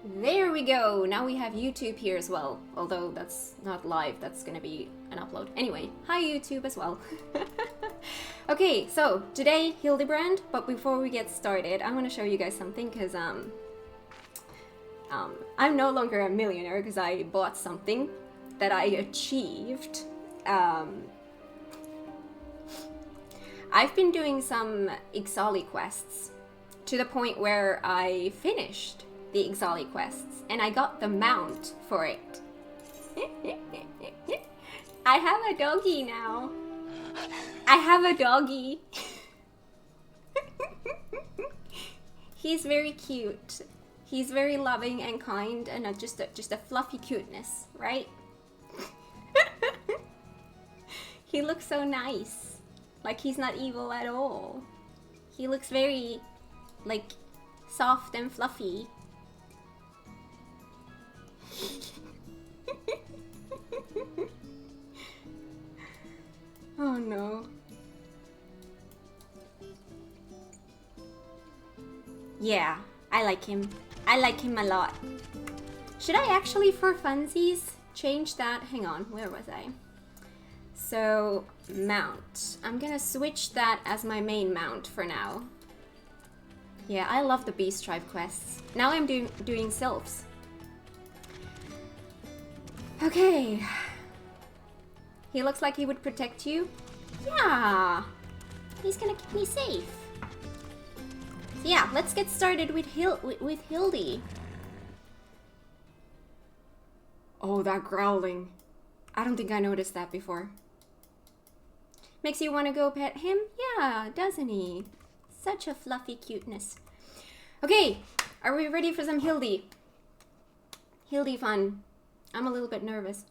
There we go. Now we have YouTube here as well. Although that's not live, that's gonna be an upload. Anyway, hi YouTube as well. Okay, so today Hildibrand, but before we get started, I'm gonna show you guys something because I'm no longer a millionaire because I bought something that I achieved. I've been doing some Ixali quests to the point where I finished the Ixali quests and I got the mount for it. I have a doggy now. I have a doggy. He's very cute. He's very loving and kind and just a fluffy cuteness, right? He looks so nice. Like he's not evil at all. He looks very, like, soft and fluffy. Oh no. Yeah, I like him. I like him a lot. Should I actually, for funsies, change that? Hang on, where was I? So, mount. I'm gonna switch that as my main mount for now. Yeah, I love the Beast Tribe quests. Now I'm doing sylphs. Okay. He looks like he would protect you. Yeah. He's gonna keep me safe. So yeah, let's get started with Hildy. Oh, that growling. I don't think I noticed that before. Makes you want to go pet him? Yeah, doesn't he? Such a fluffy cuteness. Okay, are we ready for some Hildy? Hildy fun. I'm a little bit nervous.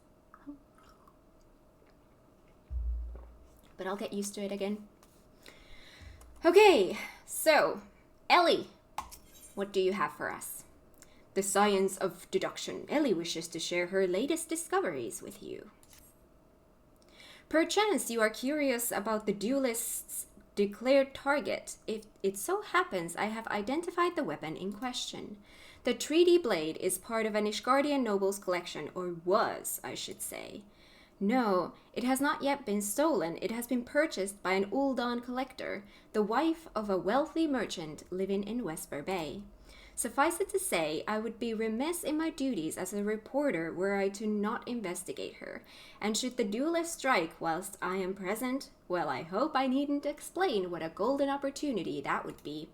But I'll get used to it again. Okay, so, Ellie, what do you have for us? The science of deduction. Ellie wishes to share her latest discoveries with you. Perchance you are curious about the duelist's declared target. If it so happens, I have identified the weapon in question. The 3D blade is part of a Nishgardian noble's collection, or was, I should say. No, it has not yet been stolen. It has been purchased by an Uldan collector, the wife of a wealthy merchant living in Westbar Bay. Suffice it to say, I would be remiss in my duties as a reporter were I to not investigate her. And should the duelist strike whilst I am present, well, I hope I needn't explain what a golden opportunity that would be.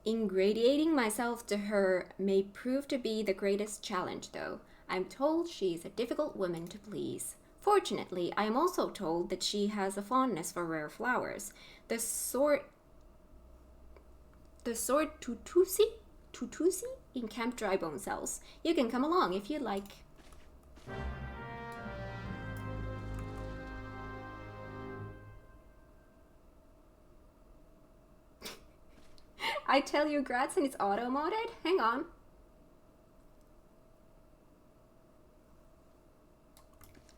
Ingratiating myself to her may prove to be the greatest challenge, though. I'm told she is a difficult woman to please. Fortunately, I am also told that she has a fondness for rare flowers. The sort Tutusi in Camp Drybone sells. You can come along if you'd like. I tell you, Grats, and it's auto-modded? Hang on.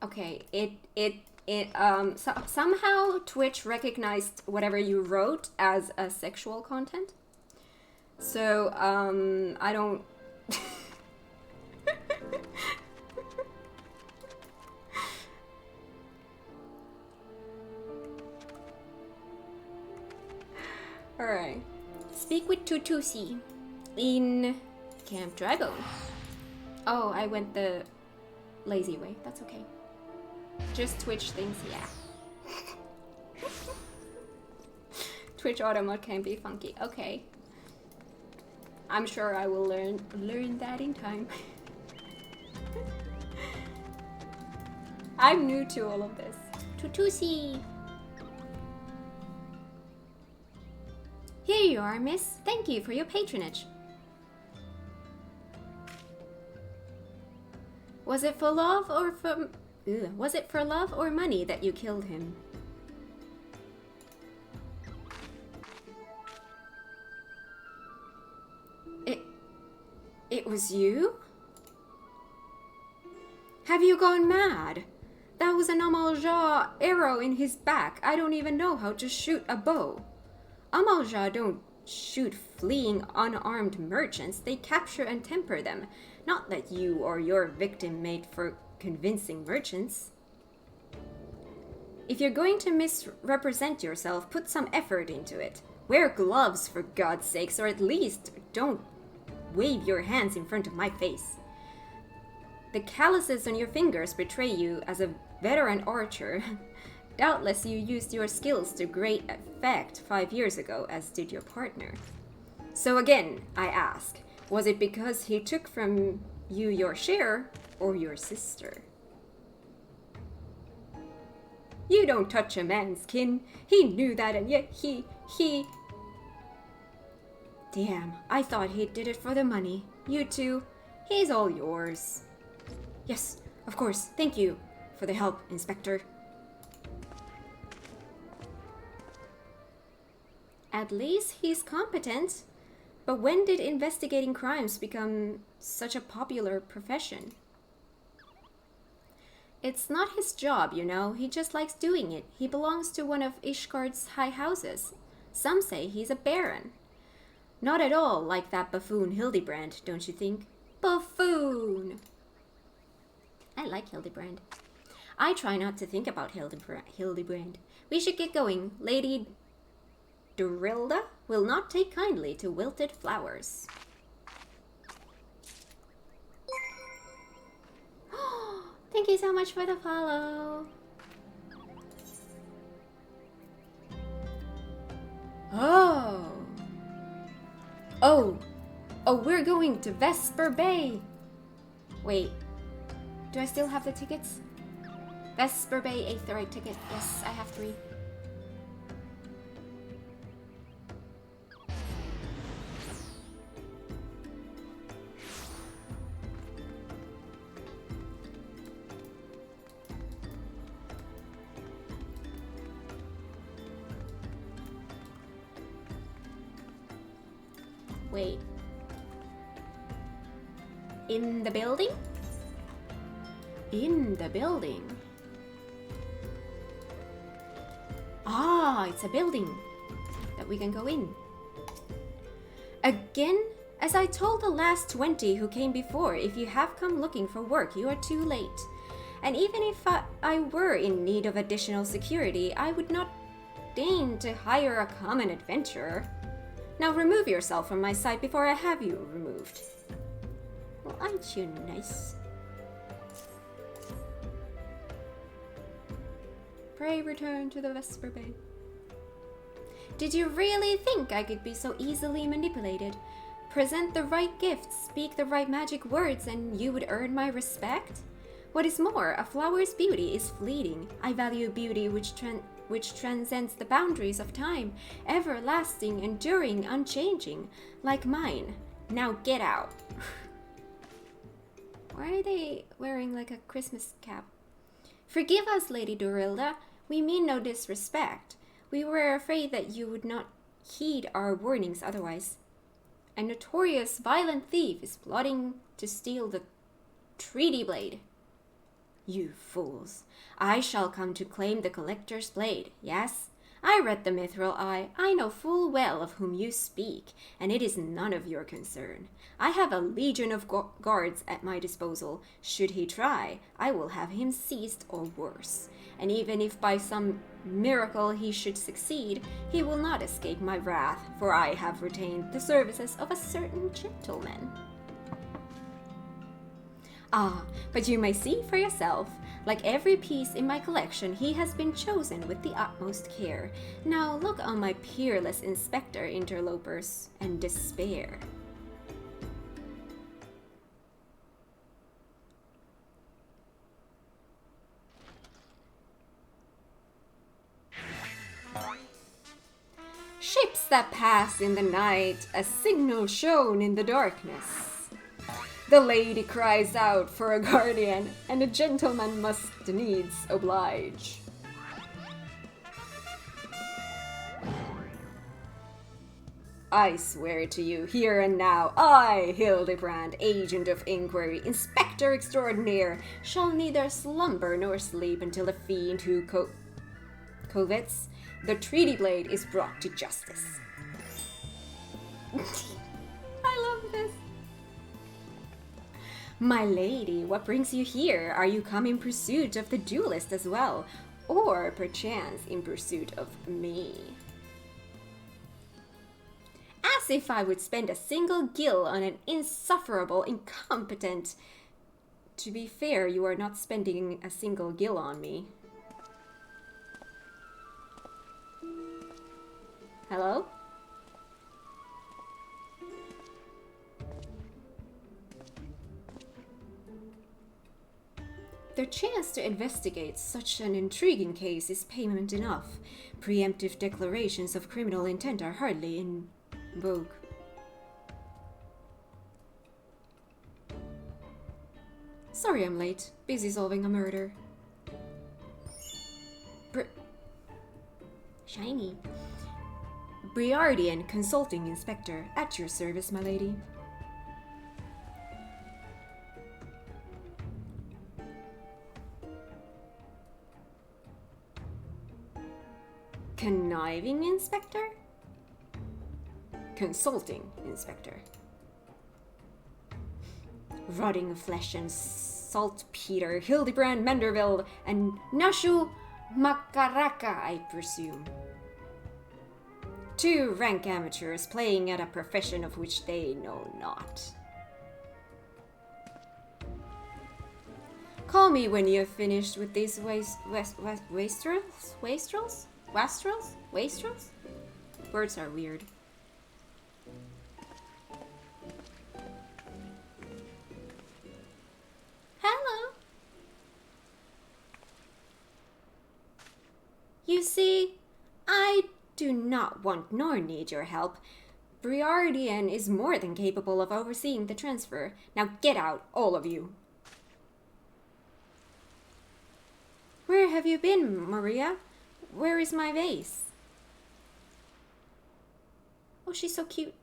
Okay, somehow Twitch recognized whatever you wrote as a sexual content. So, I don't... Alright. Speak with Tutusi in Camp Drybone. Oh, I went the lazy way. That's okay. Just Twitch things, yeah. Twitch auto mode can be funky. Okay. I'm sure I will learn that in time. I'm new to all of this. Tutusi! Here you are, miss. Thank you for your patronage. Was it for love or for... Was it for love or money that you killed him? It was you? Have you gone mad? That was an Amalja arrow in his back. I don't even know how to shoot a bow. Amalja don't shoot fleeing unarmed merchants, they capture and temper them. Not that you or your victim made for convincing merchants. If you're going to misrepresent yourself, put some effort into it. Wear gloves, for God's sakes, or at least don't wave your hands in front of my face. The calluses on your fingers betray you as a veteran archer. Doubtless you used your skills to great effect 5 years ago, as did your partner. So again, I ask, was it because he took from you your share, or your sister? You don't touch a man's kin. He knew that, and yet he... Damn, I thought he did it for the money. You too. He's all yours. Yes, of course. Thank you for the help, Inspector. At least he's competent. But when did investigating crimes become such a popular profession? It's not his job, you know. He just likes doing it. He belongs to one of Ishgard's high houses. Some say he's a baron. Not at all like that buffoon Hildibrand, don't you think? Buffoon! I like Hildibrand. I try not to think about Hildibrand. We should get going. Lady Dorilda will not take kindly to wilted flowers. Thank you so much for the follow. Oh, we're going to Vesper Bay. Wait, do I still have the tickets? Vesper Bay Aetheryte ticket. Yes, I have 3. Wait. In the building? In the building. Ah, it's a building that we can go in. Again? As I told the last 20 who came before, if you have come looking for work, you are too late. And even if I were in need of additional security, I would not deign to hire a common adventurer. Now remove yourself from my sight before I have you removed. Well, aren't you nice? Pray return to the Vesper Bay. Did you really think I could be so easily manipulated? Present the right gifts, speak the right magic words, and you would earn my respect? What is more, a flower's beauty is fleeting. I value beauty which transcends the boundaries of time, everlasting, enduring, unchanging, like mine. Now get out. Why are they wearing like a Christmas cap? Forgive us, Lady Dorilda. We mean no disrespect. We were afraid that you would not heed our warnings otherwise. A notorious violent thief is plotting to steal the treaty blade. You fools. I shall come to claim the collector's blade, yes? I read the mithril eye. I know full well of whom you speak, and it is none of your concern. I have a legion of guards at my disposal. Should he try, I will have him seized or worse. And even if by some miracle he should succeed, he will not escape my wrath, for I have retained the services of a certain gentleman. Ah, but you may see for yourself. Like every piece in my collection, he has been chosen with the utmost care. Now look on my peerless inspector, interlopers, and despair. Ships that pass in the night, a signal shown in the darkness. The lady cries out for a guardian, and a gentleman must needs oblige. I swear to you, here and now, I, Hildibrand, agent of inquiry, inspector extraordinaire, shall neither slumber nor sleep until the fiend who covets the treaty blade is brought to justice. I love this. My lady, what brings you here? Are you come in pursuit of the duelist as well? Or perchance in pursuit of me? As if I would spend a single gil on an insufferable, incompetent... To be fair, you are not spending a single gil on me. Hello? The chance to investigate such an intriguing case is payment enough. Preemptive declarations of criminal intent are hardly in vogue. Sorry I'm late. Busy solving a murder. Shiny. Briardian Consulting Inspector. At your service, my lady. Conniving Inspector? Consulting Inspector. Rotting flesh and saltpeter, Hildibrand Menderville, and Nashu Makaraka, I presume. Two rank amateurs playing at a profession of which they know not. Call me when you've finished with these wastrels? Words are weird. Hello. You see, I do not want nor need your help. Briardian is more than capable of overseeing the transfer. Now get out, all of you. Where have you been, Maria? Where is my vase? Oh, she's so cute.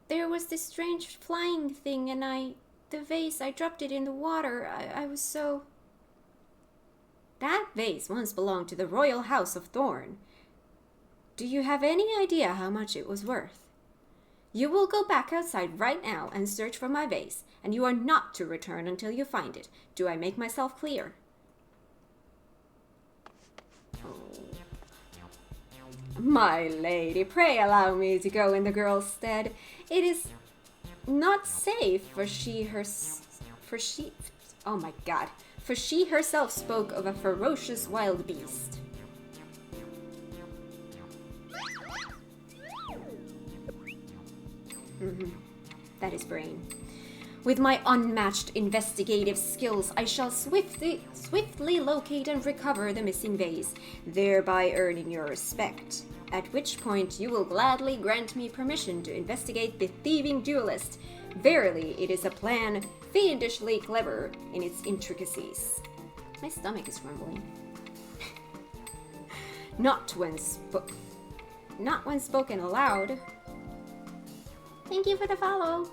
There was this strange flying thing and the vase, I dropped it in the water. I was so... That vase once belonged to the royal house of Thorn. Do you have any idea how much it was worth? You will go back outside right now and search for my vase, and you are not to return until you find it. Do I make myself clear? My lady, pray allow me to go in the girl's stead. It is not safe, for she herself spoke of a ferocious wild beast. That is brain. With my unmatched investigative skills, I shall swiftly locate and recover the missing vase, thereby earning your respect. At which point you will gladly grant me permission to investigate the thieving duelist. Verily, it is a plan fiendishly clever in its intricacies. My stomach is rumbling. Not when spoken aloud. Thank you for the follow.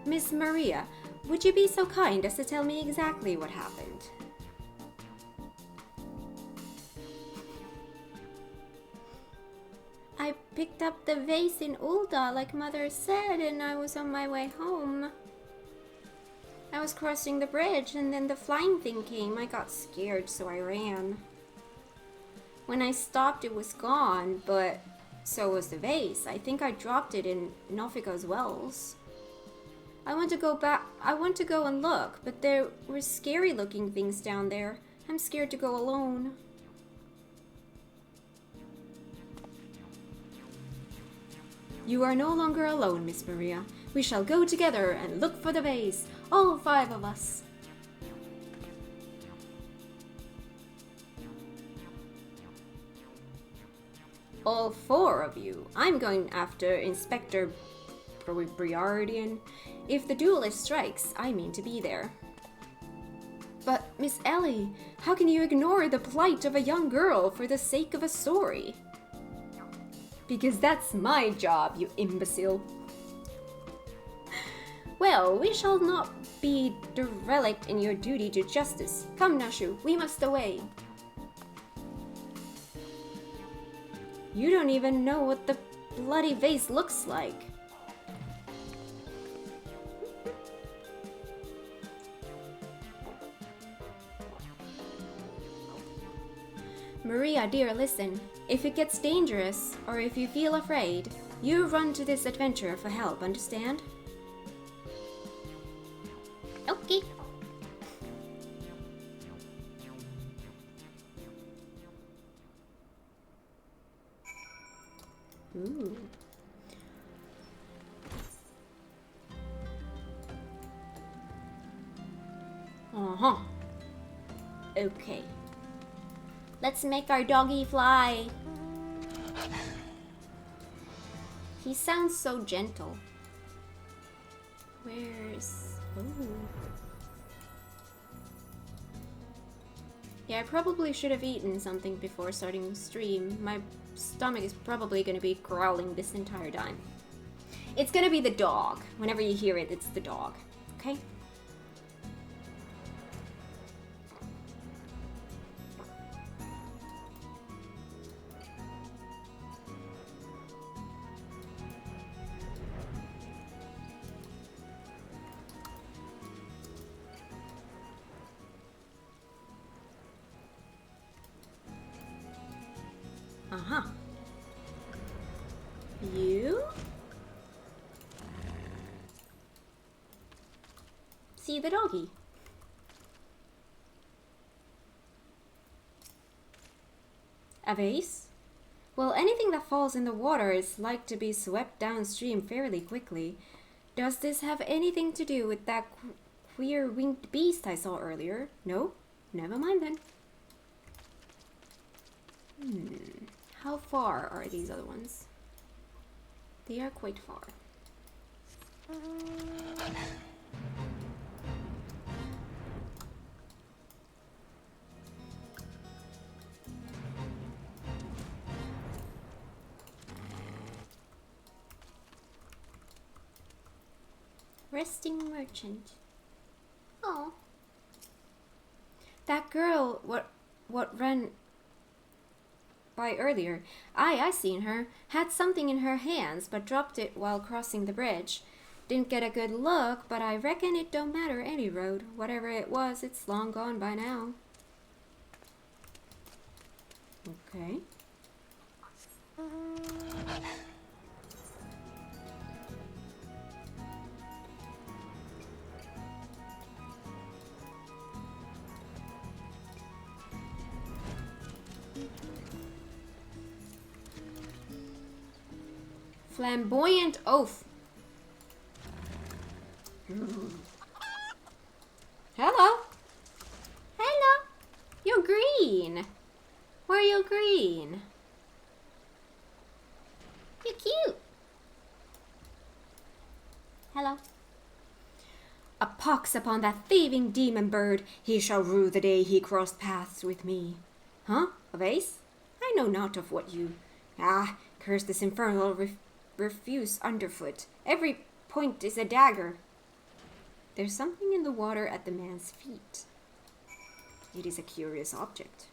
Miss Maria, would you be so kind as to tell me exactly what happened? I picked up the vase in Ulda, like Mother said, and I was on my way home. I was crossing the bridge, and then the flying thing came. I got scared, so I ran. When I stopped, it was gone, but so was the vase. I think I dropped it in Nofika's wells. I want to go and look, but there were scary looking things down there. I'm scared to go alone. You are no longer alone, Miss Maria. We shall go together and look for the vase, all 5 of us. All 4 of you. I'm going after Inspector Briardian. If the duelist strikes, I mean to be there. But, Miss Ellie, how can you ignore the plight of a young girl for the sake of a story? Because that's my job, you imbecile. Well, we shall not be derelict in your duty to justice. Come, Nashu, we must away. You don't even know what the bloody vase looks like. Maria, dear, listen. If it gets dangerous, or if you feel afraid, you run to this adventure for help, understand? Okay. Ooh. Uh-huh. Okay. Let's make our doggy fly. He sounds so gentle. Where's... Oh. Yeah, I probably should have eaten something before starting the stream. My stomach is probably going to be growling this entire time. It's going to be the dog. Whenever you hear it, it's the dog. Okay? Uh-huh. You? See the doggy. A vase? Well, anything that falls in the water is like to be swept downstream fairly quickly. Does this have anything to do with that queer winged beast I saw earlier? No? Never mind then. How far are these other ones? They are quite far. Resting merchant. Oh. That girl, what ran by earlier. I seen her. Had something in her hands, but dropped it while crossing the bridge. Didn't get a good look, but I reckon it don't matter any road. Whatever it was, it's long gone by now. Okay. Flamboyant oaf. Hello. Hello. You're green. Why are you green? You're cute. Hello. A pox upon that thieving demon bird. He shall rue the day he crossed paths with me. Huh? A vase? I know not of what you... Ah, curse this infernal refuse underfoot. Every point is a dagger. There's something in the water at the man's feet. It is a curious object.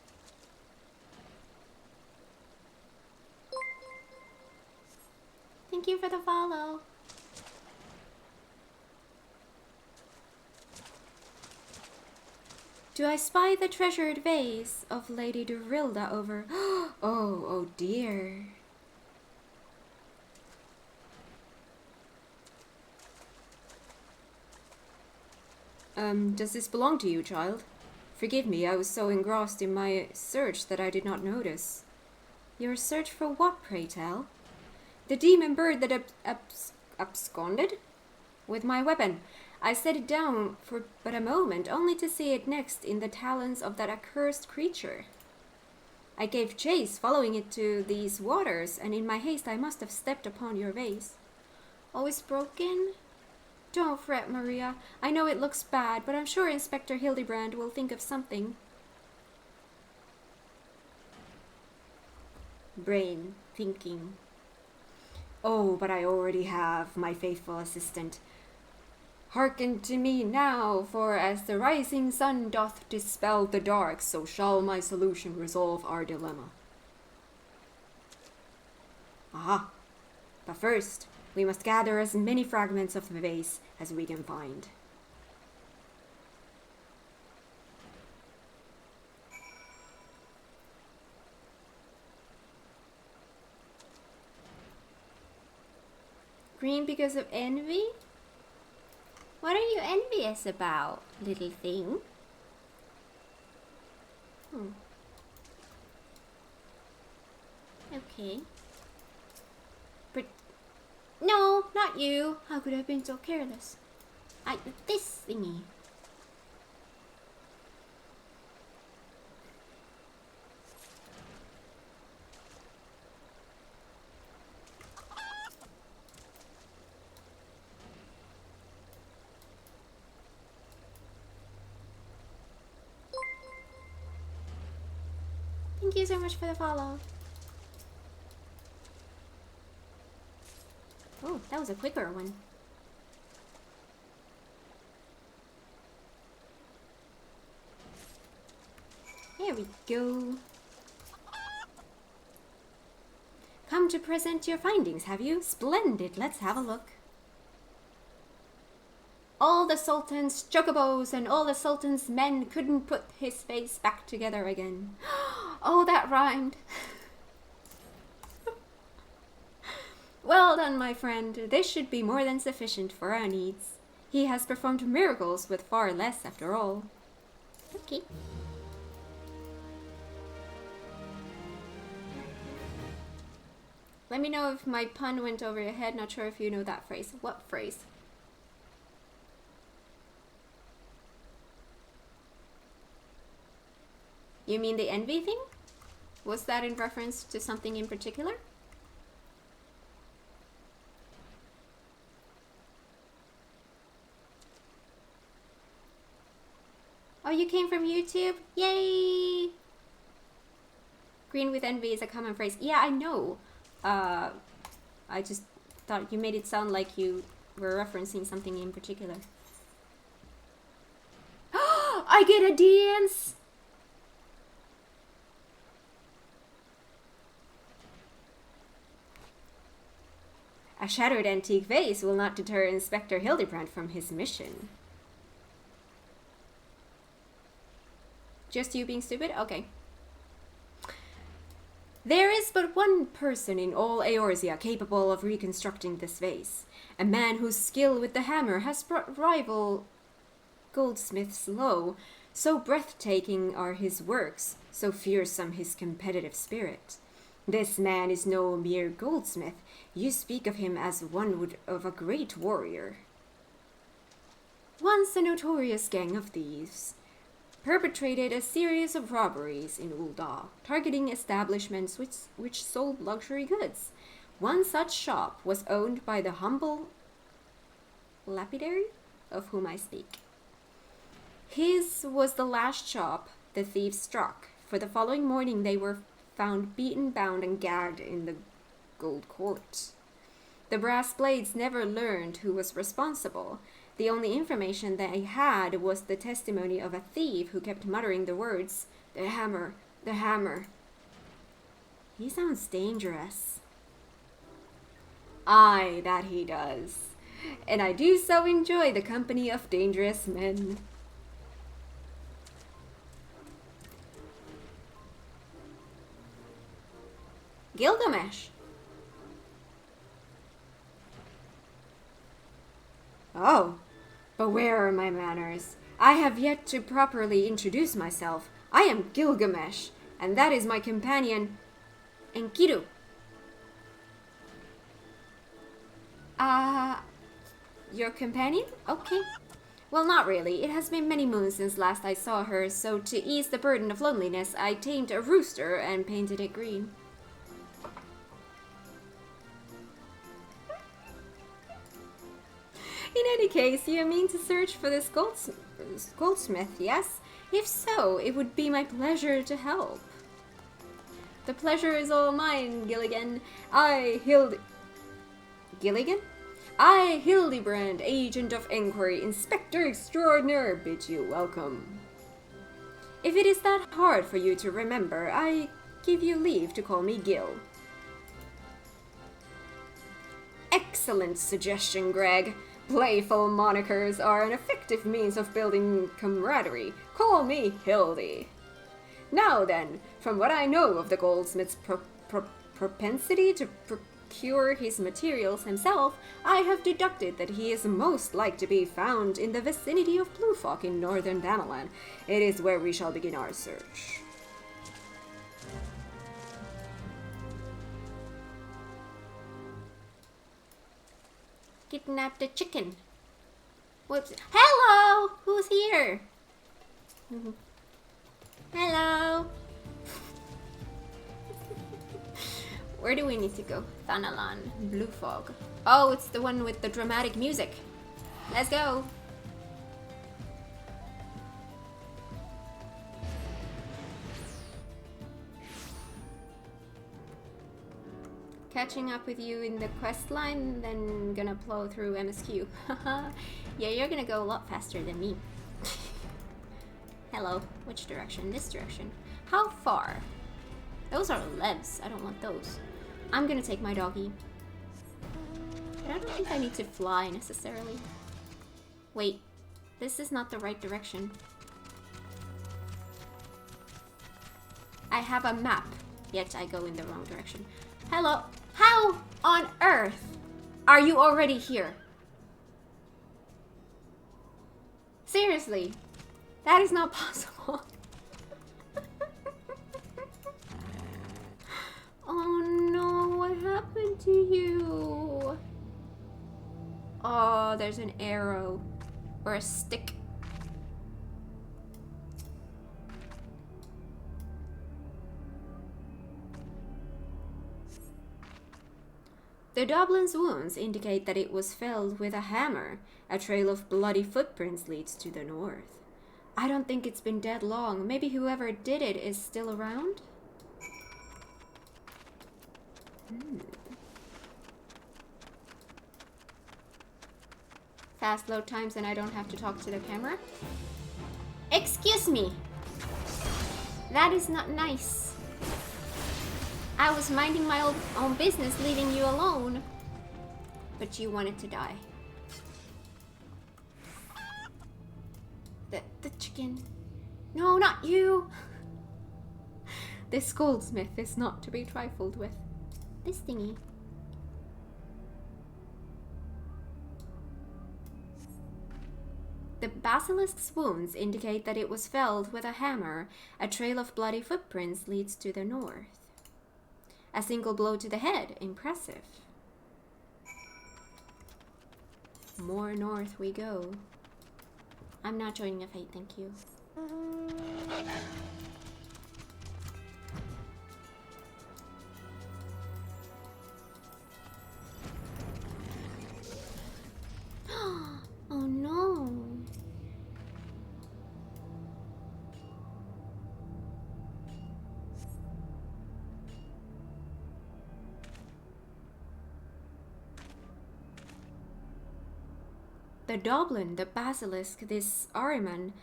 Thank you for the follow. Do I spy the treasured vase of Lady Durilda over... oh dear. Does this belong to you, child? Forgive me, I was so engrossed in my search that I did not notice. Your search for what, pray tell? The demon bird that absconded? With my weapon. I set it down for but a moment, only to see it next in the talons of that accursed creature. I gave chase, following it to these waters, and in my haste I must have stepped upon your vase. Oh, it's broken? Don't fret, Maria. I know it looks bad, but I'm sure Inspector Hildibrand will think of something. Brain, thinking. Oh, but I already have my faithful assistant. Hearken to me now, for as the rising sun doth dispel the dark, so shall my solution resolve our dilemma. Aha! But first, we must gather as many fragments of the vase as we can find. Green because of envy? What are you envious about, little thing? Okay. But no, not you. How could I have been so careless? This thingy. Thank you so much for the follow. Oh, that was a quicker one. There we go. Come to present your findings, have you? Splendid, let's have a look. All the Sultan's chocobos and all the Sultan's men couldn't put his face back together again. Oh, that rhymed. Well done, my friend. This should be more than sufficient for our needs. He has performed miracles with far less, after all. Okay. Let me know if my pun went over your head. Not sure if you know that phrase. What phrase? You mean the envy thing? Was that in reference to something in particular? Oh, you came from YouTube? Yay! Green with envy is a common phrase. Yeah, I know. I just thought you made it sound like you were referencing something in particular. I get a dance! A shattered antique vase will not deter Inspector Hildibrand from his mission. Just you being stupid? Okay. There is but one person in all Eorzea capable of reconstructing this vase. A man whose skill with the hammer has brought rival goldsmiths low. So breathtaking are his works, so fearsome his competitive spirit. This man is no mere goldsmith. You speak of him as one would of a great warrior. Once a notorious gang of thieves perpetrated a series of robberies in Ul'dah, targeting establishments which sold luxury goods. One such shop was owned by the humble lapidary of whom I speak. His was the last shop the thieves struck, for the following morning they were found beaten, bound, and gagged in the gold court. The brass blades never learned who was responsible. The only information they had was the testimony of a thief who kept muttering the words, "The hammer, the hammer." He sounds dangerous. Aye, that he does. And I do so enjoy the company of dangerous men. Gilgamesh. Oh, but where are my manners? I have yet to properly introduce myself. I am Gilgamesh, and that is my companion, Enkidu. Your companion? Okay. Well, not really. It has been many moons since last I saw her, so to ease the burden of loneliness, I tamed a rooster and painted it green. In any case, you mean to search for this goldsmith, yes? If so, it would be my pleasure to help. The pleasure is all mine, Gilligan. Gilligan? I, Hildibrand, Agent of Enquiry, Inspector Extraordinaire, bid you welcome. If it is that hard for you to remember, I give you leave to call me Gil. excellent suggestion, Greg. Playful monikers are an effective means of building camaraderie. Call me Hildy. Now then, from what I know of the goldsmith's propensity to procure his materials himself, I have deducted that he is most like to be found in the vicinity of Bluefog in northern Danalan. It is where we shall begin our search. Kidnap the chicken. Whoops. Hello! Who's here? Hello! Where do we need to go? Thanalan, Bluefog. Oh, it's the one with the dramatic music. Let's go! Catching up with you in the quest line, then gonna plow through MSQ. Yeah, you're gonna go a lot faster than me. Hello. Which direction? This direction. How far? Those are levs. I don't want those. I'm gonna take my doggy. But I don't think I need to fly necessarily. Wait. This is not the right direction. I have a map, yet I go in the wrong direction. Hello. How on earth are you already here? Seriously. That is not possible. Oh no, what happened to you? Oh, there's an arrow. Or a stick. The Dublin's wounds indicate that it was felled with a hammer. A trail of bloody footprints leads to the north. I don't think it's been dead long. Maybe whoever did it is still around? Fast load times and I don't have to talk to the camera. Excuse me! That is not nice. I was minding my own business, leaving you alone. But you wanted to die. The chicken. No, not you! This goldsmith is not to be trifled with. This thingy. The basilisk's wounds indicate that it was felled with a hammer. A trail of bloody footprints leads to the north. A single blow to the head. Impressive. More north we go. I'm not joining a fight, thank you. Oh no. The Doblin, the Basilisk, this Ahriman,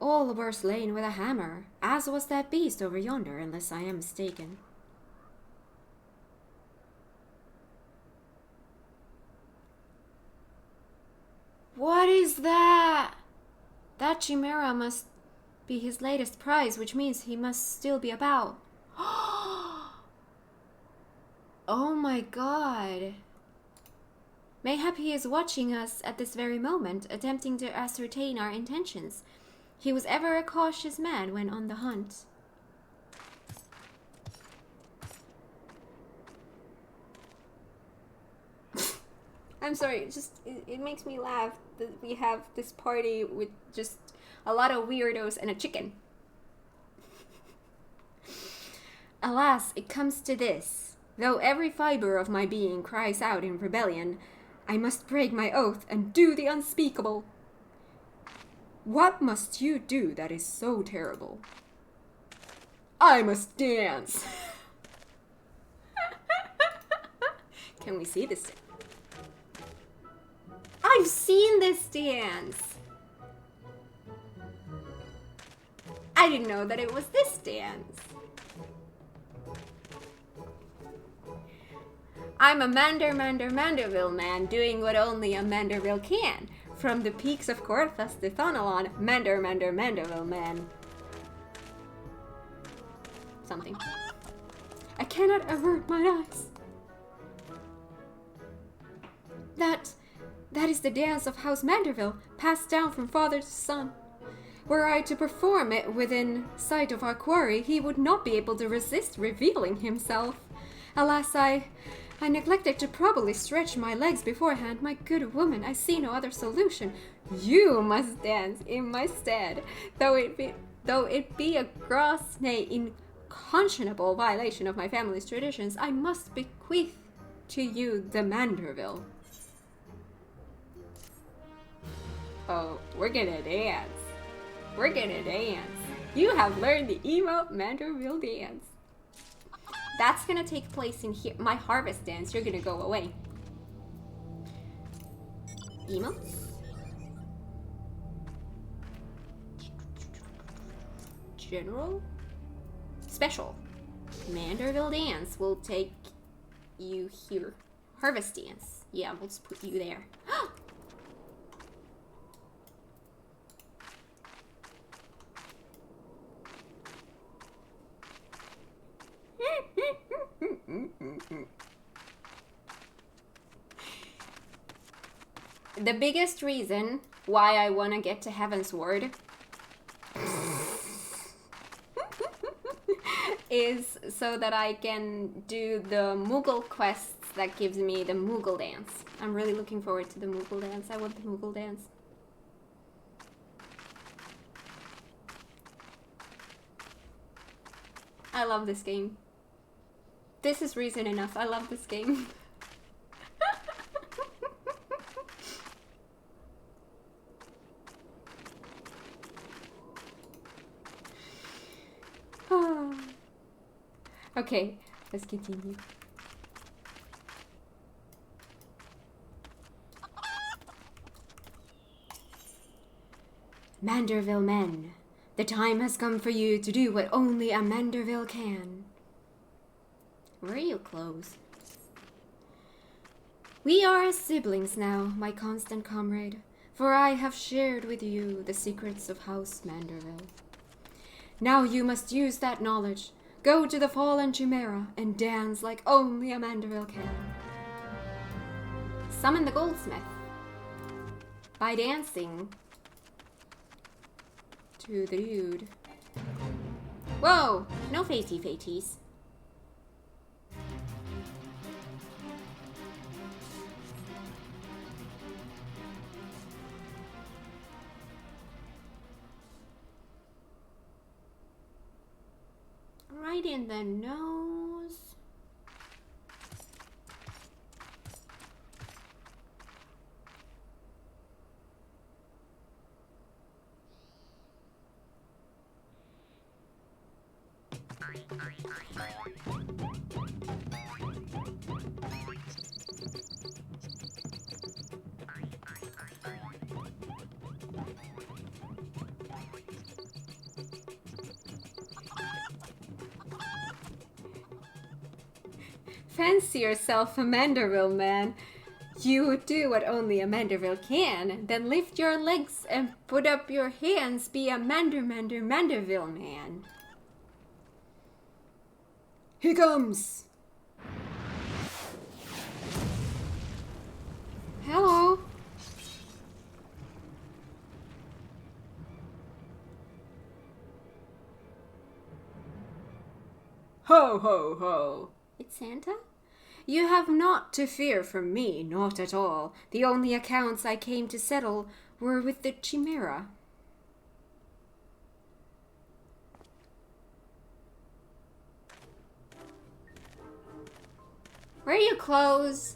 all were slain with a hammer, as was that beast over yonder, unless I am mistaken. What is that? That chimera must be his latest prize, which means he must still be about. Oh my god. Mayhap he is watching us at this very moment, attempting to ascertain our intentions. He was ever a cautious man when on the hunt. I'm sorry, it makes me laugh that we have this party with just a lot of weirdos and a chicken. Alas, it comes to this. Though every fiber of my being cries out in rebellion, I must break my oath and do the unspeakable. What must you do that is so terrible? I must dance. Can we see this? I've seen this dance. I didn't know that it was this dance. I'm a Manderville man doing what only a Manderville can. From the peaks of Corthus to Thonalon, Manderville man. Something. I cannot avert my eyes. That is the dance of House Manderville, passed down from father to son. Were I to perform it within sight of our quarry, he would not be able to resist revealing himself. Alas, I neglected to properly stretch my legs beforehand. My good woman, I see no other solution. You must dance in my stead, though it be a gross, nay, unconscionable violation of my family's traditions. I must bequeath to you the Manderville. Oh, we're gonna dance. We're gonna dance. You have learned the emo Manderville dance. That's gonna take place in here. My harvest dance, you're gonna go away. Emotes? General? Special. Manderville dance will take you here. Harvest dance. Yeah, we'll just put you there. The biggest reason why I want to get to Heaven's Word is so that I can do the Moogle quests that gives me the Moogle dance. I'm really looking forward to the Moogle dance. I want the Moogle dance. I love this game. This is reason enough. I love this game. Okay, let's continue. Manderville men, the time has come for you to do what only a Manderville can. Where are your clothes? We are siblings now, my constant comrade, for I have shared with you the secrets of House Manderville. Now you must use that knowledge. Go to the fallen Chimera and dance like only a Manderville can. Summon the goldsmith. By dancing to the dude. Whoa! No fatey-faties. Right in the nose. Fancy yourself a Manderville man. You do what only a Manderville can, then lift your legs and put up your hands, be a Manderville man. He comes! Hello? Ho, ho, ho. It's Santa? You have naught to fear from me, not at all. The only accounts I came to settle were with the Chimera. Where are your clothes?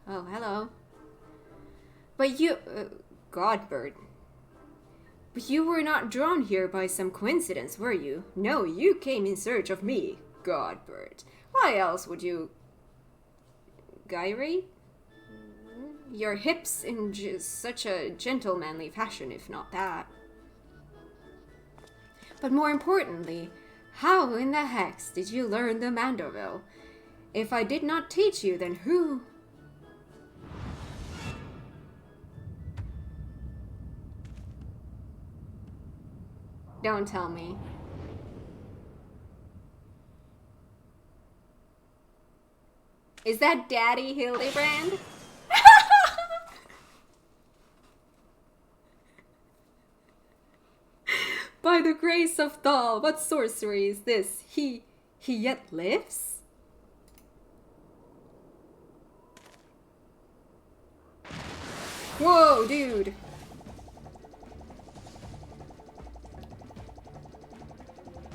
Oh, hello. But you... Godbird. But you were not drawn here by some coincidence, were you? No, you came in search of me, Godbird. Why else would you... Gyrate? Your hips in such a gentlemanly fashion, if not that. But more importantly, how in the hex did you learn the Manderville? If I did not teach you, then who? Don't tell me. Is that Daddy Hildibrand? By the grace of Thal, what sorcery is this? He yet lives? Whoa, dude!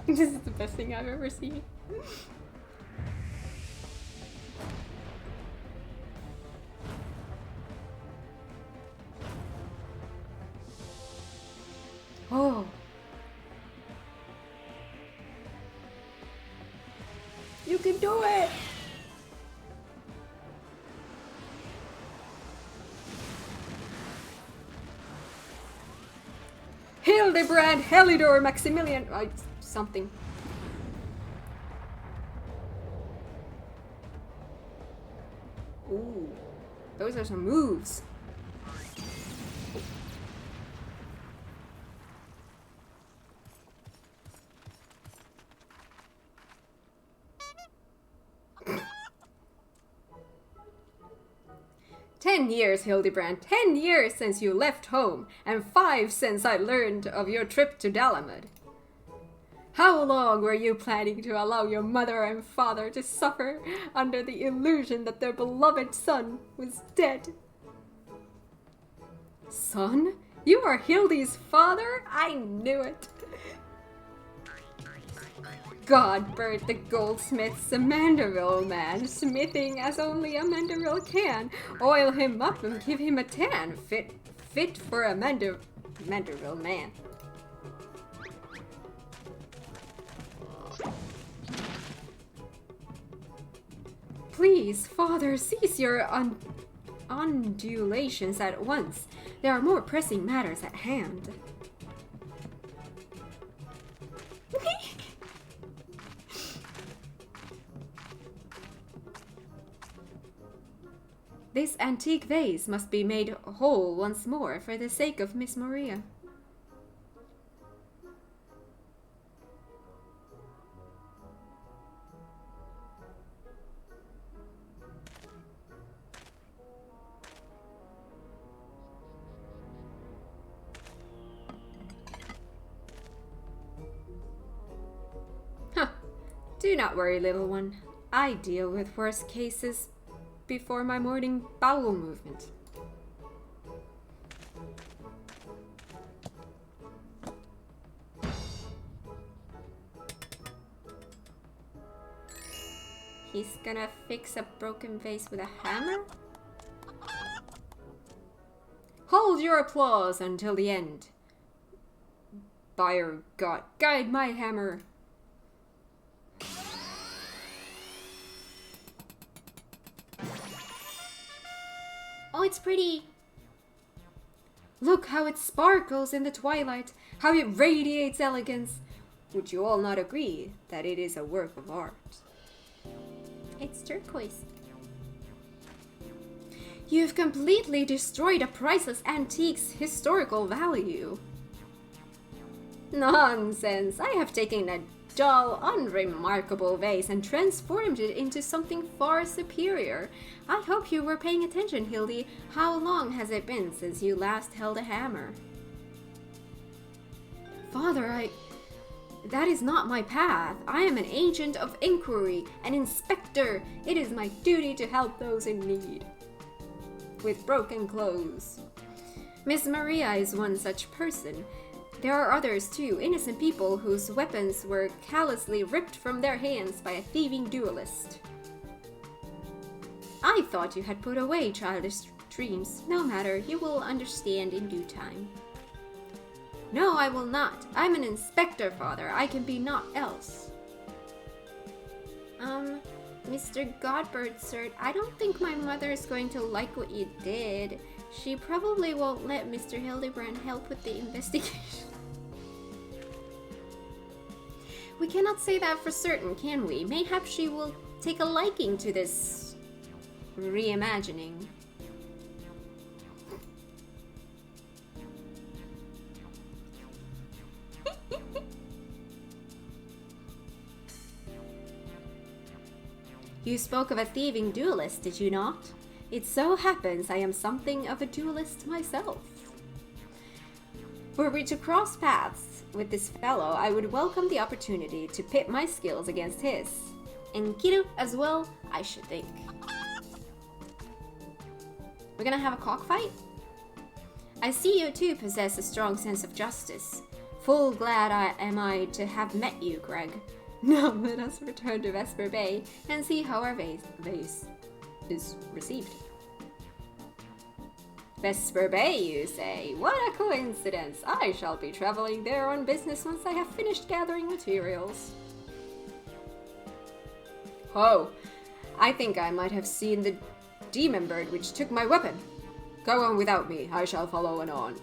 This is the best thing I've ever seen. Oh. You can do it! Hildibrand, Helidor, Maximilian... something. Ooh. Those are some moves. "10 years, Hildibrand. 10 years since you left home, and 5 since I learned of your trip to Dalamud. How long were you planning to allow your mother and father to suffer under the illusion that their beloved son was dead?" "Son? You are Hildy's father? I knew it." Godbert the goldsmith's a Manderville man, smithing as only a Manderville can. Oil him up and give him a tan, fit for a Manderville man. "Please, father, cease your undulations at once. There are more pressing matters at hand." "This antique vase must be made whole once more for the sake of Miss Maria." Huh. Do not worry, little one. I deal with worse cases before my morning bowel movement. He's gonna fix a broken vase with a hammer? Hold your applause until the end. By your God, guide my hammer. Oh, it's pretty. Look how it sparkles in the twilight, how it radiates elegance. Would you all not agree that it is a work of art? It's turquoise. You've completely destroyed a priceless antique's historical value. Nonsense! I have taken a dull, unremarkable vase and transformed it into something far superior. I hope you were paying attention, Hildy. How long has it been since you last held a hammer? Father, that is not my path. I am an agent of inquiry, an inspector. It is my duty to help those in need. With broken clothes. Miss Maria is one such person. There are others too, innocent people whose weapons were callously ripped from their hands by a thieving duelist. I thought you had put away childish dreams. No matter, you will understand in due time. No, I will not. I'm an inspector, Father. I can be naught else. Mr. Godbert, sir, I don't think my mother is going to like what you did. She probably won't let Mr. Hildibrand help with the investigation. We cannot say that for certain, can we? Mayhap she will take a liking to this reimagining. You spoke of a thieving duelist, did you not? It so happens I am something of a duelist myself. Were we to cross paths with this fellow, I would welcome the opportunity to pit my skills against his. And Kiru as well, I should think. We're gonna have a cockfight? I see you too possess a strong sense of justice. Full glad am I to have met you, Greg. Now let us return to Vesper Bay and see how our vase is received. Vesper Bay, you say? What a coincidence! I shall be traveling there on business once I have finished gathering materials. Oh, I think I might have seen the demon bird which took my weapon. Go on without me, I shall follow anon.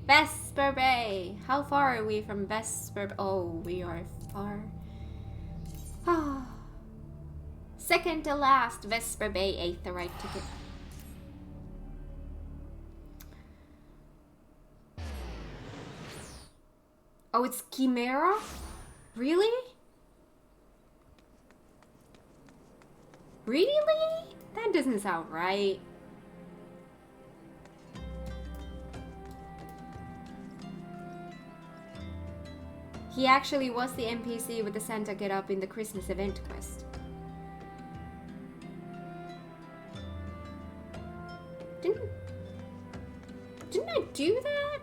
Vesper Bay! How far are we from Vesper? Oh, we are far. Ah. Second to last, Vesper Bay, Aetheryte ticket. Oh, it's Chimera? Really? Really? That doesn't sound right. He actually was the NPC with the Santa get-up in the Christmas event quest. Didn't I do that?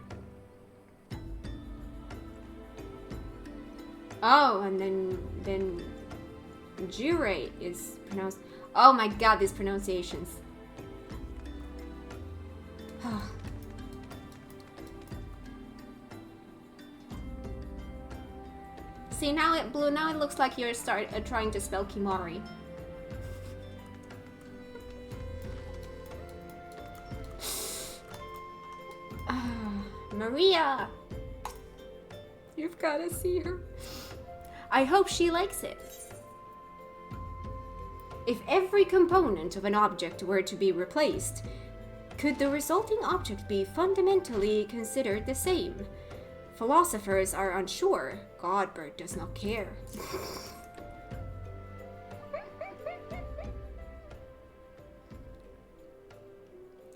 Oh, and then Jurate is pronounced. Oh my god, these pronunciations. See, now it blue. Now it looks like you're trying to spell Kimari. Maria, you've got to see her. I hope she likes it. If every component of an object were to be replaced, could the resulting object be fundamentally considered the same? Philosophers are unsure. Godbird does not care.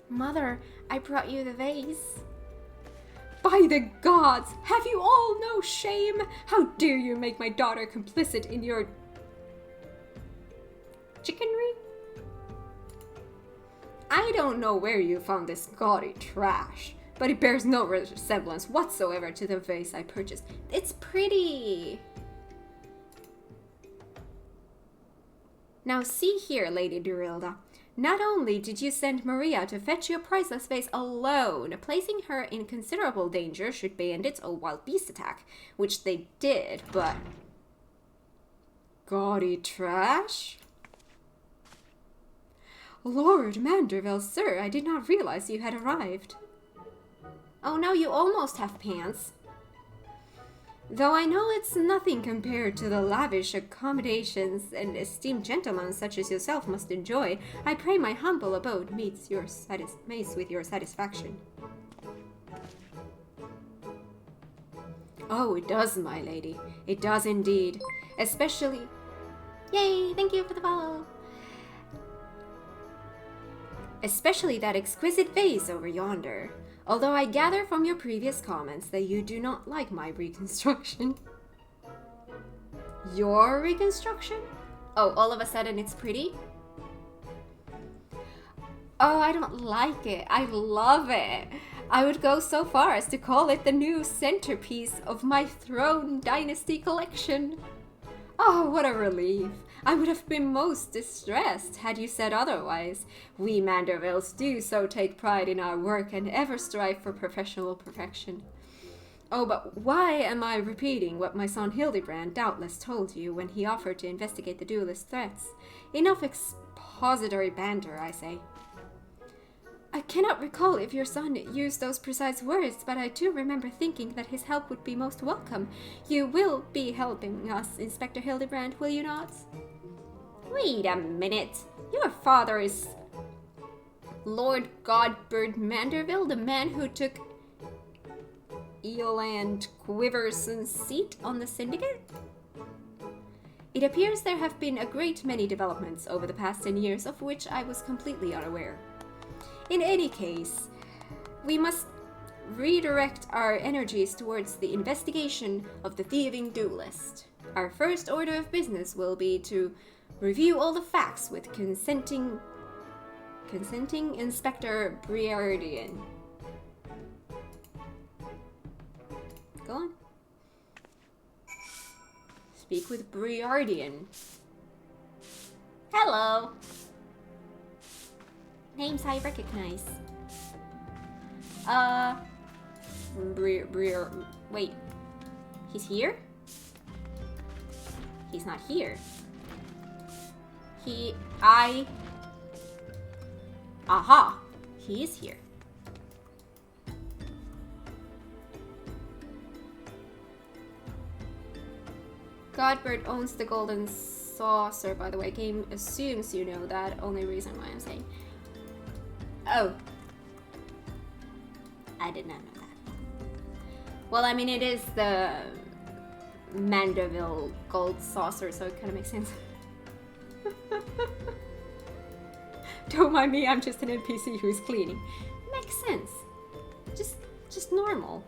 Mother, I brought you the vase. By the gods, have you all no shame? How dare you make my daughter complicit in your chickenry? I don't know where you found this gaudy trash, but it bears no resemblance whatsoever to the vase I purchased. It's pretty. Now see here, Lady Durilda. Not only did you send Maria to fetch your priceless vase alone, placing her in considerable danger should bandits or wild beast attack, which they did, but... Gaudy trash? Lord Manderville, sir, I did not realize you had arrived. Oh no, you almost have pants. Though I know it's nothing compared to the lavish accommodations and esteemed gentlemen such as yourself must enjoy, I pray my humble abode meets with your satisfaction. Oh, it does, my lady. It does indeed. Especially... Yay, thank you for the follow. Especially that exquisite vase over yonder. Although I gather from your previous comments that you do not like my reconstruction. Your reconstruction? Oh, all of a sudden it's pretty? Oh, I don't like it. I love it. I would go so far as to call it the new centerpiece of my Throne Dynasty collection. Oh, what a relief. I would have been most distressed had you said otherwise. We Mandervilles do so take pride in our work and ever strive for professional perfection. Oh, but why am I repeating what my son Hildibrand doubtless told you when he offered to investigate the duelist threats? Enough expository banter, I say. I cannot recall if your son used those precise words, but I do remember thinking that his help would be most welcome. You will be helping us, Inspector Hildibrand, will you not? Wait a minute. Your father is Lord Godbert Manderville, the man who took Eoland Quiverson's seat on the Syndicate? It appears there have been a great many developments over the past 10 years, of which I was completely unaware. In any case, we must redirect our energies towards the investigation of the thieving duelist. Our first order of business will be to review all the facts with consenting Inspector Briardian. Go on. Speak with Briardian. Hello. Names I recognize. Wait. He's here? He's not here. Aha! He is here. Godbert owns the golden saucer, by the way. Game assumes you know that. Only reason why I'm saying. Oh. I did not know that. Well, I mean, it is the Manderville gold saucer, so it kind of makes sense. Don't mind me, I'm just an NPC who's cleaning. Makes sense. Just normal.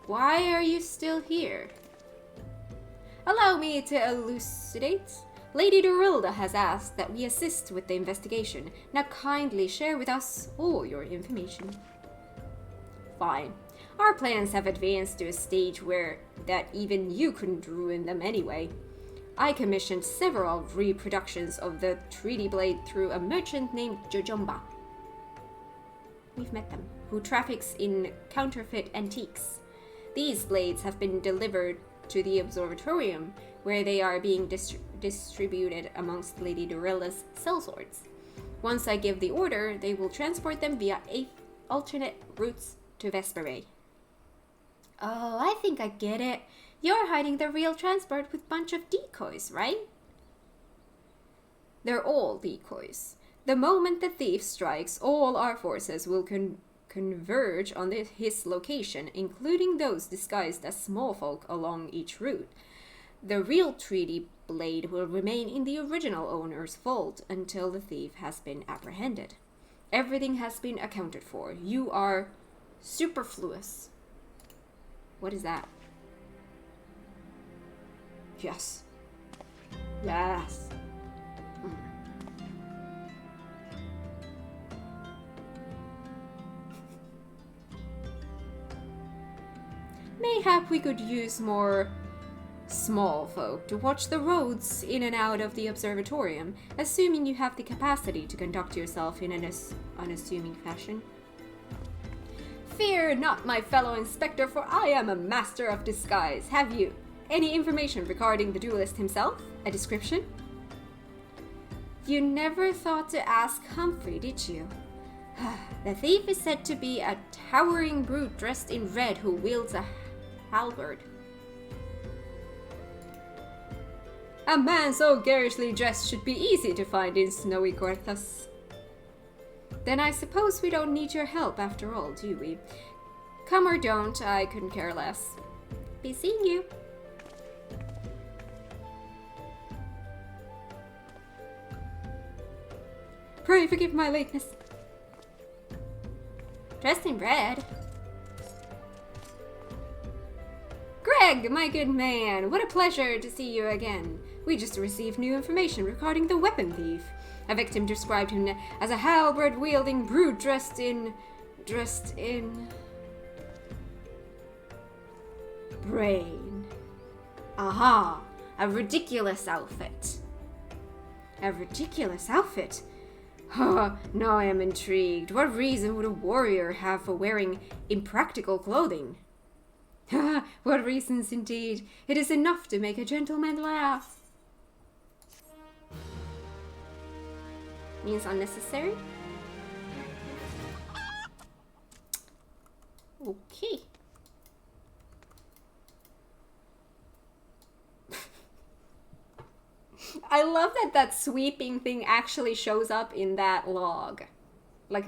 Why are you still here? Allow me to elucidate. Lady Dorilda has asked that we assist with the investigation. Now kindly share with us all your information. Fine. Our plans have advanced to a stage where that even you couldn't ruin them anyway. I commissioned several reproductions of the treaty blade through a merchant named Jojomba. We've met them, who traffics in counterfeit antiques. These blades have been delivered to the observatorium, where they are being distributed amongst Lady Dorilda's sellswords. Once I give the order, they will transport them via 8 alternate routes to Vesper Bay. Oh, I think I get it. You're hiding the real transport with a bunch of decoys, right? They're all decoys. The moment the thief strikes, all our forces will converge on his location, including those disguised as small folk along each route. The real treaty blade will remain in the original owner's vault until the thief has been apprehended. Everything has been accounted for. You are superfluous. What is that? Yes. Yes. Mayhap we could use more small folk to watch the roads in and out of the observatorium, assuming you have the capacity to conduct yourself in an unassuming fashion. Fear not, my fellow inspector, for I am a master of disguise. Have you any information regarding the duelist himself? A description? You never thought to ask Humphrey, did you? The thief is said to be a towering brute dressed in red who wields a halberd. A man so garishly dressed should be easy to find in snowy Gorthas. Then I suppose we don't need your help after all, do we? Come or don't, I couldn't care less. Be seeing you. Pray forgive my lateness. Dressed in red? Greg, my good man, what a pleasure to see you again. We just received new information regarding the weapon thief. A victim described him as a halberd-wielding brute dressed in... brain. Aha! A ridiculous outfit. A ridiculous outfit? Now I am intrigued. What reason would a warrior have for wearing impractical clothing? What reasons indeed. It is enough to make a gentleman laugh. Means unnecessary? Okay. I love that that sweeping thing actually shows up in that log. Like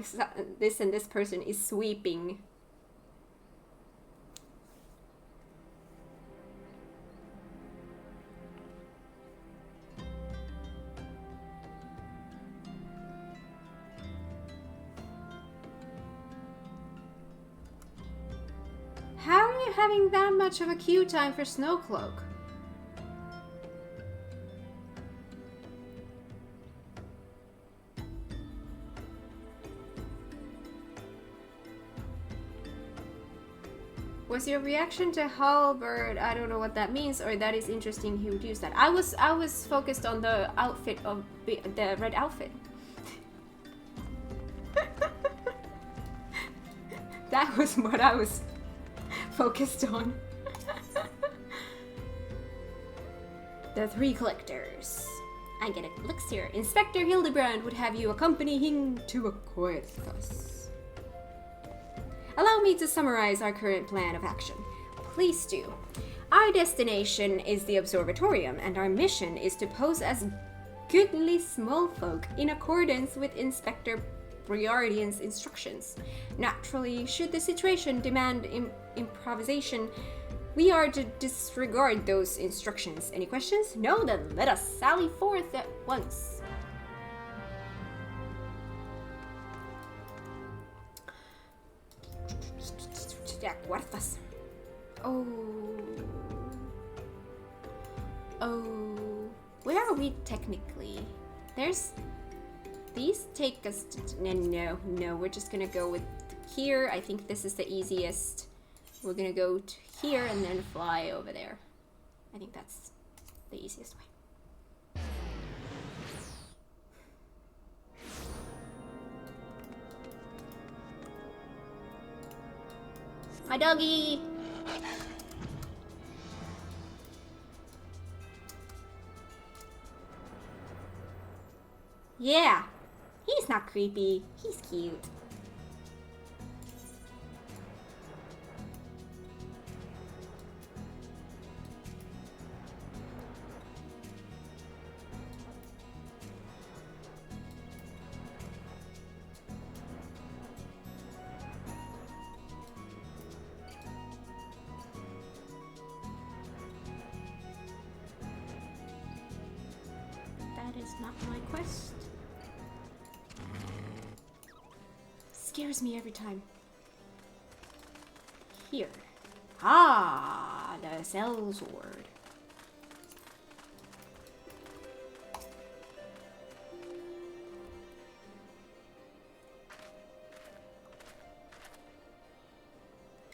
this and this person is sweeping. How are you having that much of a queue time for Snowcloak? Was your reaction to Halberd, I don't know what that means, or that is interesting he would use that. I was focused on the outfit of the red outfit. That was what I was focused on. The three collectors. I get a elixir. Inspector Hildibrand would have you accompany him to a Coethus. Allow me to summarize our current plan of action. Please do. Our destination is the Observatorium, and our mission is to pose as goodly small folk in accordance with Inspector Briardian's instructions. Naturally, should the situation demand improvisation, we are to disregard those instructions. Any questions? No? Then let us sally forth at once. Cuartas. Oh. Where are we technically? There's... These take us to... No, we're just gonna go with here. I think this is the easiest. We're gonna go to here and then fly over there. I think that's the easiest way. My doggy! Yeah, he's not creepy. He's cute. That is not my quest. Scares me every time. Here. Ah, the cell sword.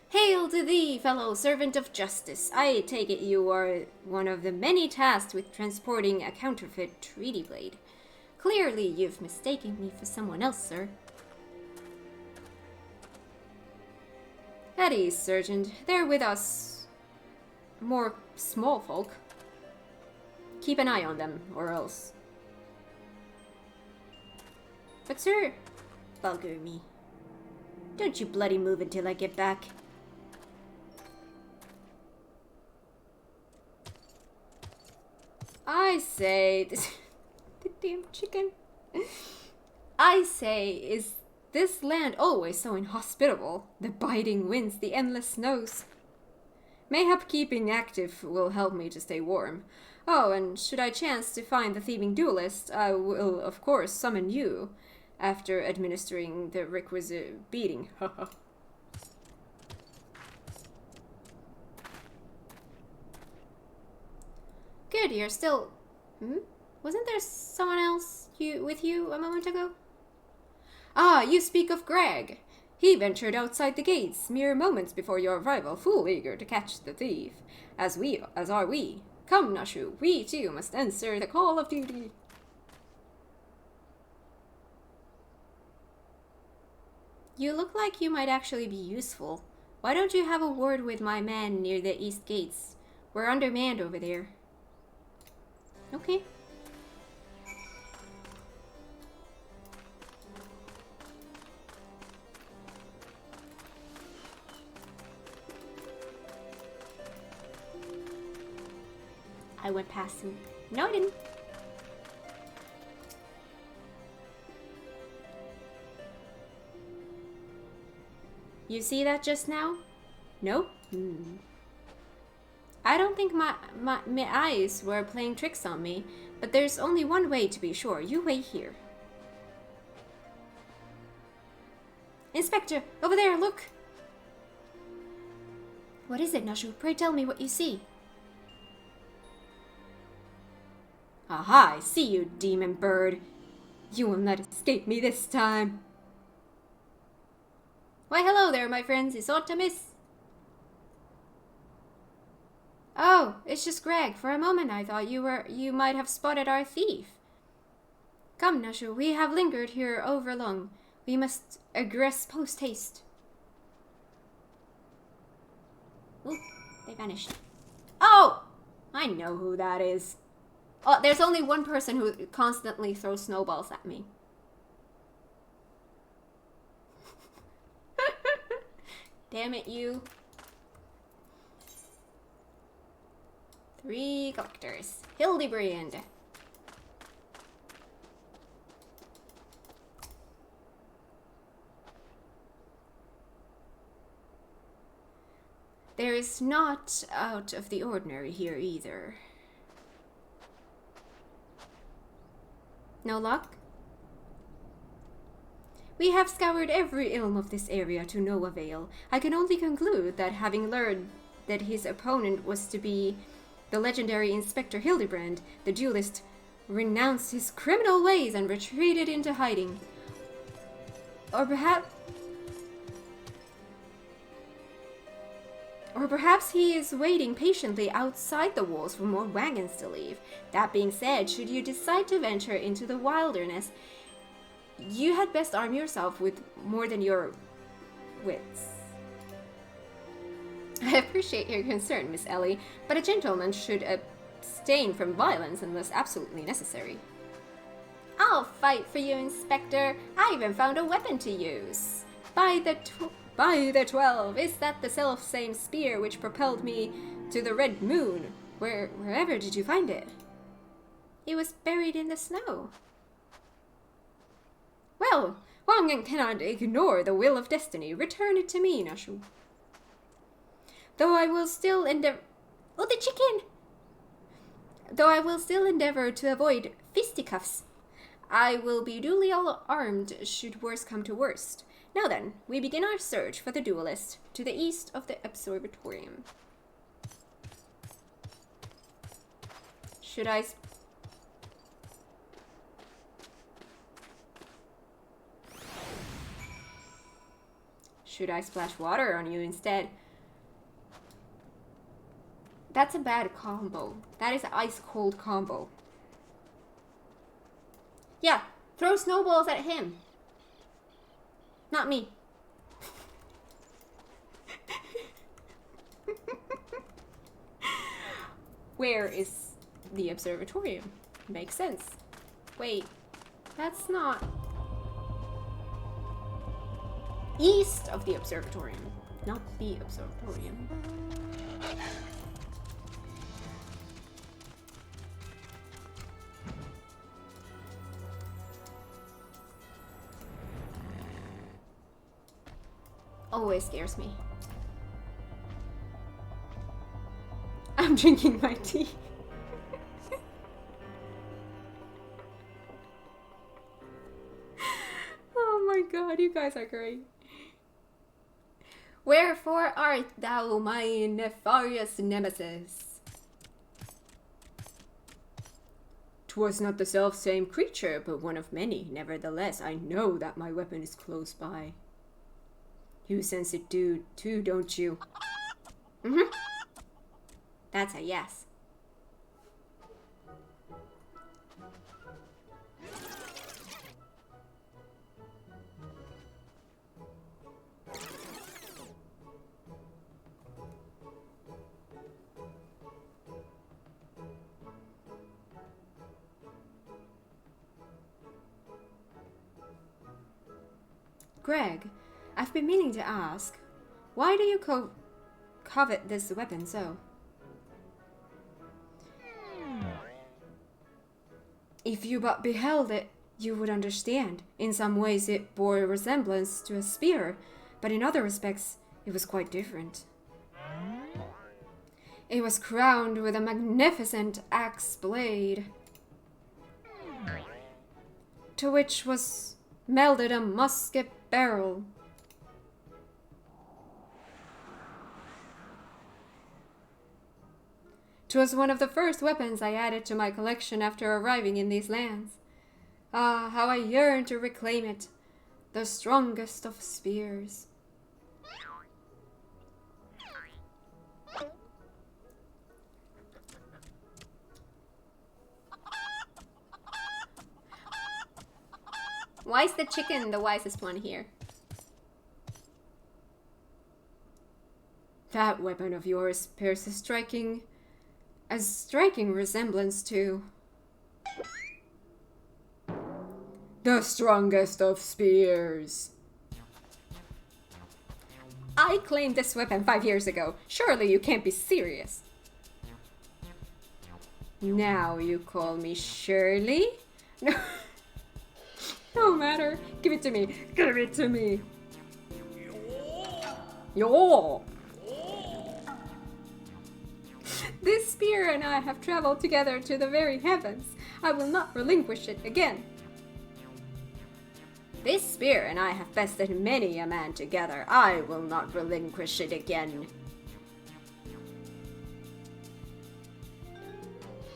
Hail to thee, fellow servant of justice. I take it you are one of the many tasked with transporting a counterfeit treaty blade. Clearly you've mistaken me for someone else, sir. At ease, Sergeant. They're with us. More small folk. Keep an eye on them, or else. But sir, bugger me. Don't you bloody move until I get back. I say, the damn chicken. I say, is this land always so inhospitable? The biting winds, the endless snows. Mayhap keeping active will help me to stay warm. Oh, and should I chance to find the thieving duelist, I will, of course, summon you, after administering the requisite beating. Good, you're still... Wasn't there someone else with you a moment ago? Ah, you speak of Greg. He ventured outside the gates mere moments before your arrival, full eager to catch the thief. As are we. Come, Nashu, we too must answer the call of duty. You look like you might actually be useful. Why don't you have a word with my man near the east gates? We're undermanned over there. Okay. I went past him. No, I didn't. You see that just now? No? I don't think my eyes were playing tricks on me, but there's only one way to be sure. You wait here. Inspector, over there, look! What is it, Nashu? Pray tell me what you see. Aha, I see you, demon bird. You will not escape me this time. Why, hello there, my friends. It's Optimus. Oh, it's just Greg. For a moment I thought you might have spotted our thief. Come, Nashu, we have lingered here over long. We must egress post-haste. Ooh, they vanished. Oh! I know who that is. Oh, there's only one person who constantly throws snowballs at me. Damn it, you. 3 collectors. Hildibrand. There is not out of the ordinary here either. No luck? We have scoured every ilm of this area to no avail. I can only conclude that having learned that his opponent was to be the legendary Inspector Hildibrand, the duelist renounced his criminal ways and retreated into hiding. Or perhaps he is waiting patiently outside the walls for more wagons to leave. That being said, should you decide to venture into the wilderness, you had best arm yourself with more than your wits. I appreciate your concern, Miss Ellie, but a gentleman should abstain from violence unless absolutely necessary. I'll fight for you, Inspector. I even found a weapon to use. By the 12, is that the self-same spear which propelled me to the Red Moon? Wherever did you find it? It was buried in the snow. Well, one cannot ignore the will of destiny. Return it to me, Nashu. Though I will still endeavor... Oh, the chicken! Though I will still endeavor to avoid fisticuffs, I will be duly armed should worse come to worst. Now then, we begin our search for the duelist to the east of the observatorium. Should I... Should I splash water on you instead? That's a bad combo. That is an ice-cold combo. Yeah, throw snowballs at him. Not me. Where is the observatorium? Makes sense. Wait, that's not... East of the observatorium, not the observatorium. Always scares me. I'm drinking my tea. Oh my god, you guys are great. Wherefore art thou my nefarious nemesis? 'Twas not the self-same creature, but one of many. Nevertheless, I know that my weapon is close by. You sense it too, don't you? Mm-hmm. That's a yes. Greg, I've been meaning to ask, why do you covet this weapon so? If you but beheld it, you would understand. In some ways it bore a resemblance to a spear, but in other respects it was quite different. It was crowned with a magnificent axe blade, to which was melded a musket barrel. "'Twas one of the first weapons I added to my collection after arriving in these lands. Ah, how I yearn to reclaim it, the strongest of spears." Why is the chicken the wisest one here? "That weapon of yours bears a striking resemblance to the strongest of spears." "I claimed this weapon 5 years ago. Surely you can't be serious." "Now you call me Shirley?" "No. No matter. Give it to me. Give it to me." Yo! "This spear and I have traveled together to the very heavens. I will not relinquish it again." "This spear and I have bested many a man together. I will not relinquish it again."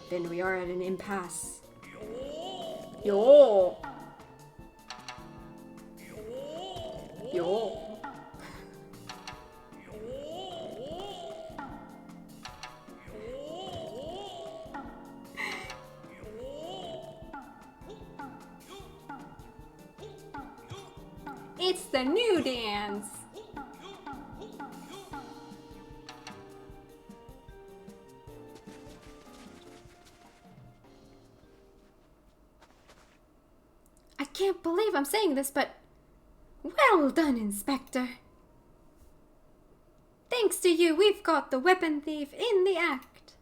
Then we are at an impasse. Yo! Yo! It's the new dance! I can't believe I'm saying this, but well done, Inspector. Thanks to you, we've got the weapon thief in the act.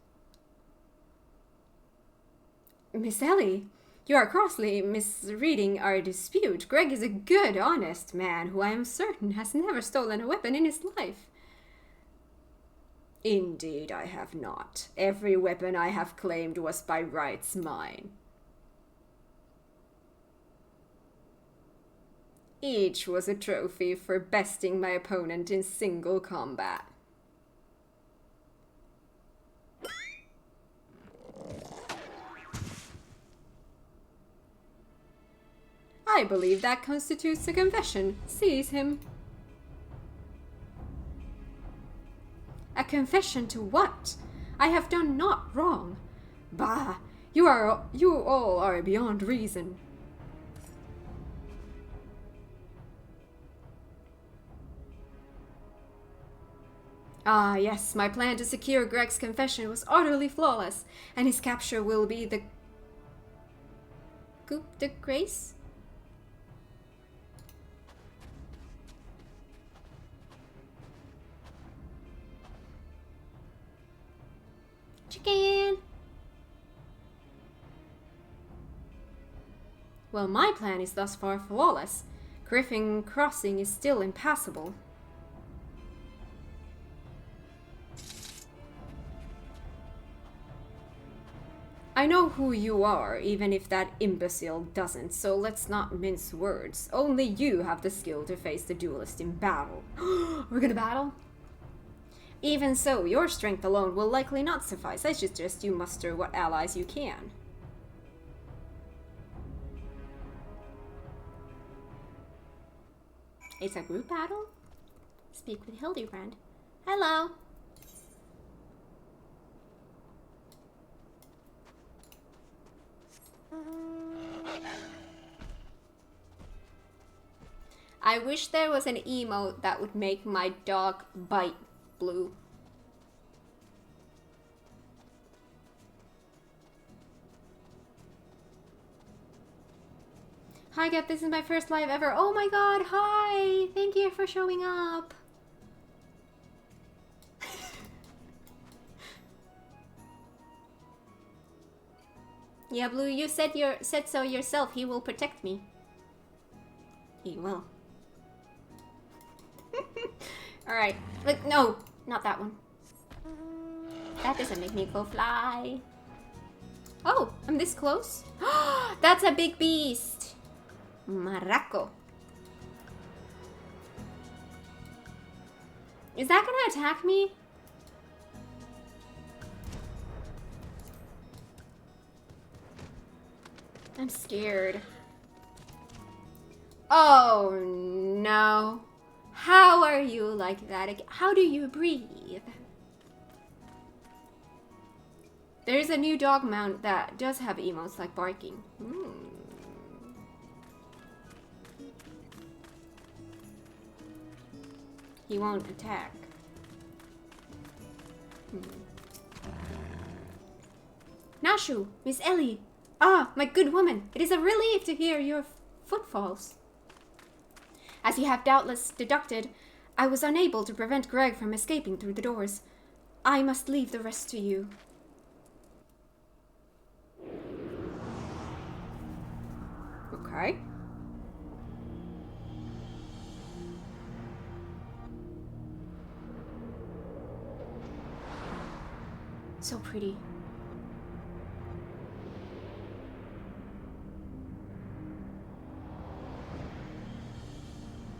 Miss Ellie, you are grossly misreading our dispute. Greg is a good, honest man who I am certain has never stolen a weapon in his life. Indeed, I have not. Every weapon I have claimed was by rights mine. Each was a trophy for besting my opponent in single combat. I believe that constitutes a confession. Seize him. A confession to what? I have done naught wrong. Bah, you all are beyond reason. Ah, yes, my plan to secure Greg's confession was utterly flawless, and his capture will be the coup de grace? Chicken! Well, my plan is thus far flawless. Griffin Crossing is still impassable. I know who you are, even if that imbecile doesn't, so let's not mince words. Only you have the skill to face the duelist in battle. We're gonna battle? Even so, your strength alone will likely not suffice. I suggest you muster what allies you can. It's a group battle? Speak with Hildibrand. Hello! I wish there was an emote that would make my dog bite blue. Hi, Gat, this is my first live ever. Oh my god, hi! Thank you for showing up. Yeah, Blue, you said so yourself. He will protect me. He will. Alright. Look, no, not that one. That doesn't make me go fly. Oh, I'm this close? That's a big beast. Maraco. Is that gonna attack me? I'm scared. Oh no. How are you like that again? How do you breathe? There's a new dog mount that does have emotes like barking. He won't attack. Nashu, Miss Ellie. Ah, my good woman. It is a relief to hear your footfalls. As you have doubtless deducted, I was unable to prevent Greg from escaping through the doors. I must leave the rest to you. Okay. So pretty.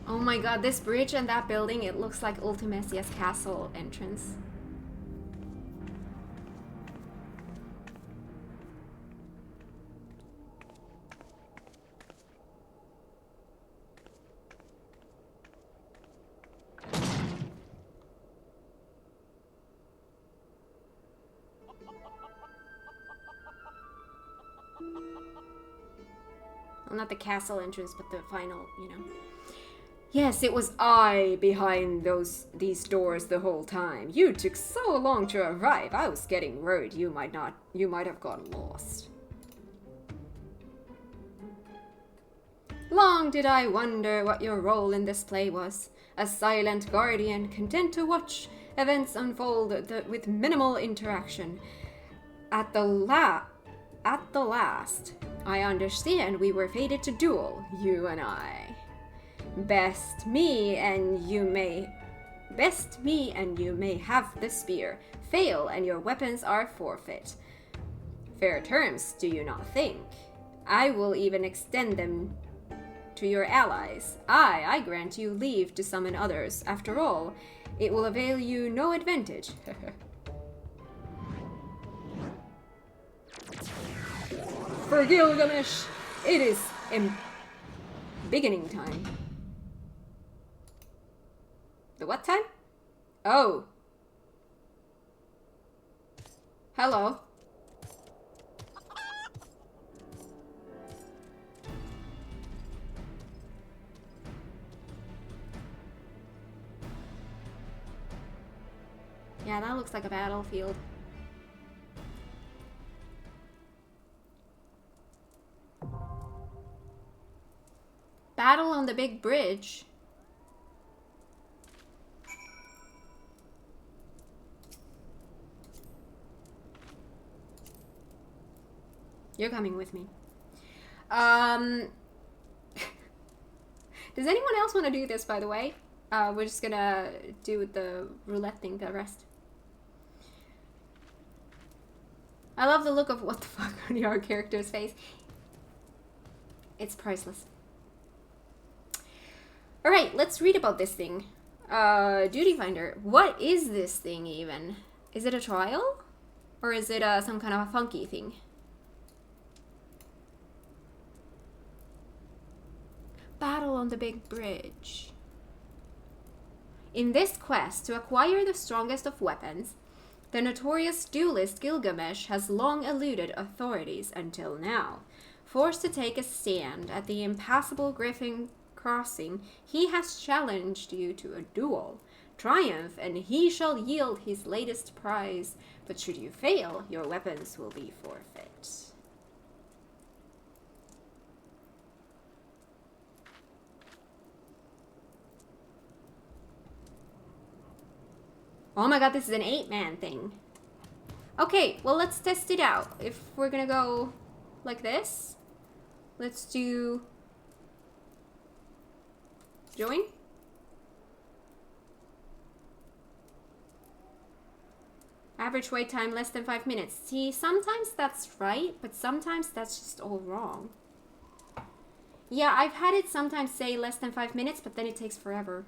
Oh my god, this bridge and that building, it looks like Ultimesia's castle entrance. Well, not the castle entrance, but the final, you know. Yes, it was I behind these doors the whole time. You took so long to arrive. I was getting worried you might have gotten lost. Long did I wonder what your role in this play was. A silent guardian, content to watch events unfold with minimal interaction. At the last, I understand we were fated to duel, you and I. Best me and you may have the spear. Fail and your weapons are forfeit. Fair terms, do you not think? I will even extend them to your allies. I grant you leave to summon others. After all, it will avail you no advantage. For Gilgamesh, it is beginning time. The what time? Oh. Hello. Yeah, that looks like a battlefield. Battle on the big bridge. You're coming with me. Does anyone else want to do this, by the way? We're just gonna do the roulette thing, the rest. I love the look of what the fuck on your character's face. It's priceless. Alright, let's read about this thing. Duty Finder. What is this thing even? Is it a trial? Or is it some kind of a funky thing? Battle on the big bridge. In this quest to acquire the strongest of weapons, the notorious duelist Gilgamesh has long eluded authorities until now. Forced to take a stand at the impassable Griffin Crossing, he has challenged you to a duel. Triumph, and he shall yield his latest prize, but should you fail, your weapons will be forfeit. Oh my god, this is an 8-man thing. Okay, well, let's test it out. If we're gonna go like this, let's do join. Average wait time less than 5 minutes. See, sometimes that's right, but sometimes that's just all wrong. Yeah, I've had it sometimes say less than 5 minutes, but then it takes forever.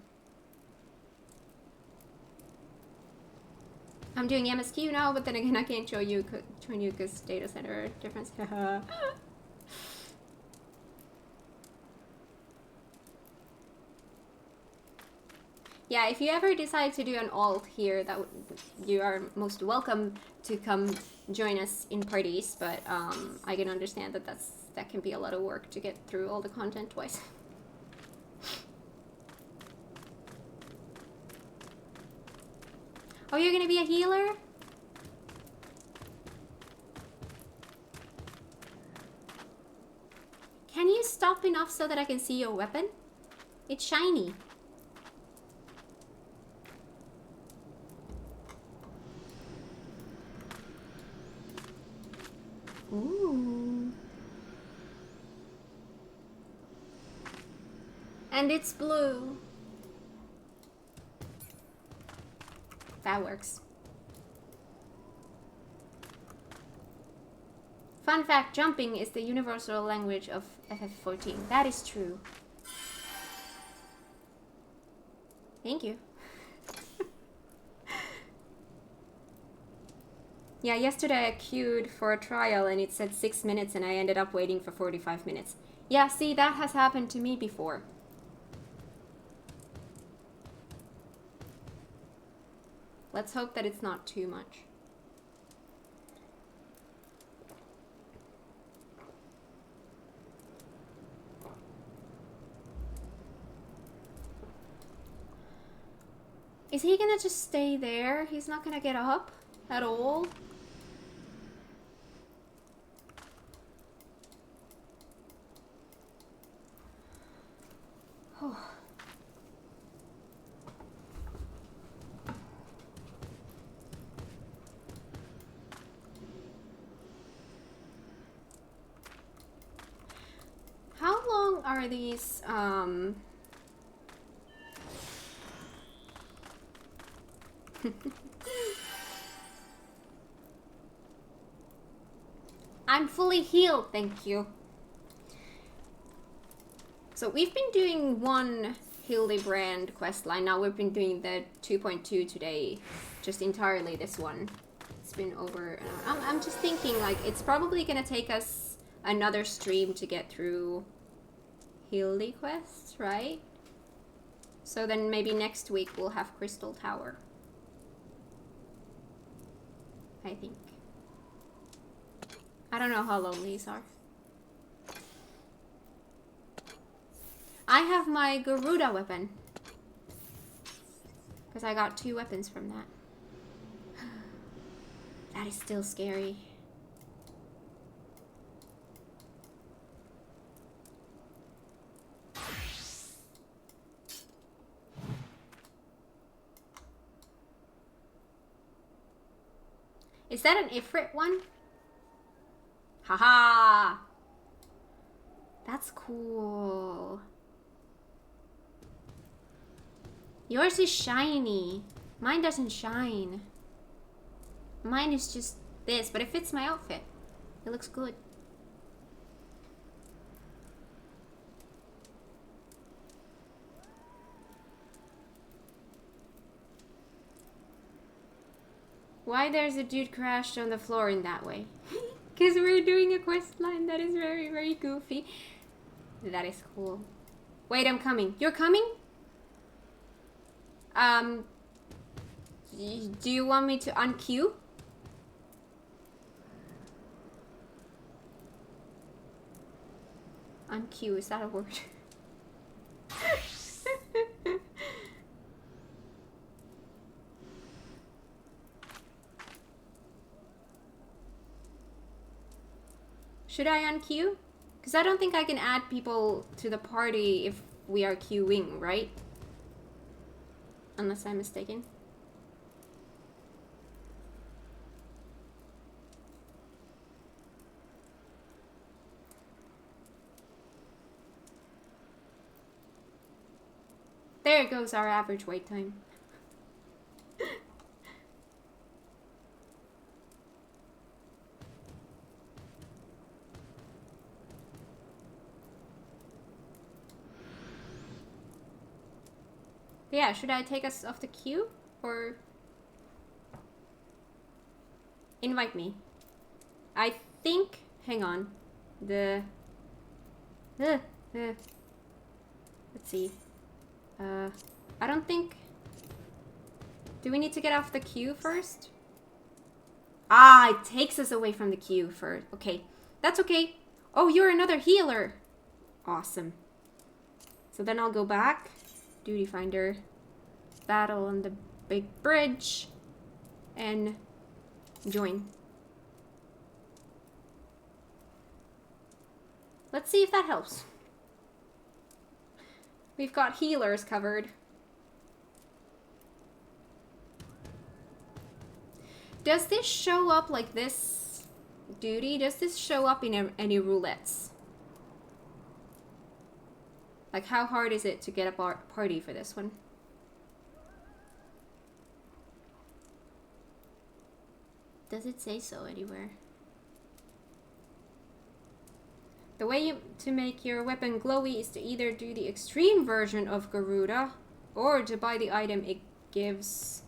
I'm doing MSQ now, but then again, I can't show you because data center difference. Yeah, if you ever decide to do an alt here, you are most welcome to come join us in parties. But I can understand that can be a lot of work to get through all the content twice. Oh, you're gonna be a healer? Can you stop enough so that I can see your weapon? It's shiny. Ooh. And it's blue. That works. Fun fact, jumping is the universal language of FF14. That is true. Thank you. Yeah, yesterday I queued for a trial and it said 6 minutes and I ended up waiting for 45 minutes. Yeah, see, that has happened to me before. Let's hope that it's not too much. Is he gonna just stay there? He's not gonna get up at all? Oh. How long are these, I'm fully healed, thank you. So we've been doing one Hildibrand questline. Now we've been doing the 2.2 today, just entirely this one. It's been over. I'm just thinking, like, it's probably gonna take us another stream to get through Hildi quests, right? So then maybe next week we'll have Crystal Tower. I think. I don't know how long these are. I have my Garuda weapon. Because I got 2 weapons from that. That is still scary. Is that an Ifrit one? Haha! That's cool. Yours is shiny. Mine doesn't shine. Mine is just this, but it fits my outfit. It looks good. Why there's a dude crashed on the floor in that way? Because we're doing a quest line that is very, very goofy. That is cool. Wait, I'm coming. You're coming? Do you want me to unqueue? Unqueue, is that a word? Should I unqueue? Because I don't think I can add people to the party if we are queuing, right? Unless I'm mistaken. There goes our average wait time. Yeah, should I take us off the queue? Or... invite me. I think... hang on. Let's see. I don't think... do we need to get off the queue first? Ah, it takes us away from the queue first. Okay, that's okay. Oh, you're another healer. Awesome. So then I'll go back. Duty finder. Battle on the big bridge. And join. Let's see if that helps. We've got healers covered. Does this show up like this, Duty? Does this show up in any roulettes? Like, how hard is it to get a party for this one? Does it say so anywhere? The way to make your weapon glowy is to either do the extreme version of Garuda or to buy the item it gives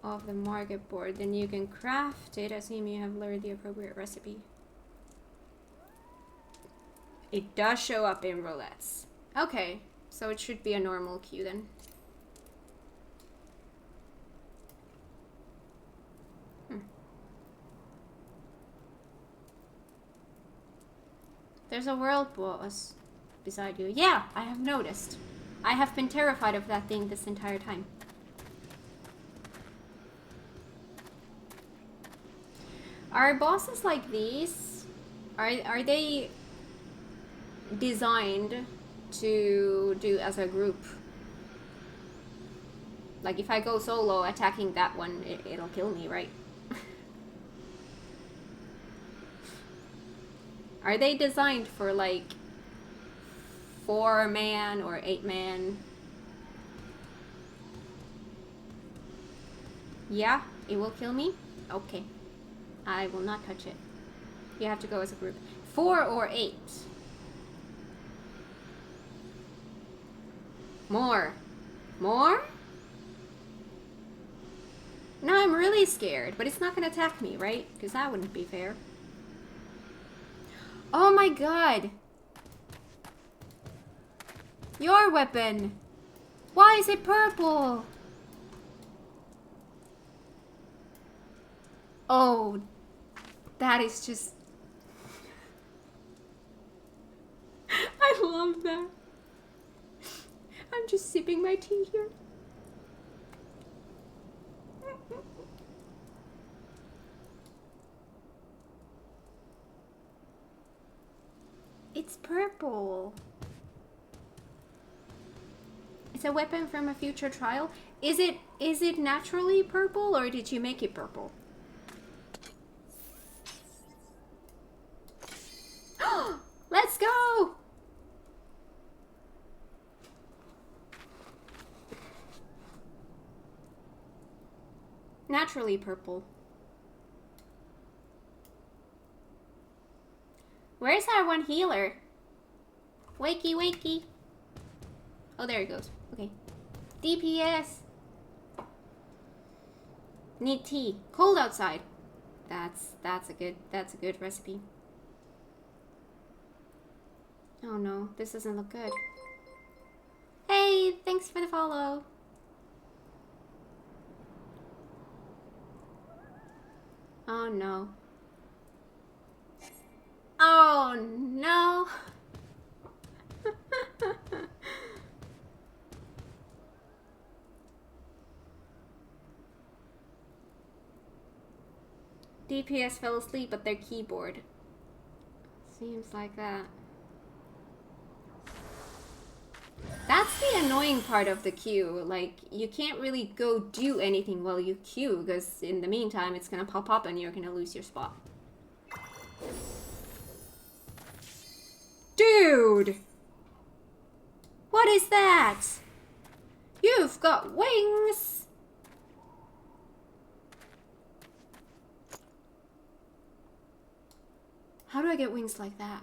off the market board. Then you can craft it. Assume you have learned the appropriate recipe. It does show up in roulettes. Okay, so it should be a normal queue then. There's a world boss beside you. Yeah, I have noticed. I have been terrified of that thing this entire time. Are bosses like these, are they designed to do as a group? Like if I go solo attacking that one, it'll kill me, right? Are they designed for like 4-man or 8-man? Yeah, it will kill me? Okay. I will not touch it. You have to go as a group. 4 or 8? More. More? No, I'm really scared, but it's not gonna attack me, right? Because that wouldn't be fair. Oh my god! Your weapon! Why is it purple? Oh, that is just... I love that. I'm just sipping my tea here. It's purple. It's a weapon from a future trial. Is it naturally purple or did you make it purple? Let's go! Naturally purple. Where's our one healer? Wakey, wakey. Oh, there it goes. Okay. DPS. Need tea. Cold outside. That's a good recipe. Oh no, this doesn't look good. Hey, thanks for the follow. Oh no. Oh no. DPS fell asleep at their keyboard. Seems like that. That's the annoying part of the queue. Like, you can't really go do anything while you queue, because in the meantime, it's gonna pop up and you're gonna lose your spot. Dude! What is that? You've got wings! How do I get wings like that?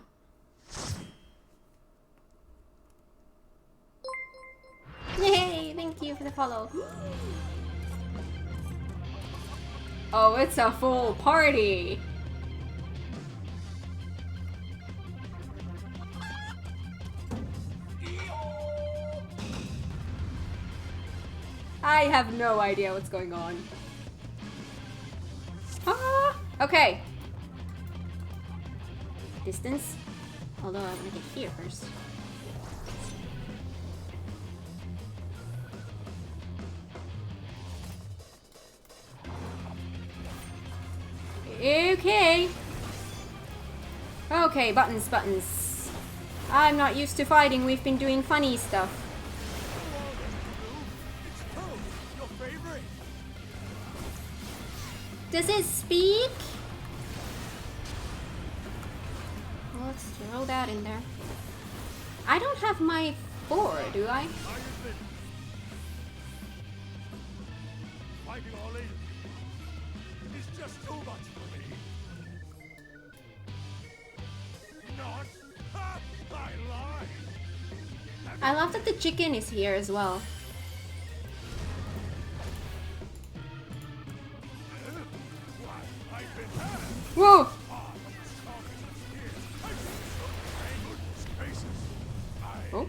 Yay! Thank you for the follow. Oh, it's a full party! I have no idea what's going on. Ah! Okay. Distance. Although I want to get here first. Okay. Okay, buttons, buttons. I'm not used to fighting. We've been doing funny stuff. Does it speak? Well, let's throw that in there. I don't have my 4, do I? I love that the chicken is here as well. Whoa! Oh.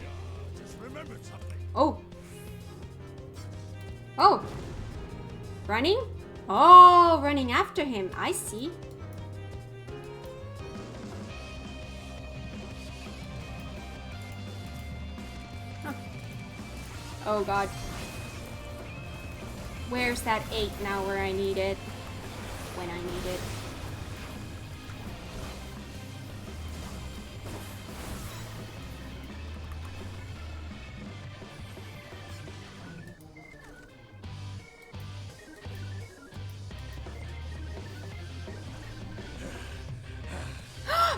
Oh. Oh. Running? Oh, running after him. I see. Huh. Oh god. Where's that 8 now where I need it? When I need it.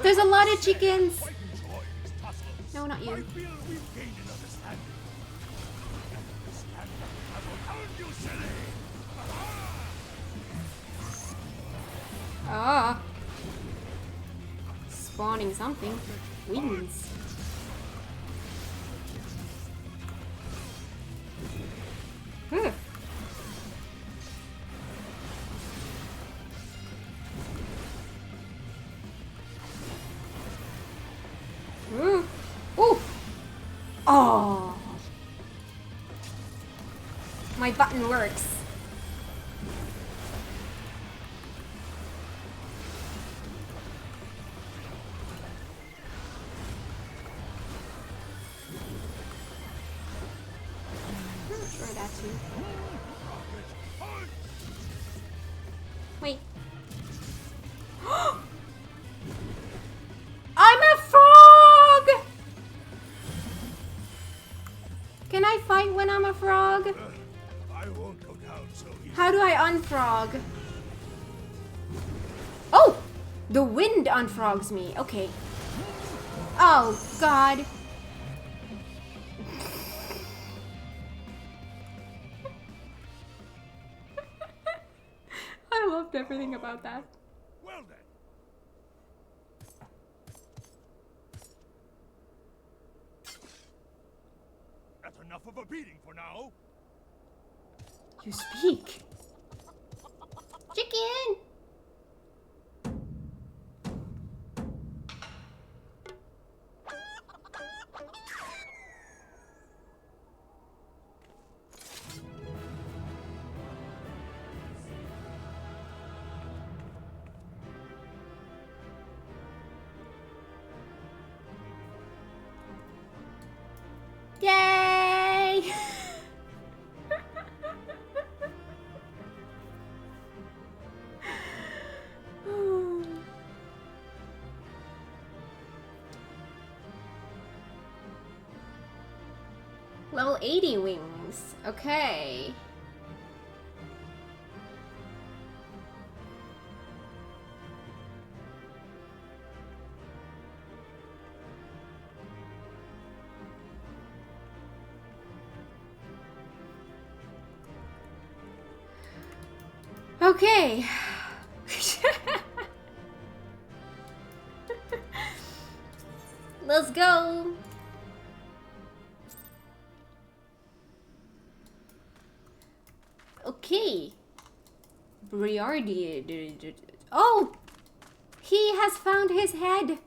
There's a lot of chickens! No, not you. Ah. Spawning something. Wings. Huh. Ooh. Ooh. Oh. My button works. Try that too. Wait. I'm a frog! Can I fight when I'm a frog? I won't go down so easy. How do I unfrog? Oh! The wind unfrogs me. Okay. Oh, God. I loved everything about that. Well then. That's enough of a beating for now. You speak. Chicken! Yay! Level 80 wings. Okay. Okay. Let's go. Okay. Briardi. Oh! He has found his head.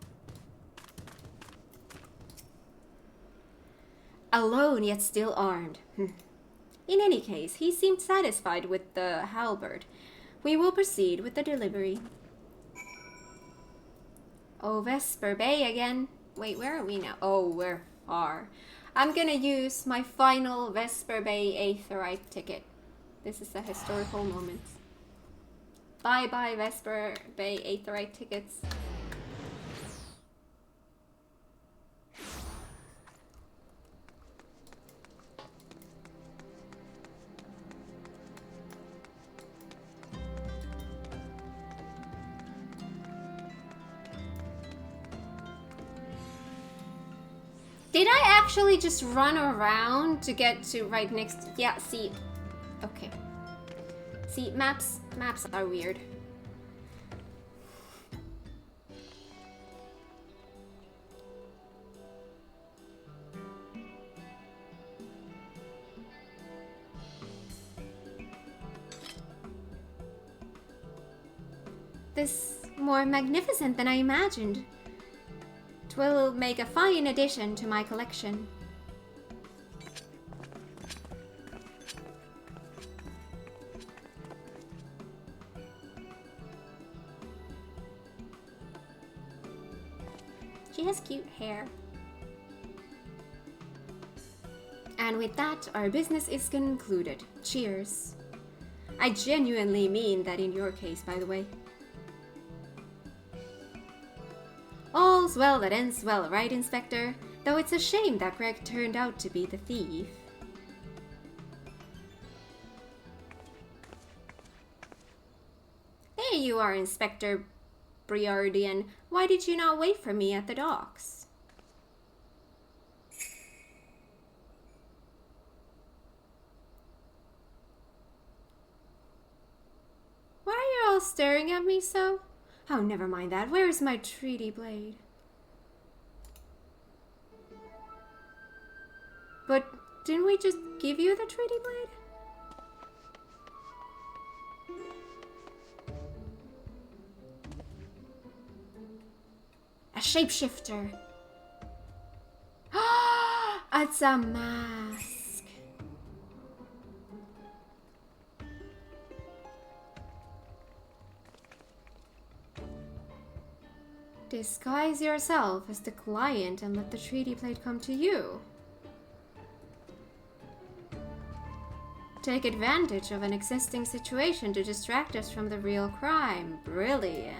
Alone yet still armed. In any case, he seemed satisfied with the halberd. We will proceed with the delivery. Oh, Vesper Bay again. Wait, where are we now? Oh, we're far. I'm gonna use my final Vesper Bay Aetheryte ticket. This is a historical moment. Bye-bye, Vesper Bay Aetheryte tickets. Did I actually just run around to get to right next? Yeah, see. Okay. See, maps are weird. This more magnificent than I imagined. It will make a fine addition to my collection. She has cute hair. And with that, our business is concluded. Cheers. I genuinely mean that in your case, by the way. All's well that ends well, right, Inspector? Though it's a shame that Greg turned out to be the thief. There you are, Inspector Briardian. Why did you not wait for me at the docks? Why are you all staring at me so? Oh, never mind that. Where is my treaty blade? But didn't we just give you the treaty blade? A shapeshifter. It's a mask. Disguise yourself as the client and let the treaty blade come to you. Take advantage of an existing situation to distract us from the real crime. Brilliant.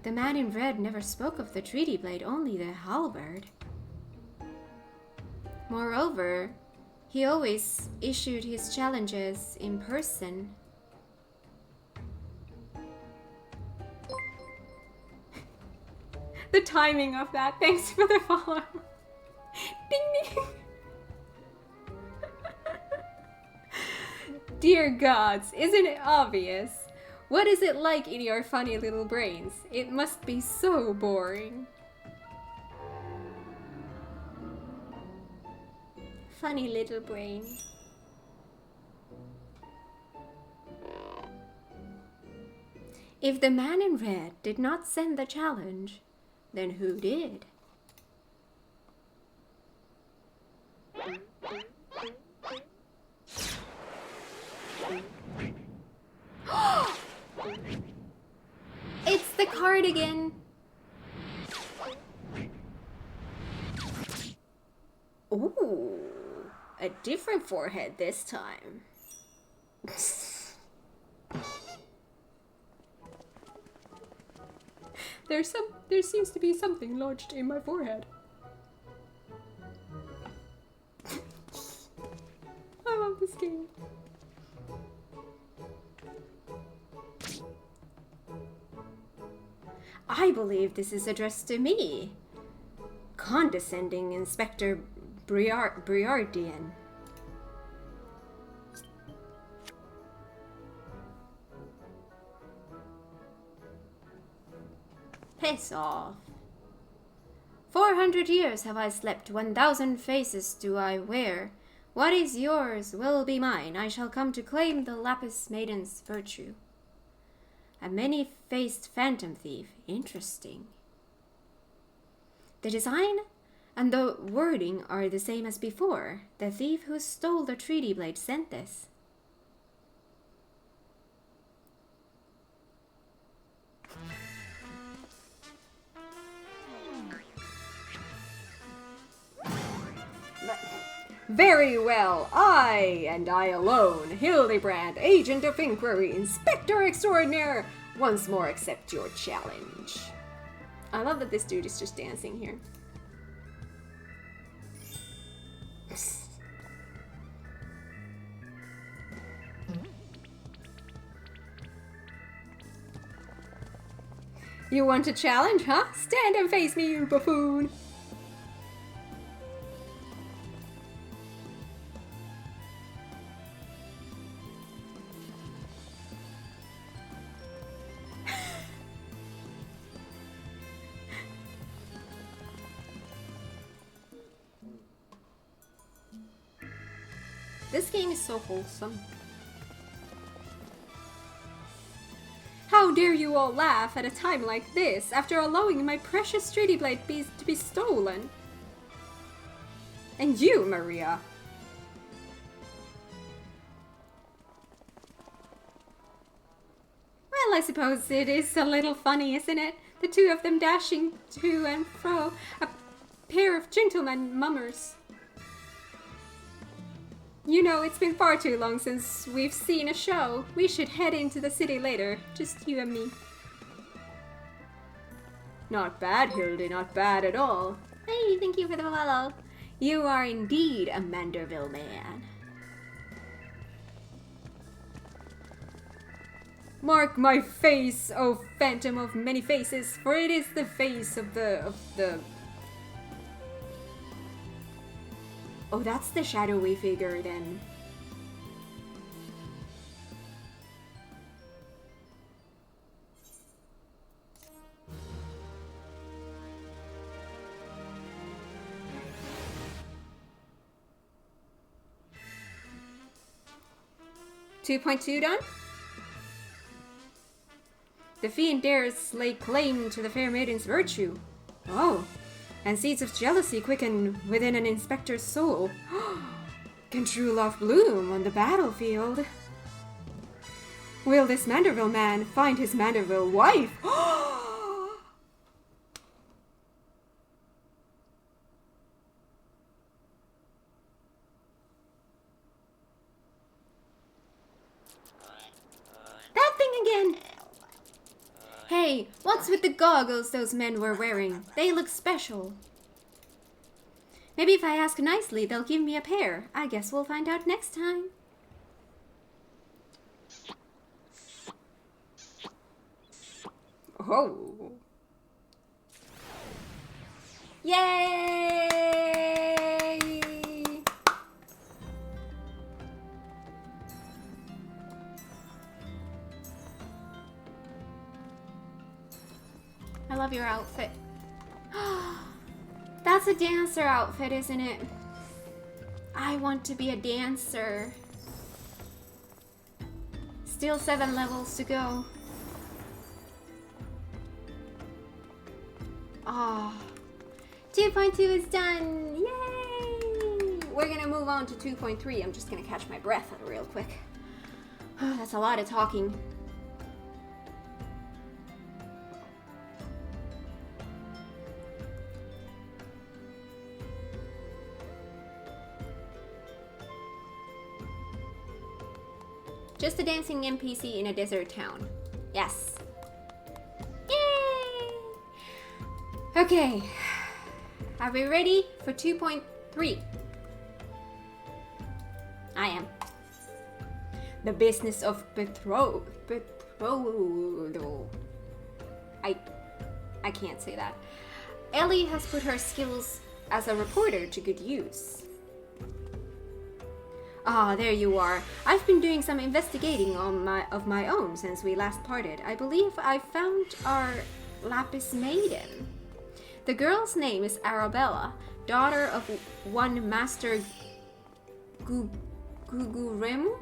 The man in red never spoke of the treaty blade, only the halberd. Moreover, he always issued his challenges in person. The timing of that. Thanks for the follow. Ding ding. Dear gods, isn't it obvious? What is it like in your funny little brains? It must be so boring. Funny little brain. If the man in red did not send the challenge, then who did? It's the cardigan. Ooh, a different forehead this time. There seems to be something lodged in my forehead. I love this game. I believe this is addressed to me. Condescending Inspector Briardian. Piss off. 400 years have I slept, 1,000 faces do I wear. What is yours will be mine, I shall come to claim the Lapis Maiden's virtue. A many-faced phantom thief, interesting. The design and the wording are the same as before. The thief who stole the treaty blade sent this. Very well, I, and I alone, Hildibrand, Agent of Inquiry, Inspector Extraordinaire, once more accept your challenge. I love that this dude is just dancing here. You want a challenge, huh? Stand and face me, you buffoon! This game is so wholesome. How dare you all laugh at a time like this, after allowing my precious treaty blade to be stolen? And you, Maria. Well, I suppose it is a little funny, isn't it? The two of them dashing to and fro, a pair of gentlemen mummers. You know, it's been far too long since we've seen a show. We should head into the city later, just you and me. Not bad, Hildy, not bad at all. Hey, thank you for the follow. You are indeed a Manderville man. Mark my face, O phantom of many faces, for it is the face of the... Oh, that's the shadowy figure then. (2.2) done? The fiend dares lay claim to the fair maiden's virtue. Oh. And seeds of jealousy quicken within an inspector's soul. Can true love bloom on the battlefield? Will this Manderville man find his Manderville wife? That thing again! Hey, what's with the goggles those men were wearing? They look special. Maybe if I ask nicely, they'll give me a pair. I guess we'll find out next time. Oh. Yay! I love your outfit. That's a dancer outfit, isn't it? I want to be a dancer. Still 7 levels to go. Ah, 2.2 is done. Yay! We're gonna move on to 2.3. I'm just gonna catch my breath real quick. That's a lot of talking. Just a dancing NPC in a desert town. Yes. Yay! Okay. Are we ready for 2.3? I am. The business of betrothal. I can't say that. Ellie has put her skills as a reporter to good use. Ah, there you are. I've been doing some investigating of my own since we last parted. I believe I found our Lapis Maiden. The girl's name is Arabella, daughter of one Master Guguremu,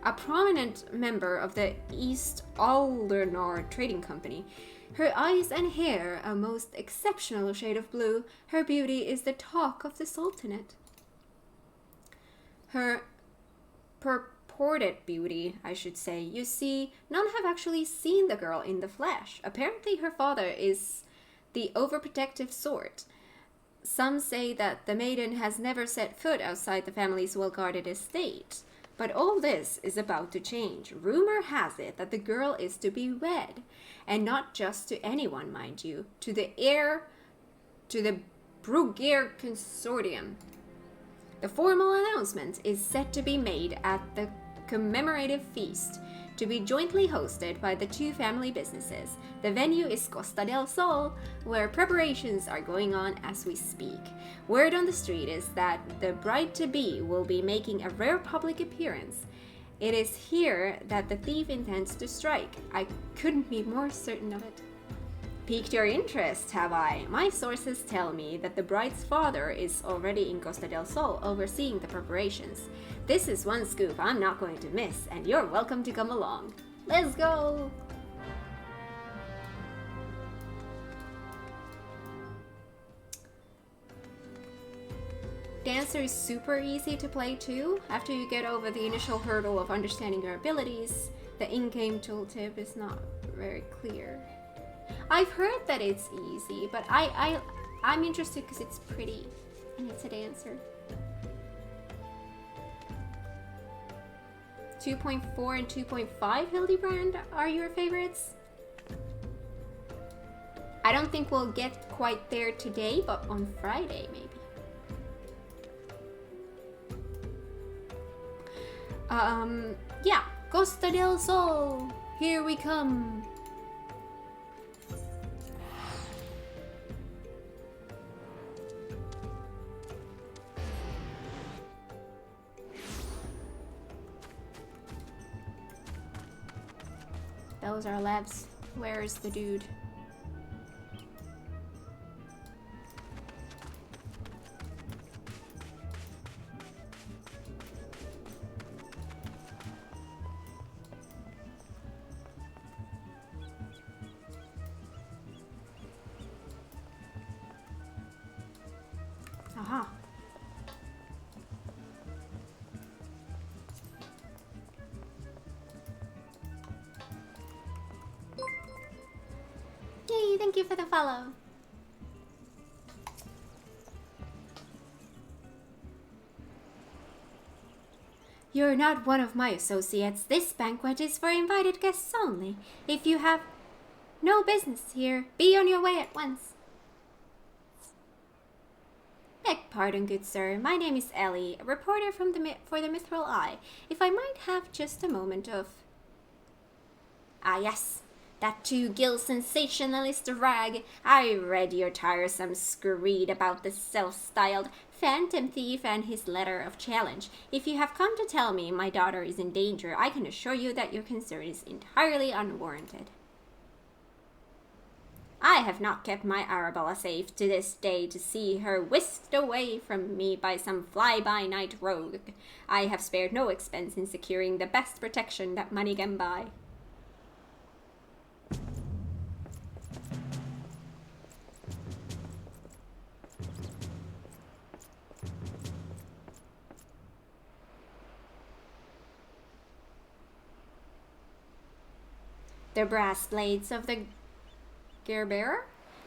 a prominent member of the East Aldernor Trading Company. Her eyes and hair a most exceptional shade of blue. Her beauty is the talk of the Sultanate. Her purported beauty, I should say. You see, none have actually seen the girl in the flesh. Apparently her father is the overprotective sort. Some say that the maiden has never set foot outside the family's well-guarded estate. But all this is about to change. Rumor has it that the girl is to be wed, and not just to anyone, mind you, to the heir to the Brugier Consortium. The formal announcement is set to be made at the commemorative feast, to be jointly hosted by the two family businesses. The venue is Costa del Sol, where preparations are going on as we speak. Word on the street is that the bride-to-be will be making a rare public appearance. It is here that the thief intends to strike. I couldn't be more certain of it. Piqued your interest, have I? My sources tell me that the bride's father is already in Costa del Sol overseeing the preparations. This is one scoop I'm not going to miss, and you're welcome to come along. Let's go! Dancer is super easy to play too. After you get over the initial hurdle of understanding your abilities, the in-game tooltip is not very clear. I've heard that it's easy, but I'm interested because it's pretty and it's a dancer. 2.4 and 2.5 Hildibrand are your favorites? I don't think we'll get quite there today, but on Friday maybe. Yeah, Costa del Sol, here we come. Those are labs. Where is the dude? Aha. Yay, thank you for the follow. You're not one of my associates. This banquet is for invited guests only. If you have no business here, be on your way at once. Beg pardon, good sir. My name is Ellie, a reporter for the Mithril Eye. If I might have just a moment of... Ah, yes. That two-gill sensationalist rag. I read your tiresome screed about the self-styled phantom thief and his letter of challenge. If you have come to tell me my daughter is in danger, I can assure you that your concern is entirely unwarranted. I have not kept my Arabella safe to this day to see her whisked away from me by some fly-by-night rogue. I have spared no expense in securing the best protection that money can buy. The brass blades of the Gerberer,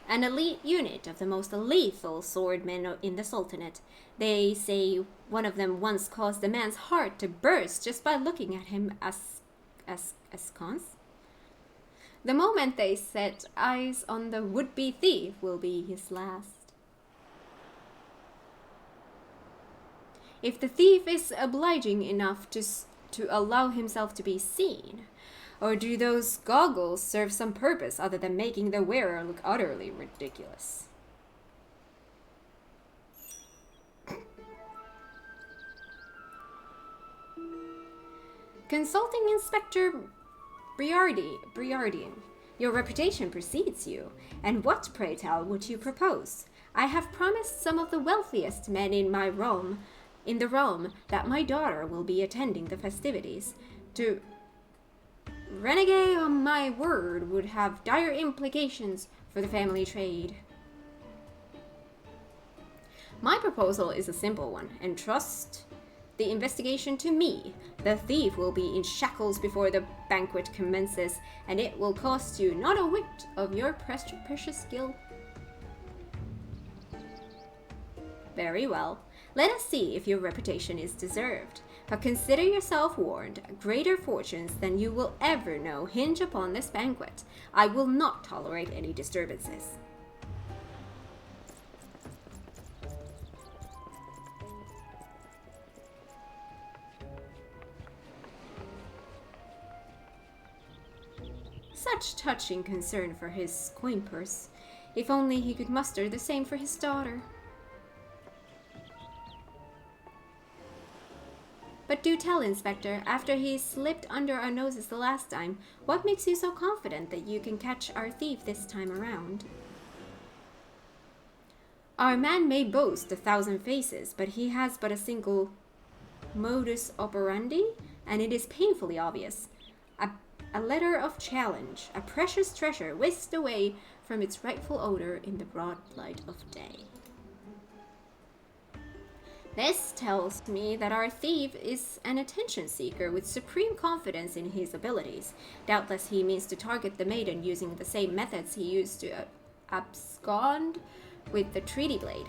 an elite unit of the most lethal swordmen in the Sultanate. They say one of them once caused a man's heart to burst just by looking at him askance. The moment they set eyes on the would-be thief will be his last. If the thief is obliging enough to allow himself to be seen, or do those goggles serve some purpose other than making the wearer look utterly ridiculous? Consulting Inspector Briardian. Your reputation precedes you, and what, pray tell, would you propose? I have promised some of the wealthiest men in the realm, that my daughter will be attending the festivities. To renegade on my word would have dire implications for the family trade. My proposal is a simple one. Entrust the investigation to me. The thief will be in shackles before the banquet commences, and it will cost you not a whit of your precious skill. Very well. Let us see if your reputation is deserved. But consider yourself warned. Greater fortunes than you will ever know hinge upon this banquet. I will not tolerate any disturbances. Such touching concern for his coin purse. If only he could muster the same for his daughter. But do tell, Inspector, after he slipped under our noses the last time, what makes you so confident that you can catch our thief this time around? Our man may boast 1,000 faces, but he has but a single modus operandi, and it is painfully obvious. A letter of challenge, a precious treasure whisked away from its rightful owner in the broad light of day. This tells me that our thief is an attention seeker with supreme confidence in his abilities. Doubtless he means to target the maiden using the same methods he used to abscond with the treaty blade.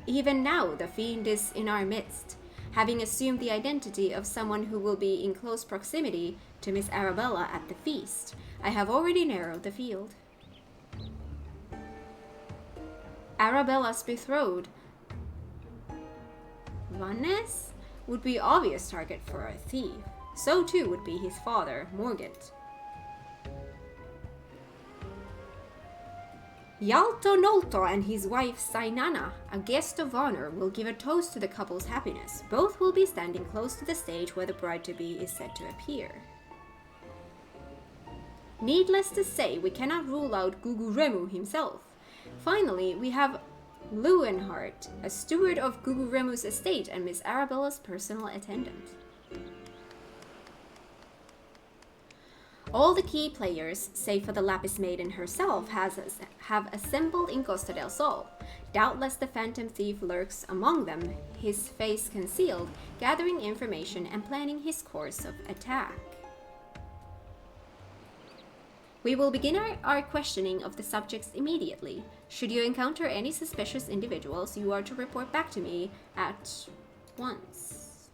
Even now, the fiend is in our midst, having assumed the identity of someone who will be in close proximity to Miss Arabella at the feast. I have already narrowed the field. Arabella's betrothed, Vannes, would be obvious target for a thief. So too would be his father, Morgant. Yalto Nolto and his wife Sainana, a guest of honor, will give a toast to the couple's happiness. Both will be standing close to the stage where the bride-to-be is said to appear. Needless to say, we cannot rule out Guguremu himself. Finally, we have Lewenhart, a steward of Guguremu's estate and Miss Arabella's personal attendant. All the key players, save for the Lapis Maiden herself, have assembled in Costa del Sol. Doubtless the phantom thief lurks among them, his face concealed, gathering information and planning his course of attack. We will begin our questioning of the subjects immediately. Should you encounter any suspicious individuals, you are to report back to me at once.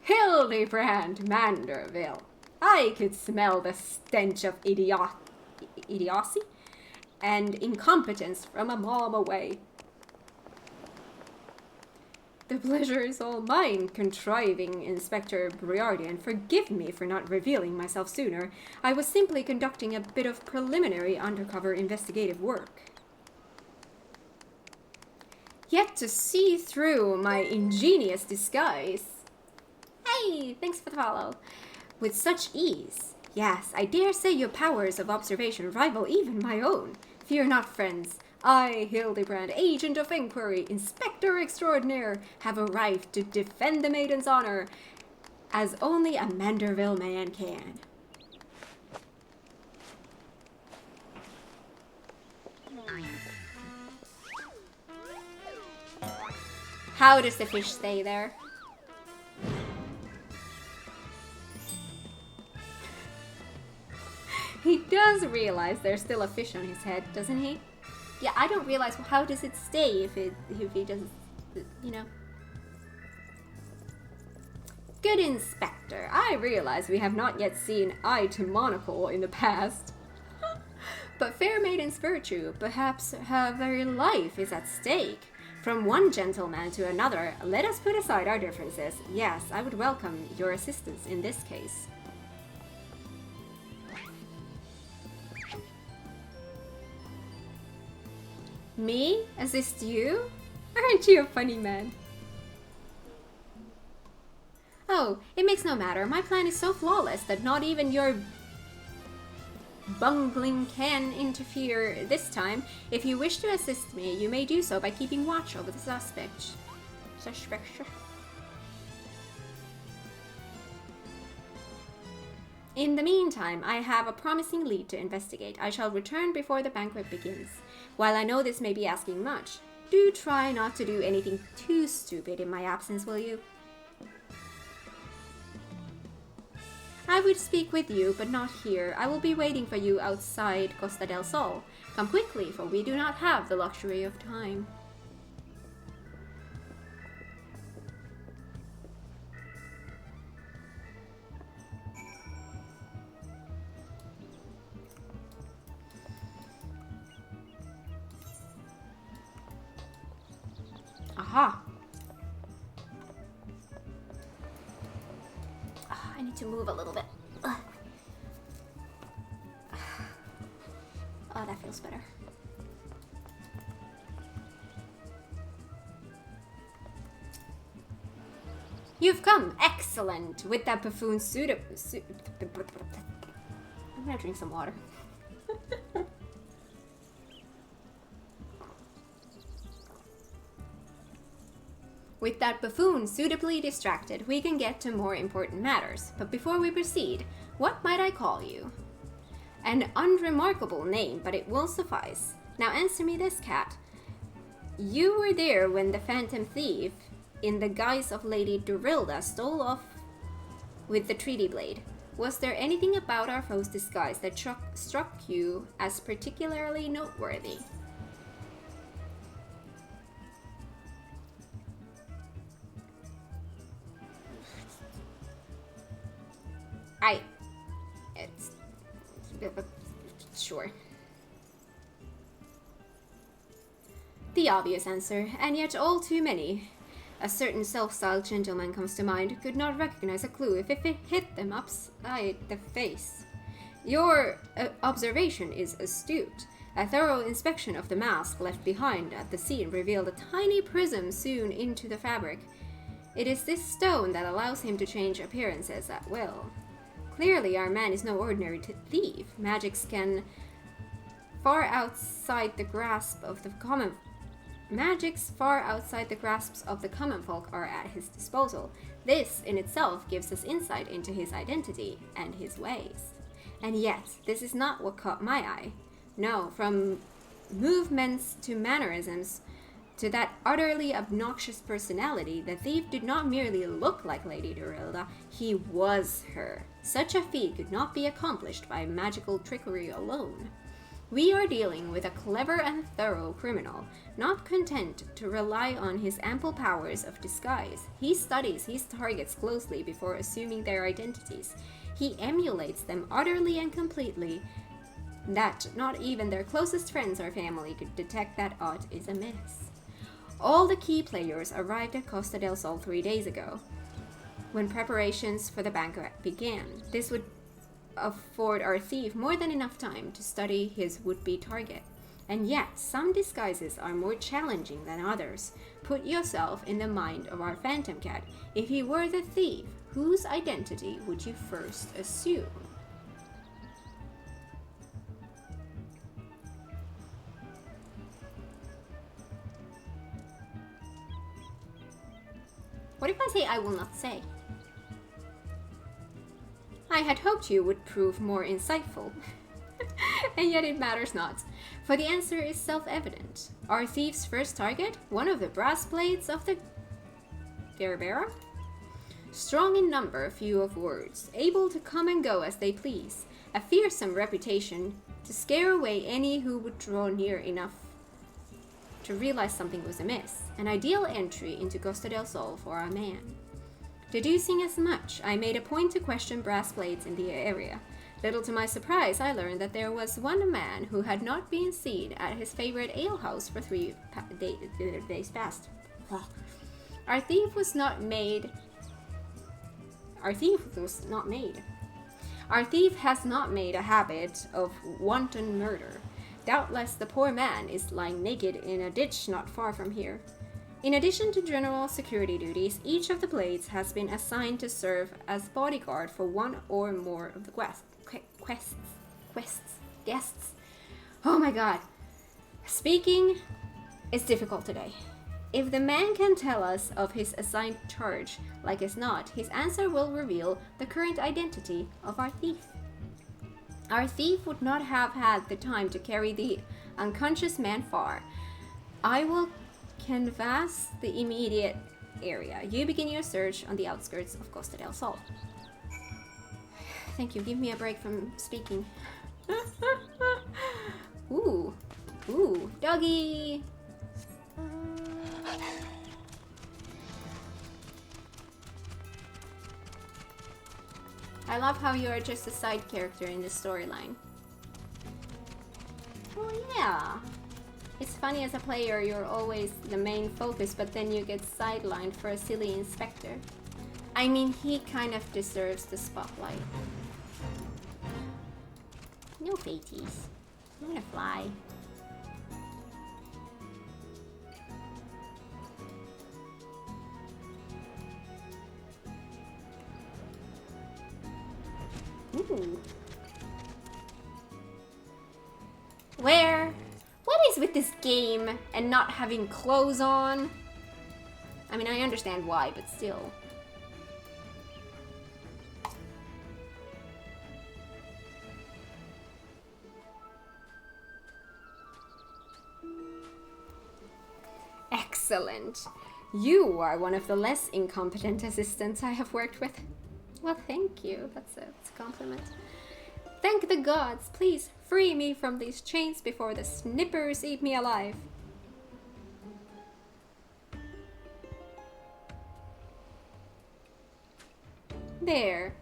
Hildibrand, Manderville. I could smell the stench of idiocy and incompetence from a mile away. The pleasure is all mine, contriving Inspector Briardian. Forgive me for not revealing myself sooner. I was simply conducting a bit of preliminary undercover investigative work. Yet to see through my ingenious disguise. Hey, thanks for the follow. With such ease. Yes, I dare say your powers of observation rival even my own. Fear not, friends. I, Hildibrand, Agent of Inquiry, Inspector Extraordinaire, have arrived to defend the maiden's honor, as only a Manderville man can. How does the fish stay there? He does realize there's still a fish on his head, doesn't he? Yeah, I don't realize how does it stay if he doesn't, you know. Good Inspector, I realize we have not yet seen eye to monocle in the past. But fair maiden's virtue, perhaps her very life is at stake. From one gentleman to another, let us put aside our differences. Yes, I would welcome your assistance in this case. Me? Assist you? Aren't you a funny man? Oh, it makes no matter. My plan is so flawless that not even your bungling can interfere this time. If you wish to assist me, you may do so by keeping watch over the suspect. In the meantime, I have a promising lead to investigate. I shall return before the banquet begins. While I know this may be asking much, do try not to do anything too stupid in my absence, will you? I would speak with you, but not here. I will be waiting for you outside Costa del Sol. Come quickly, for we do not have the luxury of time. Aha! I need to move a little bit. Ugh. Oh, that feels better. You've come! Excellent! With that buffoon suit... I'm gonna drink some water. With that buffoon suitably distracted, we can get to more important matters. But before we proceed, what might I call you? An unremarkable name, but it will suffice. Now answer me this, cat. You were there when the phantom thief, in the guise of Lady Dorilda, stole off with the treaty blade. Was there anything about our foe's disguise that struck you as particularly noteworthy? Sure. The obvious answer, and yet all too many. A certain self-styled gentleman comes to mind, could not recognize a clue if it hit them upside the face. Your observation is astute. A thorough inspection of the mask left behind at the scene revealed a tiny prism sewn into the fabric. It is this stone that allows him to change appearances at will. Clearly, our man is no ordinary thief. Magic's far outside the grasps of the common folk are at his disposal. This in itself gives us insight into his identity and his ways. And yet, this is not what caught my eye. No, from movements to mannerisms to that utterly obnoxious personality, the thief did not merely look like Lady Dorilda, he was her. Such a feat could not be accomplished by magical trickery alone. We are dealing with a clever and thorough criminal, not content to rely on his ample powers of disguise. He studies his targets closely before assuming their identities. He emulates them utterly and completely, that not even their closest friends or family could detect that aught is amiss. All the key players arrived at Costa del Sol 3 days ago, when preparations for the banquet began. This would afford our thief more than enough time to study his would-be target. And yet, some disguises are more challenging than others. Put yourself in the mind of our phantom cat. If he were the thief, whose identity would you first assume? What if I say I will not say? I had hoped you would prove more insightful. And yet it matters not, for the answer is self-evident. Our thief's first target, one of the brass blades of the Gerbera? Strong in number, few of words, able to come and go as they please, a fearsome reputation to scare away any who would draw near enough to realize something was amiss, an ideal entry into Costa del Sol for our man. Deducing as much, I made a point to question brass blades in the area. Little to my surprise, I learned that there was one man who had not been seen at his favorite alehouse for 3 days past. Our thief was not made. Our thief has not made a habit of wanton murder. Doubtless the poor man is lying naked in a ditch not far from here. In addition to general security duties, each of the blades has been assigned to serve as bodyguard for one or more of the guests. Oh my god. Speaking is difficult today. If the man can tell us of his assigned charge, like as not, his answer will reveal the current identity of our thief. Our thief would not have had the time to carry the unconscious man far. I will canvass the immediate area. You begin your search on the outskirts of Costa del Sol. Thank you. Give me a break from speaking. Ooh. Ooh. Doggy! I love how you are just a side character in this storyline. Oh yeah. It's funny as a player, you're always the main focus, but then you get sidelined for a silly inspector. I mean, he kind of deserves the spotlight. No faties. I'm gonna fly. Ooh. Where? What is with this game and not having clothes on? I mean, I understand why, but still. Excellent. You are one of the less incompetent assistants I have worked with. Well, thank you. That's a compliment. Thank the gods. Please free me from these chains before the snippers eat me alive. There.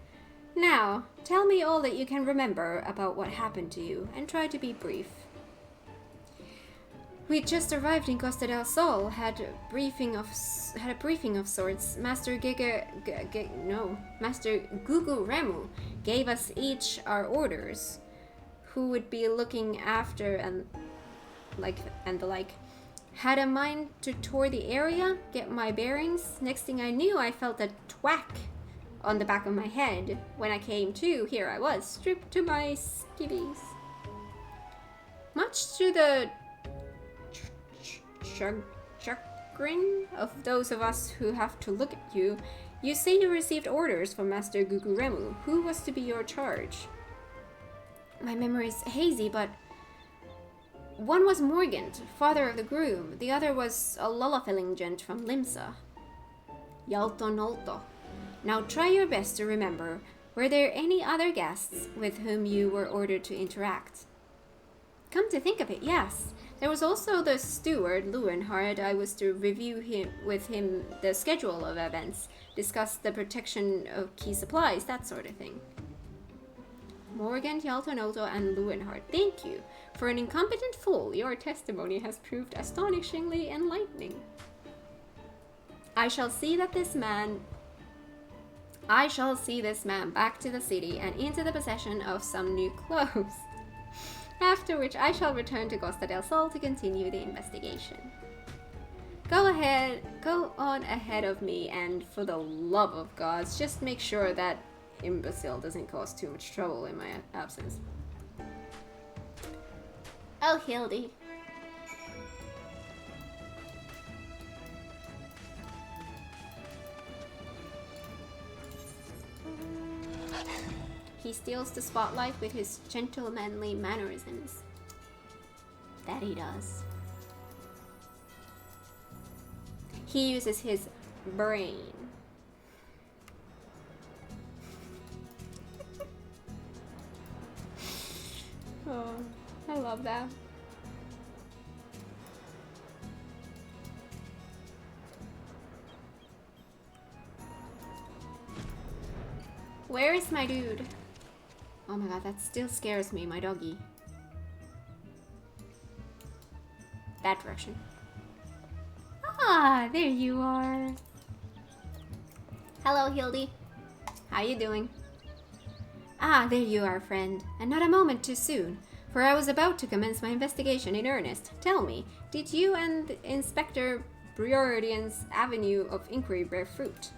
Now, tell me all that you can remember about what happened to you, and try to be brief. We just arrived in Costa del Sol, had a briefing of sorts. Master Gugu Remu gave us each our orders, who would be looking after and the like. Had a mind to tour the area, get my bearings. Next thing I knew, I felt a thwack on the back of my head. When I came to, here I was, stripped to my skivvies. Much to the chagrin of those of us who have to look at you, you say you received orders from Master Guguremu. Who was to be your charge? My memory is hazy, but one was Morgan, father of the groom. The other was a lullafilling gent from Limsa. Yalto Nolto. Now try your best to remember, were there any other guests with whom you were ordered to interact? Come to think of it, yes. There was also the steward, Lewenhard. I was to review with him the schedule of events, discuss the protection of key supplies, that sort of thing. Morgan, Yaltonoto, and Lewenhard, thank you. For an incompetent fool, your testimony has proved astonishingly enlightening. I shall see this man back to the city and into the possession of some new clothes. After which I shall return to Costa del Sol to continue the investigation. Go on ahead of me, and for the love of gods, just make sure that imbecile doesn't cause too much trouble in my absence. Oh, Hildy. He steals the spotlight with his gentlemanly mannerisms. That he does. He uses his brain. Oh, I love that. Where is my dude? Oh my god, that still scares me, my doggy. That direction. Ah, there you are. Hello, Hildy. How you doing? Ah, there you are, friend. And not a moment too soon. For I was about to commence my investigation in earnest. Tell me, did you and Inspector Briordian's avenue of inquiry bear fruit?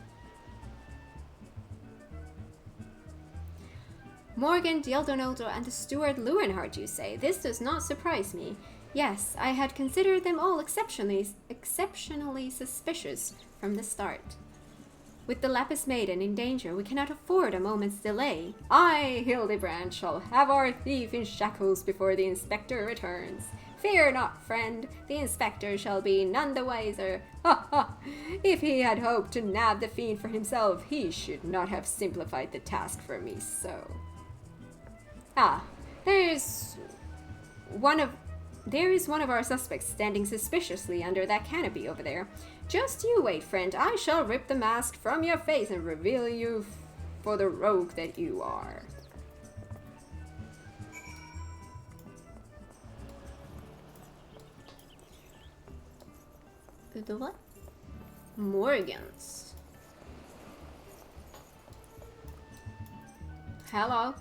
Morgan Dieldonoldo and the steward Lewenhard, you say? This does not surprise me. Yes, I had considered them all exceptionally suspicious from the start. With the Lapis Maiden in danger, we cannot afford a moment's delay. I, Hildibrand, shall have our thief in shackles before the inspector returns. Fear not, friend, the inspector shall be none the wiser. Ha ha! If he had hoped to nab the fiend for himself, he should not have simplified the task for me so. Ah, there is one of our suspects standing suspiciously under that canopy over there. Just you wait, friend. I shall rip the mask from your face and reveal you for the rogue that you are. The what? Morgans. Hello.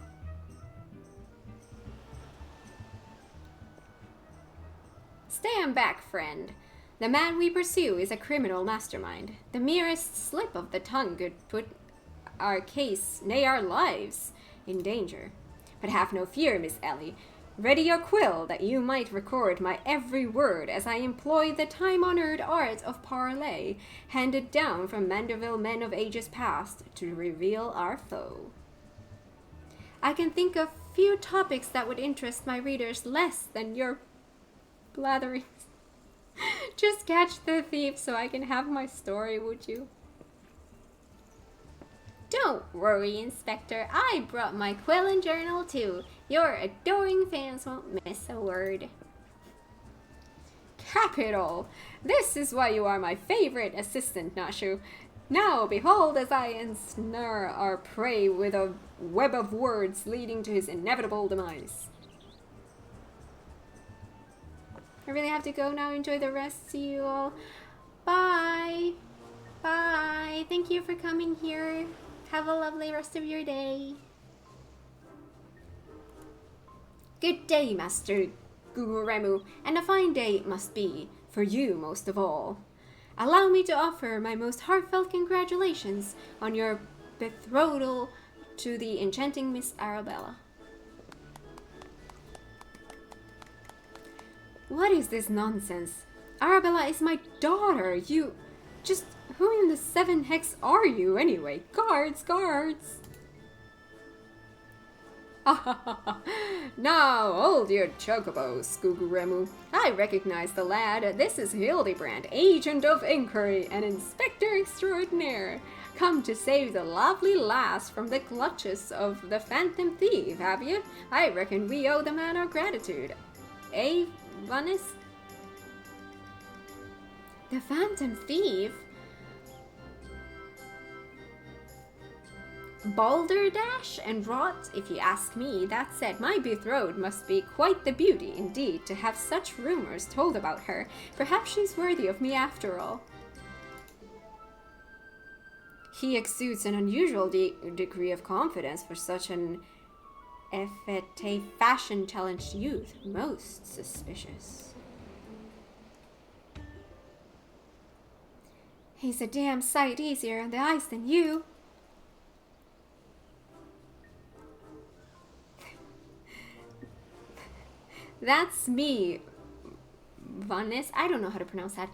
Stand back, friend. The man we pursue is a criminal mastermind. The merest slip of the tongue could put our case, nay our lives, in danger. But have no fear, Miss Ellie. Ready your quill, that you might record my every word as I employ the time-honored art of parley, handed down from Manderville men of ages past, to reveal our foe. I can think of few topics that would interest my readers less than your blatherings. Just catch the thief so I can have my story, would you? Don't worry, Inspector. I brought my quill and journal too. Your adoring fans won't miss a word. Capital! This is why you are my favorite assistant, Nashu. Now behold as I ensnare our prey with a web of words leading to his inevitable demise. I really have to go now. Enjoy the rest. See you all. Bye. Bye. Thank you for coming here. Have a lovely rest of your day. Good day, Master Guguremu, and a fine day it must be, for you most of all. Allow me to offer my most heartfelt congratulations on your betrothal to the enchanting Miss Arabella. What is this nonsense? Arabella is my daughter. You... Just... Who in the 7 hex are you, anyway? Guards, guards! Now, hold your chocobos, Guguremu. I recognize the lad. This is Hildibrand, agent of inquiry and inspector extraordinaire. Come to save the lovely lass from the clutches of the phantom thief, have you? I reckon we owe the man our gratitude. Eh, Vanis? The phantom thief? Balderdash and rot, if you ask me. That said, my betrothed must be quite the beauty indeed to have such rumors told about her. Perhaps she's worthy of me after all. He exudes an unusual degree of confidence for such an effete fashion-challenged youth. Most suspicious. He's a damn sight easier on the ice than you. That's me, Vanis. I don't know how to pronounce that.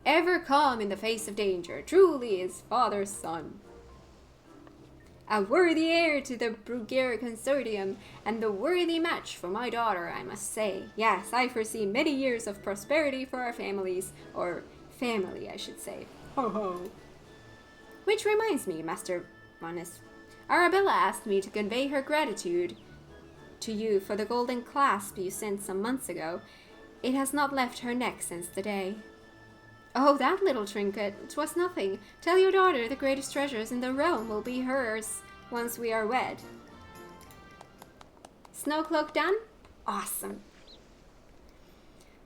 Ever calm in the face of danger. Truly his father's son. A worthy heir to the Bruguiere Consortium, and the worthy match for my daughter, I must say. Yes, I foresee many years of prosperity for our families, or family, I should say. Ho ho. Which reminds me, Master Vanis, Arabella asked me to convey her gratitude to you for the golden clasp you sent some months ago. It has not left her neck since the day. Oh, that little trinket. 'Twas nothing. Tell your daughter the greatest treasures in the realm will be hers once we are wed. Snowcloak done? Awesome.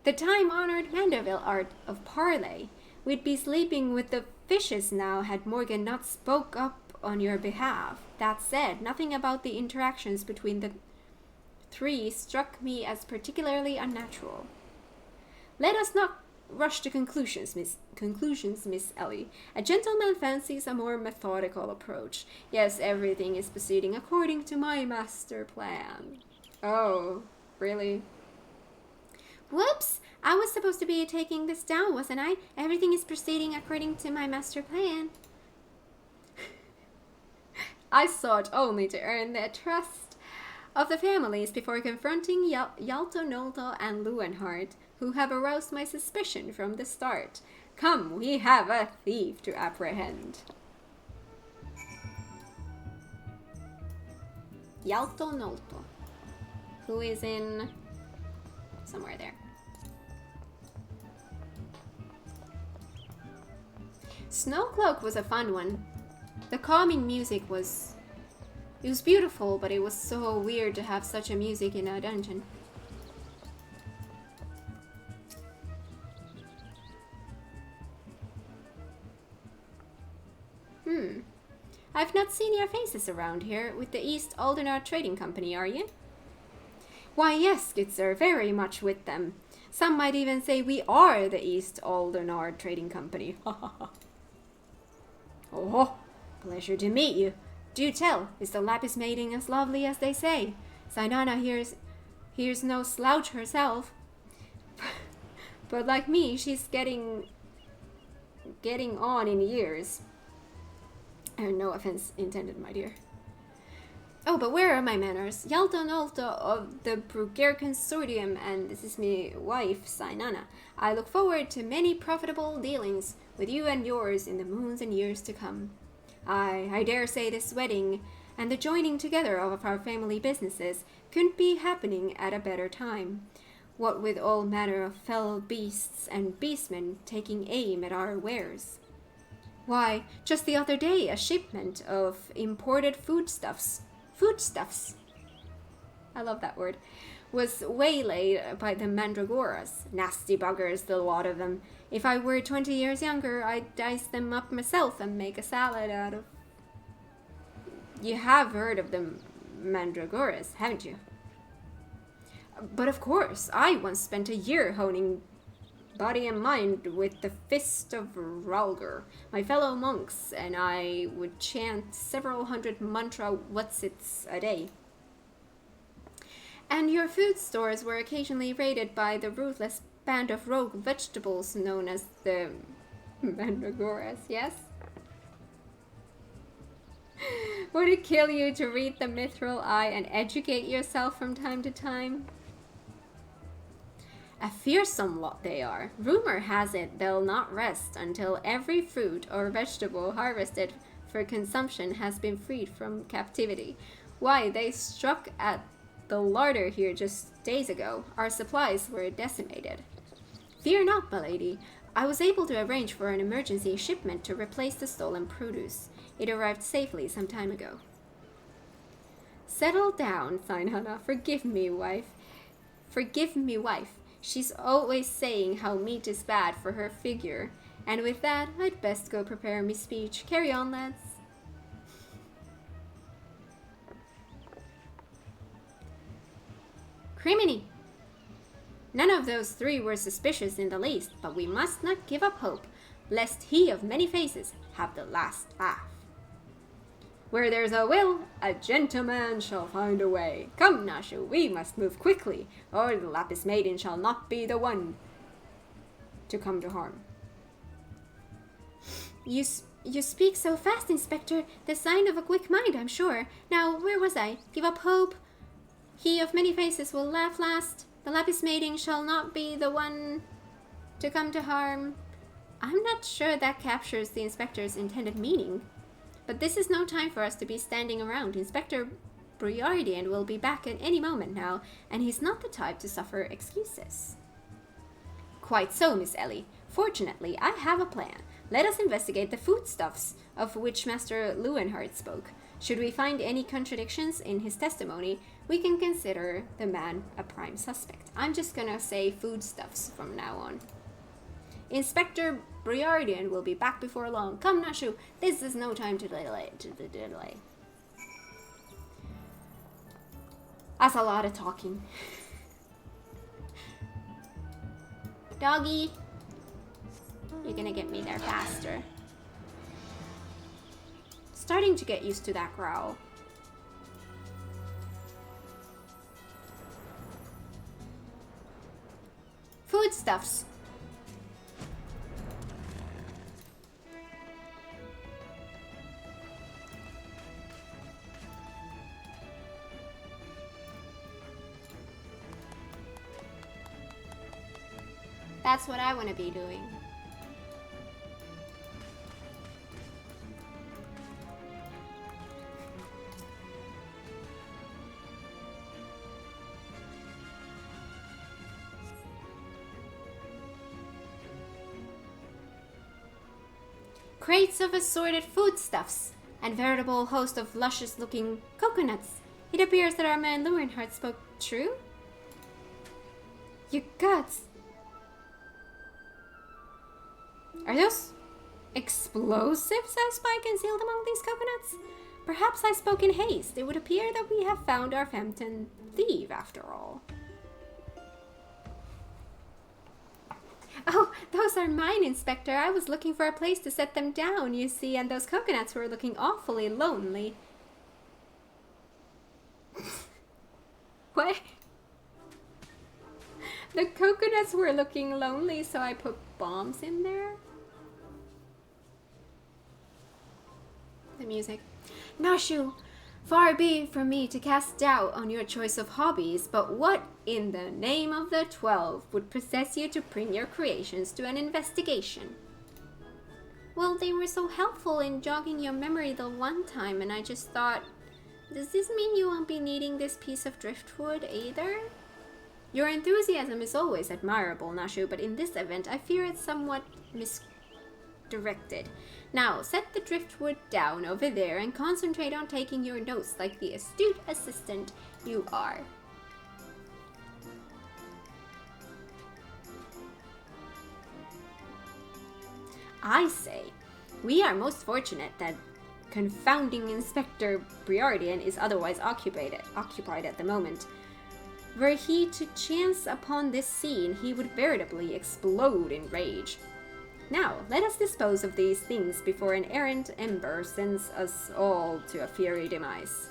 The time-honored Manderville art of parley. We'd be sleeping with the fishes now had Morgan not spoke up on your behalf. That said, nothing about the interactions between the 3 struck me as particularly unnatural. Let us not rush to conclusions, Miss Ellie. A gentleman fancies a more methodical approach. Yes, everything is proceeding according to my master plan. Oh, really? Whoops! I was supposed to be taking this down, wasn't I? Everything is proceeding according to my master plan. I sought only to earn the trust of the families before confronting Yalto Nolto and Lewenhard, who have aroused my suspicion from the start. Come, we have a thief to apprehend. Yalto Nolto, who is in somewhere there. Snowcloak was a fun one. The calming music was... It was beautiful, but it was so weird to have such a music in a dungeon. I've not seen your faces around here with the East Aldernar Trading Company, are you? Why, yes, good sir, very much with them. Some might even say we are the East Aldernar Trading Company. Oh, pleasure to meet you. Do tell, is the Lapis maiden as lovely as they say? Sainana here's no slouch herself. But like me, she's getting on in years. No offense intended, my dear. Oh, but where are my manners? Yalto Nolto of the Bruger Consortium, and this is my wife, Sainana. I look forward to many profitable dealings with you and yours in the moons and years to come. I dare say this wedding and the joining together of our family businesses couldn't be happening at a better time. What with all manner of fell beasts and beastmen taking aim at our wares. Why, just the other day a shipment of imported foodstuffs, I love that word, was waylaid by the Mandragoras. Nasty buggers, the lot of them. If I were 20 years younger, I'd dice them up myself and make a salad out of... You have heard of the Mandragoras, haven't you? But of course, I once spent a year honing body and mind with the Fist of Ralger. My fellow monks and I would chant several hundred mantra whatsits a day. And your food stores were occasionally raided by the ruthless band of rogue vegetables known as the Mandragoras, yes? Would it kill you to read the Mithril Eye and educate yourself from time to time? A fearsome lot they are. Rumor has it they'll not rest until every fruit or vegetable harvested for consumption has been freed from captivity. Why, they struck at the larder here just days ago. Our supplies were decimated. Fear not, milady. I was able to arrange for an emergency shipment to replace the stolen produce. It arrived safely some time ago. Settle down, Sainana. Forgive me, wife. She's always saying how meat is bad for her figure. And with that, I'd best go prepare me speech. Carry on, lads. Criminy! None of those three were suspicious in the least, but we must not give up hope, lest he of many faces have the last laugh. Where there's a will, a gentleman shall find a way. Come, Nashu, we must move quickly, or the Lapis Maiden shall not be the one to come to harm. You speak so fast, Inspector. The sign of a quick mind, I'm sure. Now, where was I? Give up hope. He of many faces will laugh last. The Lapis Maiden shall not be the one to come to harm. I'm not sure that captures the Inspector's intended meaning. But this is no time for us to be standing around. Inspector Briardian will be back at any moment now, and he's not the type to suffer excuses. Quite so, Miss Ellie. Fortunately, I have a plan. Let us investigate the foodstuffs of which Master Lewenhard spoke. Should we find any contradictions in his testimony, we can consider the man a prime suspect. I'm just gonna say foodstuffs from now on. Inspector Briardian will be back before long. Come, Nashu, this is no time to delay. That's a lot of talking. Doggy, you're gonna get me there faster. Starting to get used to that growl. Foodstuffs. That's what I want to be doing. Crates of assorted foodstuffs and veritable host of luscious-looking coconuts. It appears that our man Lurenhart spoke true. Your guts. Are those explosives I spy concealed among these coconuts? Perhaps I spoke in haste. It would appear that we have found our phantom thief after all. Oh, those are mine, Inspector. I was looking for a place to set them down, you see, and those coconuts were looking awfully lonely. What? The coconuts were looking lonely, so I put bombs in there? The music. Nashu, far be it from me to cast doubt on your choice of hobbies, but what in the name of the 12 would possess you to bring your creations to an investigation? Well, they were so helpful in jogging your memory the one time, and I just thought, does this mean you won't be needing this piece of driftwood either? Your enthusiasm is always admirable, Nashu, but in this event, I fear it's somewhat misdirected. Now, set the driftwood down over there and concentrate on taking your notes like the astute assistant you are. I say, we are most fortunate that confounding Inspector Briardian is otherwise occupied at the moment. Were he to chance upon this scene, he would veritably explode in rage. Now, let us dispose of these things before an errant ember sends us all to a fiery demise.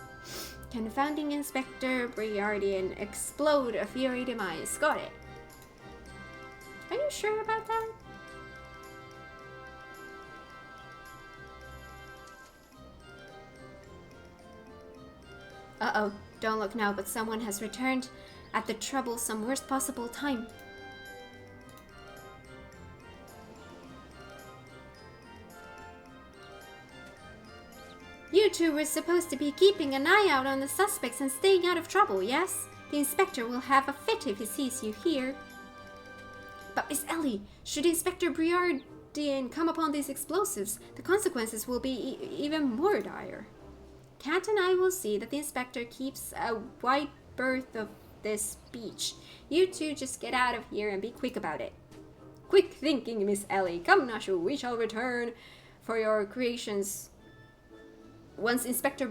Confounding Inspector Briardian, explode a fiery demise. Got it. Are you sure about that? Uh-oh, don't look now, but someone has returned at the troublesome worst possible time. You two were supposed to be keeping an eye out on the suspects and staying out of trouble, yes? The inspector will have a fit if he sees you here. But Miss Ellie, should Inspector Briardian come upon these explosives, the consequences will be even more dire. Kat and I will see that the inspector keeps a wide berth of this beach. You two just get out of here and be quick about it. Quick thinking, Miss Ellie. Come, Nashu, we shall return for your creations once Inspector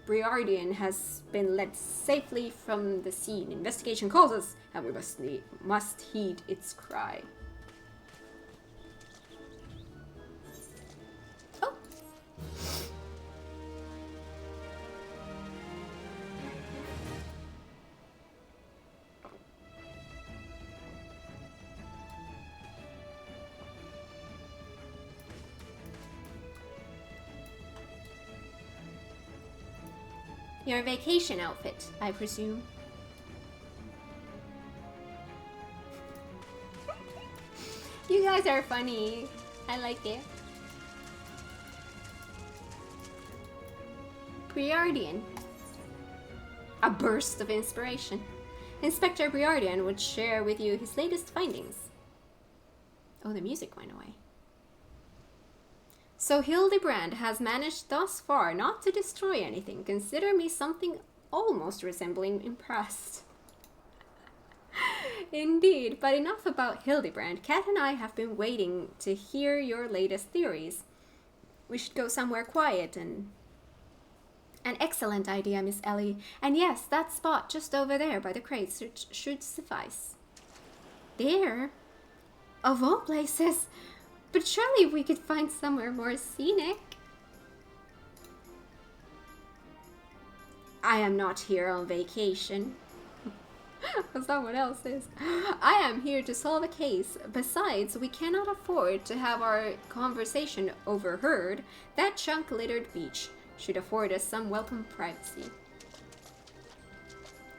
Briardian has been led safely from the scene. Investigation calls us, and we must heed its cry. Oh. Your vacation outfit, I presume. You guys are funny. I like it. Briardian. A burst of inspiration. Inspector Briardian would share with you his latest findings. Oh, the music went away. So Hildibrand has managed thus far not to destroy anything. Consider me something almost resembling impressed. Indeed, but enough about Hildibrand. Kat and I have been waiting to hear your latest theories. We should go somewhere quiet and An excellent idea, Miss Ellie. And yes, that spot just over there by the crates should suffice. There? Of all places. But surely we could find somewhere more scenic. I am not here on vacation. Someone else is. I am here to solve a case. Besides, we cannot afford to have our conversation overheard. That chunk-littered beach should afford us some welcome privacy.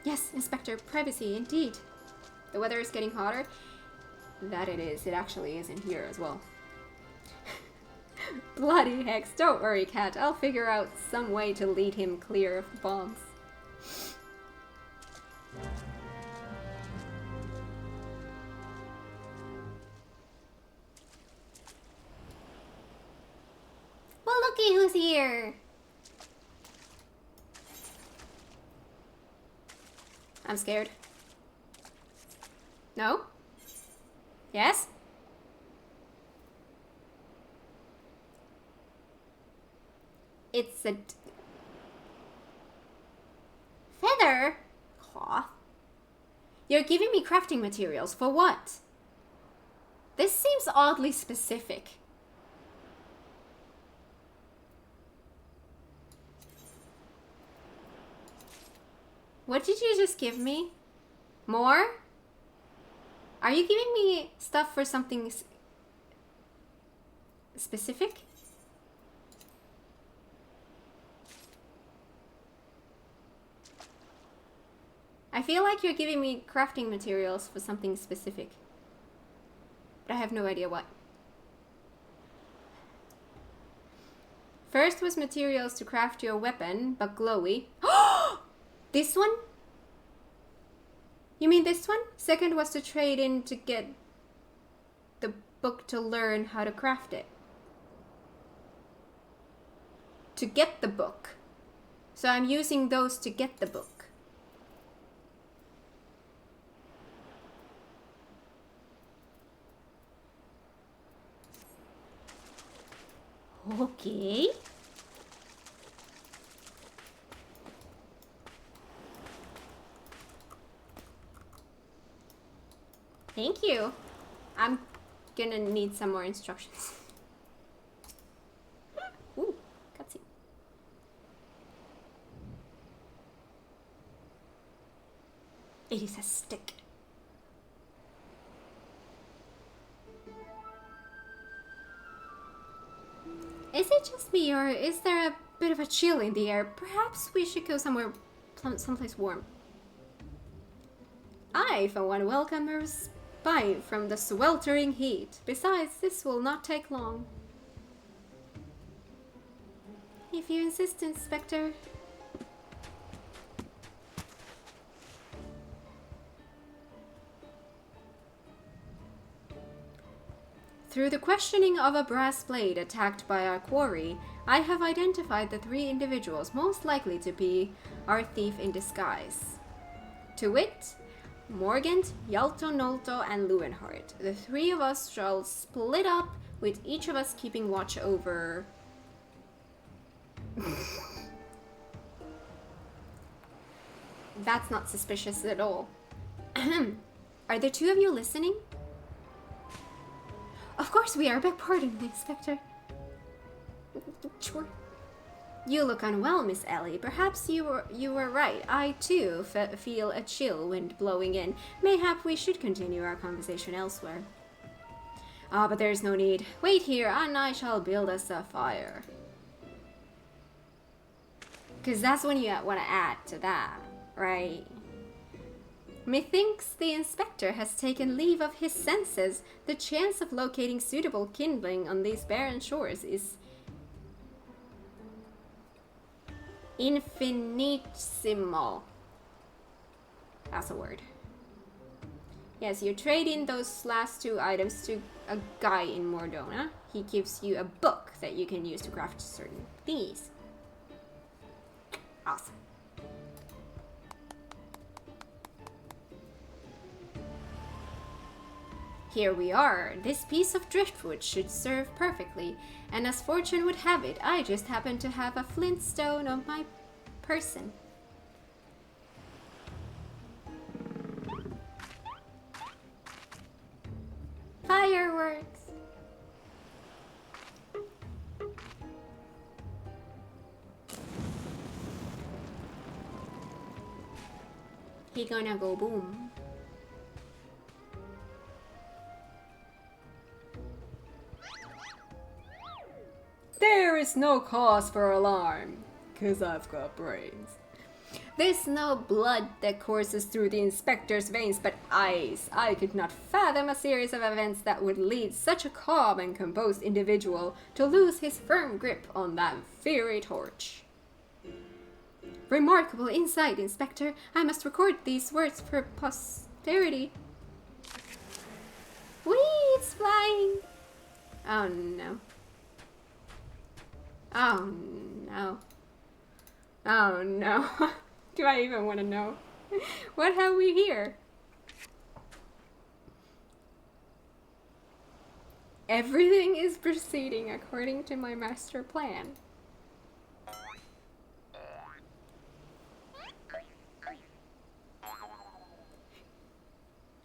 Yes, Inspector, privacy indeed. The weather is getting hotter. That it is. It actually is in here as well. Bloody hex. Don't worry, Cat. I'll figure out some way to lead him clear of bombs. Well, looky who's here. I'm scared. No? Yes? It's a feather cloth. You're giving me crafting materials for what? This seems oddly specific. What did you just give me? More? Are you giving me stuff for something specific? I feel like you're giving me crafting materials for something specific. But I have no idea what. First was materials to craft your weapon, but glowy. This one? You mean this one? Second was to trade in to get the book to learn how to craft it. To get the book. So I'm using those to get the book. Okay. Thank you. I'm gonna need some more instructions. Ooh, cutscene. It is a stick. Is it just me, or is there a bit of a chill in the air? Perhaps we should go someplace warm. I, for one, welcome a respite from the sweltering heat. Besides, this will not take long. If you insist, Inspector. Through the questioning of a brass blade attacked by our quarry, I have identified the 3 individuals most likely to be our thief in disguise. To wit, Morgant, Yalto Nolto, and Lewenhart. The 3 of us shall split up, with each of us keeping watch over... That's not suspicious at all. Are the 2 of you listening? Of course we are. Beg pardon, Inspector. Sure. You look unwell, Miss Ellie. Perhaps you were right. I, too, feel a chill wind blowing in. Mayhap we should continue our conversation elsewhere. Ah, but there's no need. Wait here, and I shall build us a fire. Because that's when you want to add to that, right? Methinks the Inspector has taken leave of his senses. The chance of locating suitable kindling on these barren shores is infinitesimal. That's a word. Yes, you trade in those last 2 items to a guy in Mordona. He gives you a book that you can use to craft certain thingies. Awesome. Here we are. This piece of driftwood should serve perfectly, and as fortune would have it, I just happen to have a flint stone on my person. Fireworks! He gonna go boom. There is no cause for alarm, 'cause I've got brains. There's no blood that courses through the inspector's veins, but ice. I could not fathom a series of events that would lead such a calm and composed individual to lose his firm grip on that fiery torch. Remarkable insight, Inspector. I must record these words for posterity. Whee! It's flying! Oh no. Oh no. Oh no. Do I even want to know? What have we here? Everything is proceeding according to my master plan.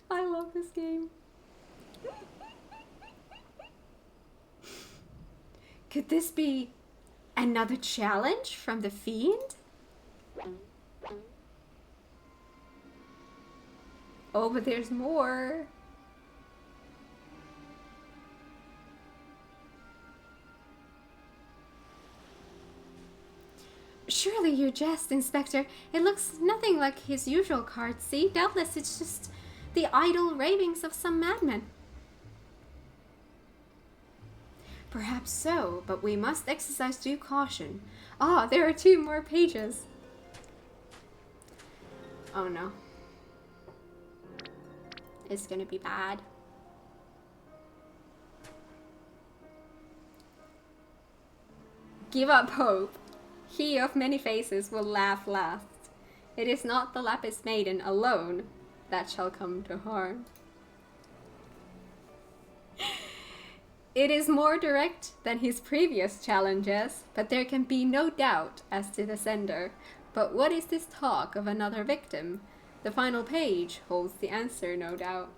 I love this game. Could this be another challenge from the Fiend? Oh, but there's more. Surely you jest, Inspector. It looks nothing like his usual card, see? Doubtless it's just the idle ravings of some madman. Perhaps so, but we must exercise due caution. Ah, there are 2 more pages. Oh no. It's gonna be bad. Give up hope. He of many faces will laugh last. It is not the Lapis Maiden alone that shall come to harm. It is more direct than his previous challenges, but there can be no doubt as to the sender. But what is this talk of another victim? The final page holds the answer, no doubt.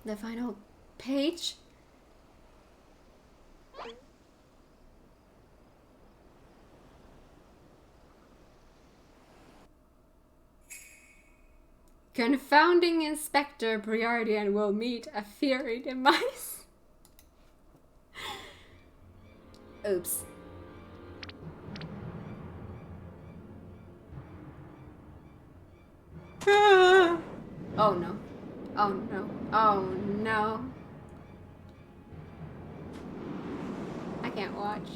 The final page? Confounding Inspector Briardian will meet a fiery demise. Oops. Ah! Oh no. Oh no. Oh no. I can't watch.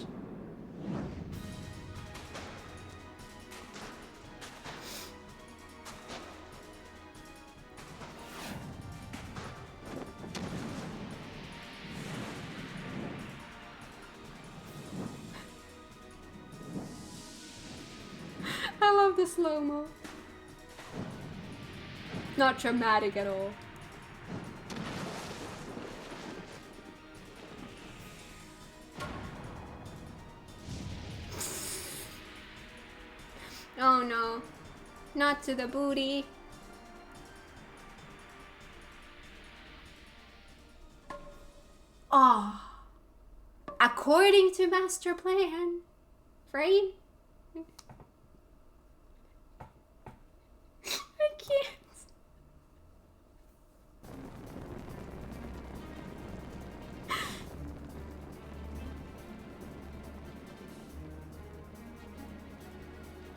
I love the slow-mo. Not dramatic at all. Oh no. Not to the booty. Ah. Oh. According to master plan. Right? I can't.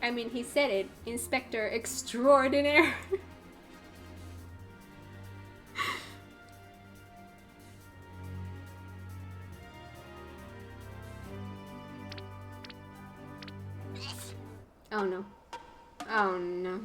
I mean, he said it. Inspector Extraordinaire. Oh no. Oh no.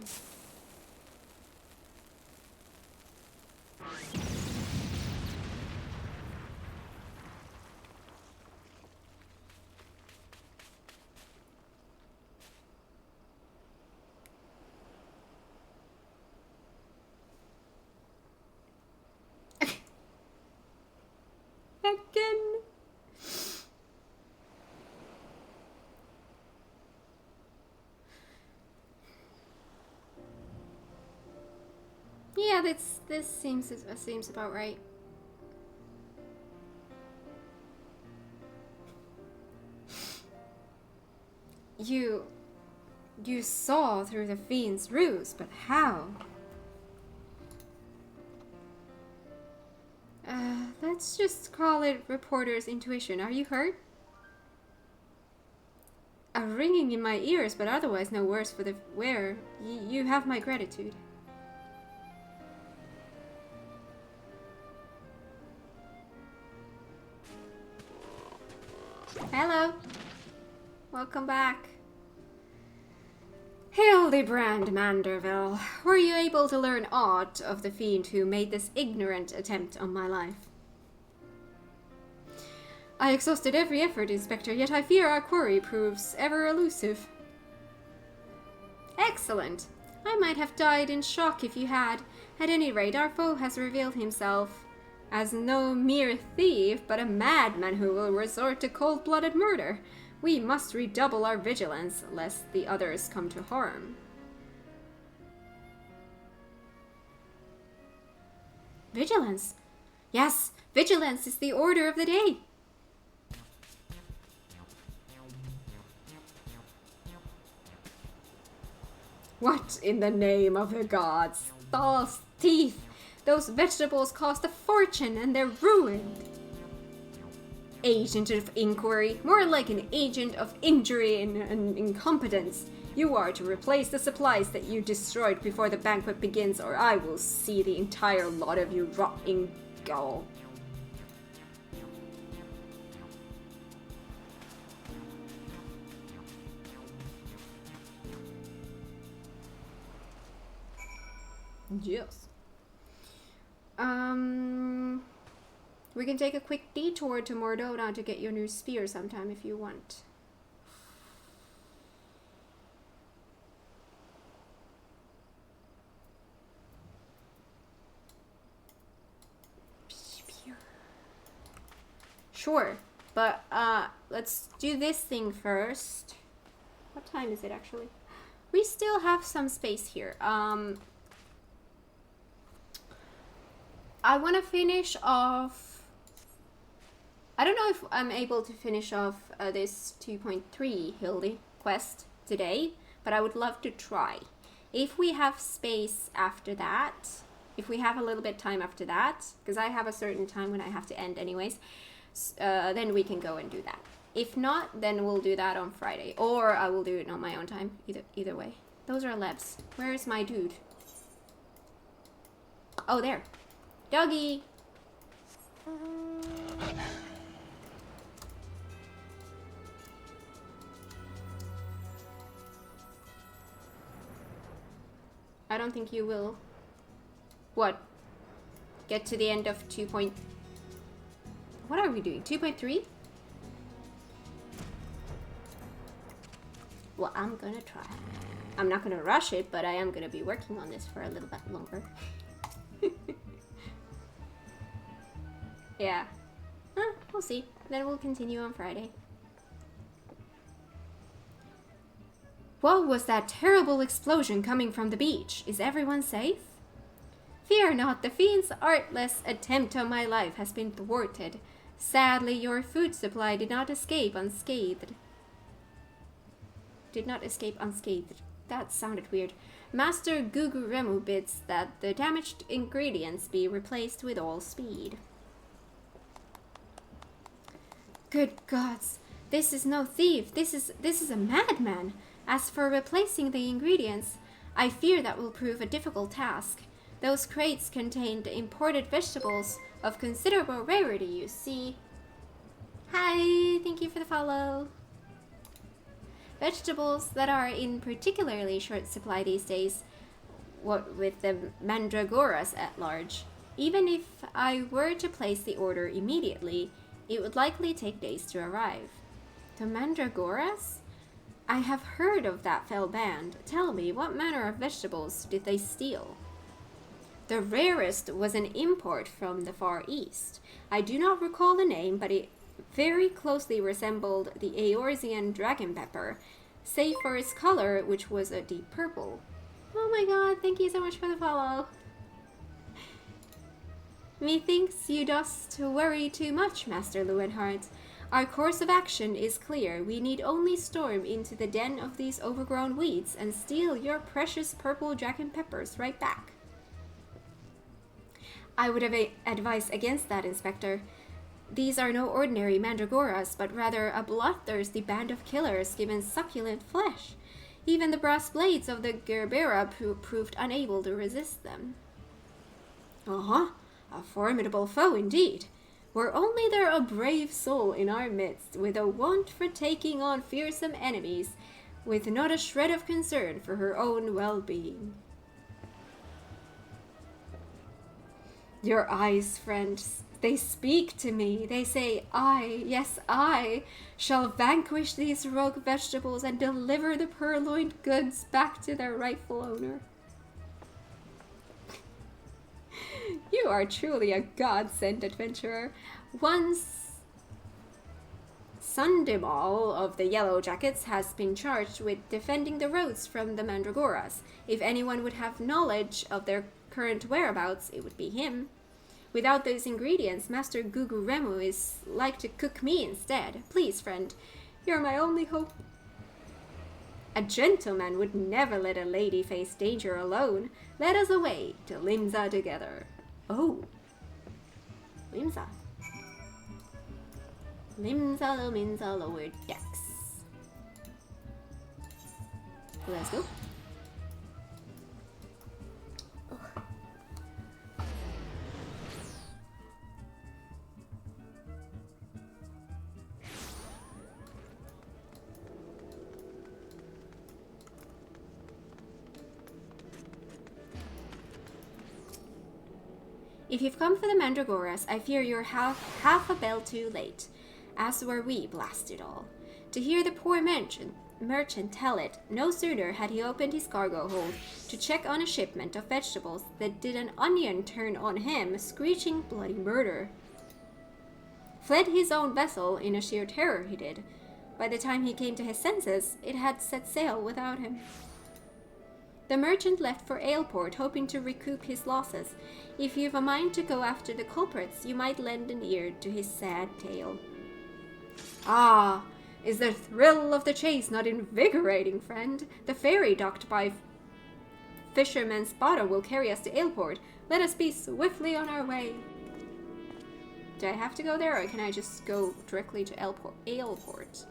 Again. Yeah, this seems about right. You saw through the fiend's ruse, but how? Let's just call it reporter's intuition. Are you hurt? A ringing in my ears, but otherwise no worse for the wearer. You have my gratitude. Hello. Welcome back. Hildibrand Manderville, were you able to learn aught of the fiend who made this ignorant attempt on my life? I exhausted every effort, Inspector, yet I fear our quarry proves ever elusive. Excellent. I might have died in shock if you had. At any rate, our foe has revealed himself as no mere thief, but a madman who will resort to cold-blooded murder. We must redouble our vigilance, lest the others come to harm. Vigilance? Yes, vigilance is the order of the day. What in the name of the gods? False teeth! Those vegetables cost a fortune and they're ruined. Agent of inquiry, more like an agent of injury and incompetence. You are to replace the supplies that you destroyed before the banquet begins, or I will see the entire lot of you rot in gall. Yes. We can take a quick detour to Mordona to get your new spear sometime if you want. Sure, but let's do this thing first. What time is it actually? We still have some space here. I want to finish off. I don't know if I'm able to finish off this 2.3 Hildy quest today, but I would love to try. If we have space after that, if we have a little bit time after that, because I have a certain time when I have to end anyways, then we can go and do that. If not, then we'll do that on Friday, or I will do it on my own time. Either way. Those are Lebs. Where is my dude? Oh, there. Doggy! I don't think you will. What? Get to the end of 2. What are we doing? 2.3? Well, I'm gonna try. I'm not gonna rush it, but I am gonna be working on this for a little bit longer. Yeah. We'll see. Then we'll continue on Friday. What was that terrible explosion coming from the beach? Is everyone safe? Fear not, the fiend's artless attempt on my life has been thwarted. Sadly, your food supply did not escape unscathed. That sounded weird. Master Guguremu bids that the damaged ingredients be replaced with all speed. Good gods, this is no thief. This is a madman. As for replacing the ingredients, I fear that will prove a difficult task. Those crates contained imported vegetables of considerable rarity, you see. Hi, thank you for the follow. Vegetables that are in particularly short supply these days, what with the mandragoras at large. Even if I were to place the order immediately, it would likely take days to arrive. The mandragoras? I have heard of that fell band. Tell me, what manner of vegetables did they steal? The rarest was an import from the Far East. I do not recall the name, but it very closely resembled the Eorzean dragon pepper, save for its color, which was a deep purple. Oh my god, thank you so much for the follow. Methinks you dost worry too much, Master Lewenhart. Our course of action is clear. We need only storm into the den of these overgrown weeds and steal your precious purple jack and peppers right back. I would advise against that, Inspector. These are no ordinary mandragoras, but rather a bloodthirsty band of killers given succulent flesh. Even the brass blades of the Gerbera proved unable to resist them. Uh-huh. A formidable foe indeed. Were only there a brave soul in our midst, with a want for taking on fearsome enemies, with not a shred of concern for her own well-being. Your eyes, friends, they speak to me. They say, I, yes, I, shall vanquish these rogue vegetables and deliver the purloined goods back to their rightful owner. You are truly a God-sent adventurer. Once Sundimal of the Yellow Jackets has been charged with defending the roads from the Mandragoras. If anyone would have knowledge of their current whereabouts, it would be him. Without those ingredients, Master Guguremu is like to cook me instead. Please, friend, you're my only hope. A gentleman would never let a lady face danger alone. Let us away to Limsa together. Oh, Limsa. Limsa, lower decks. Let's go. If you've come for the Mandragoras, I fear you're half a bell too late, as were we, blast it all. To hear the poor merchant tell it, no sooner had he opened his cargo hold to check on a shipment of vegetables that did an onion turn on him, screeching bloody murder. Fled his own vessel in a sheer terror he did. By the time he came to his senses, it had set sail without him. The merchant left for Aleport, hoping to recoup his losses. If you've a mind to go after the culprits, you might lend an ear to his sad tale. Ah, is the thrill of the chase not invigorating, friend? The ferry docked by Fisherman's Bottom will carry us to Aleport. Let us be swiftly on our way. Do I have to go there, or can I just go directly to Aleport?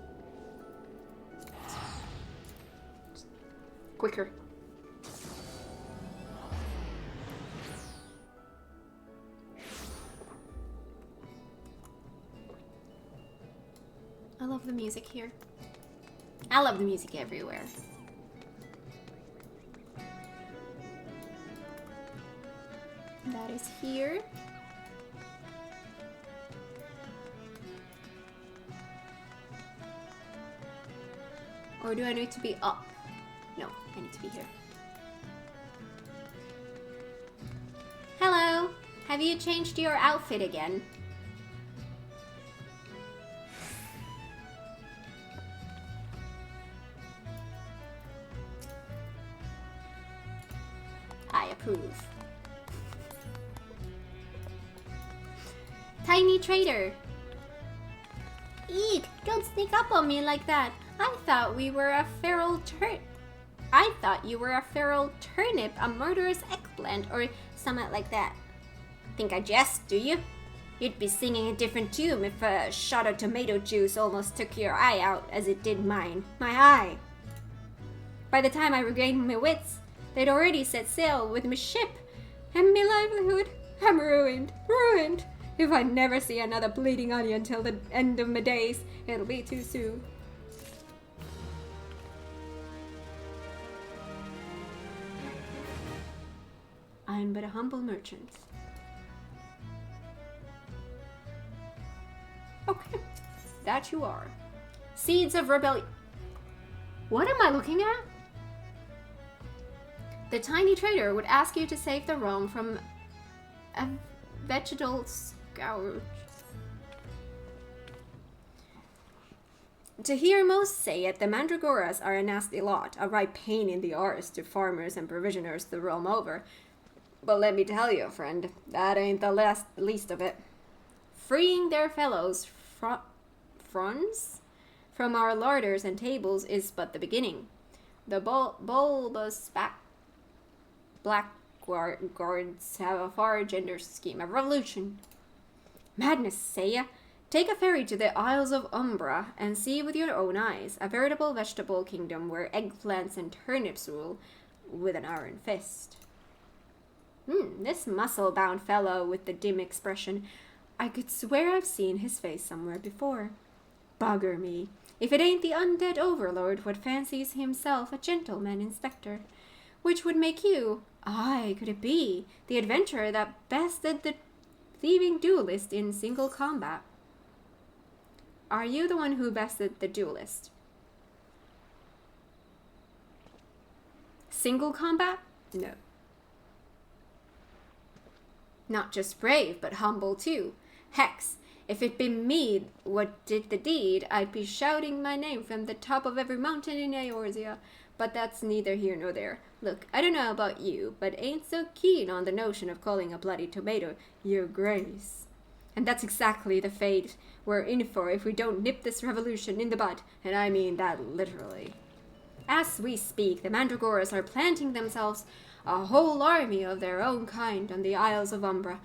Quicker. I love the music here. I love the music everywhere. That is here. Or do I need to be up? No, I need to be here. Hello! Have you changed your outfit again? I approve. Tiny trader! Eek! Don't sneak up on me like that! I thought you were a feral turnip, a murderous eggplant, or something like that. Think I jest, do you? You'd be singing a different tune if a shot of tomato juice almost took your eye out, as it did mine. My eye! By the time I regained my wits, they'd already set sail with my ship, and my livelihood, I'm ruined, ruined. If I never see another bleeding onion till the end of my days, it'll be too soon. I'm but a humble merchant. Okay, that you are. Seeds of rebellion. What am I looking at? The tiny trader would ask you to save the realm from a vegetal scourge. To hear most say it, the Mandragoras are a nasty lot, a right pain in the arse to farmers and provisioners the realm over. But let me tell you, friend, that ain't the least of it. Freeing their fellows fronts from our larders and tables is but the beginning. The bulbous black guards have a far gender scheme of revolution. Madness, say ya? Take a ferry to the Isles of Umbra and see with your own eyes a veritable vegetable kingdom where eggplants and turnips rule with an iron fist. This muscle-bound fellow with the dim expression, I could swear I've seen his face somewhere before. Bugger me, if it ain't the undead overlord what fancies himself a gentleman inspector. Which would make you, aye, could it be, the adventurer that bested the thieving duelist in single combat? Are you the one who bested the duelist? Single combat? No. Not just brave, but humble too. Hex, if it been me what did the deed, I'd be shouting my name from the top of every mountain in Eorzea. But that's neither here nor there. Look, I don't know about you, but ain't so keen on the notion of calling a bloody tomato your grace. And that's exactly the fate we're in for if we don't nip this revolution in the bud, and I mean that literally. As we speak, the Mandragoras are planting themselves a whole army of their own kind on the Isles of Umbra.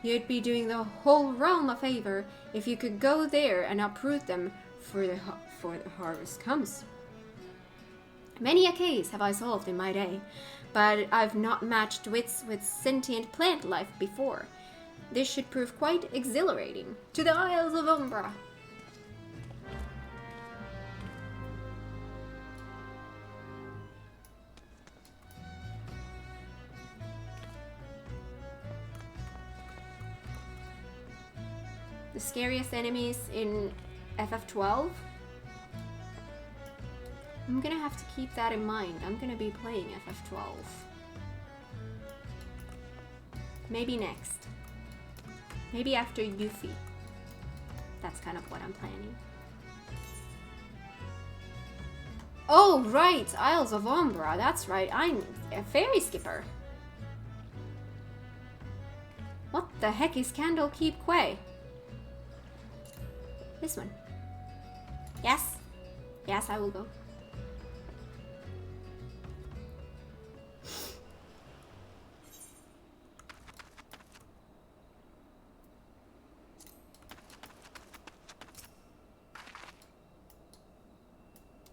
You'd be doing the whole realm a favor if you could go there and uproot them for the harvest comes. Many a case have I solved in my day, but I've not matched wits with sentient plant life before. This should prove quite exhilarating. To the Isles of Umbra! The scariest enemies in FF12? I'm gonna have to keep that in mind. I'm gonna be playing FF12. Maybe next. Maybe after Yuffie. That's kind of what I'm planning. Oh, right! Isles of Umbra. That's right. I'm a fairy skipper. What the heck is Candlekeep Quay? This one. Yes. Yes, I will go.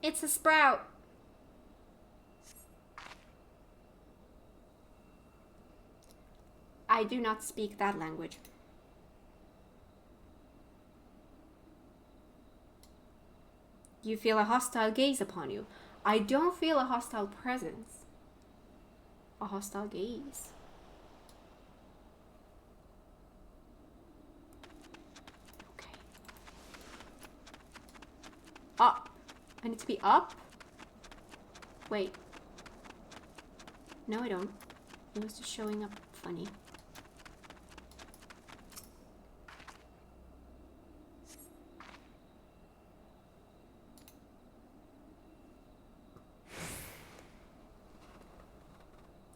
It's a sprout. I do not speak that language. You feel a hostile gaze upon you. I don't feel a hostile presence. A hostile gaze. Okay. Up. I need to be up? Wait. No, I don't. It was just showing up funny.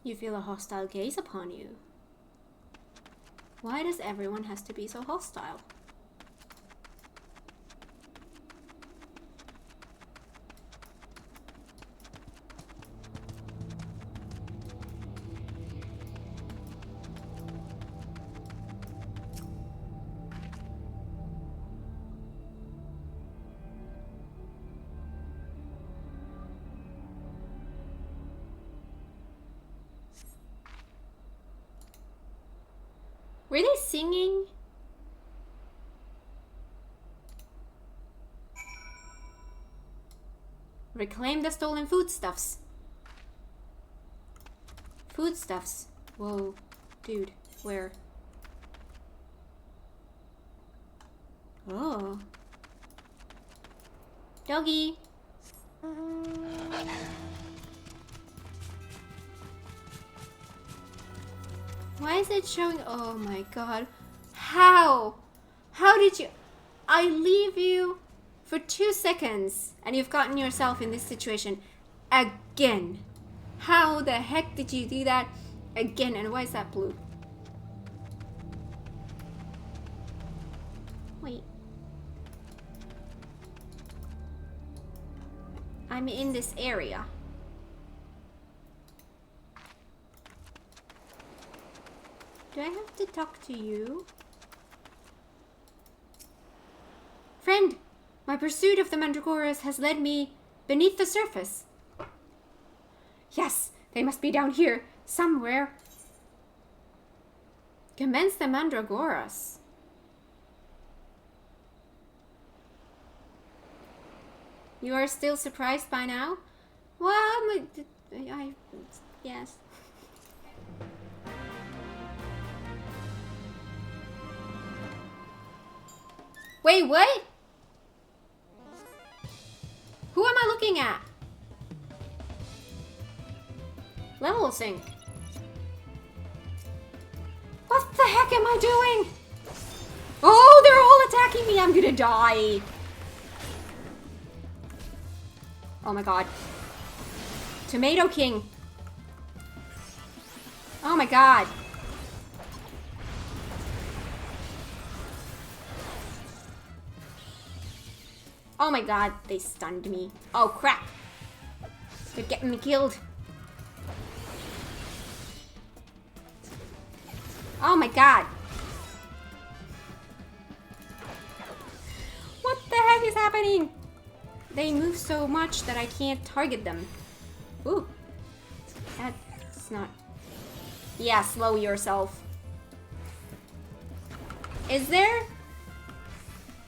You feel a hostile gaze upon you. Why does everyone has to be so hostile? Were they singing? Reclaim the stolen foodstuffs. Foodstuffs. Whoa, dude, where? Oh. Doggy. Why is it showing? Oh my god. How? How did you? I leave you for 2 seconds and you've gotten yourself in this situation again. How the heck did you do that Again, and why is that blue? Wait. I'm in this area. Do I have to talk to you? Friend, my pursuit of the Mandragoras has led me beneath the surface. Yes, they must be down here, somewhere. Commence the Mandragoras. You are still surprised by now? Well, yes. Wait, what? Who am I looking at? Level sync. What the heck am I doing? Oh, they're all attacking me. I'm gonna die. Oh my god. Tomato King. Oh my god. Oh my god, they stunned me. Oh crap. They're getting me killed. Oh my god. What the heck is happening? They move so much that I can't target them. Ooh. That's not... Yeah, slow yourself. Is there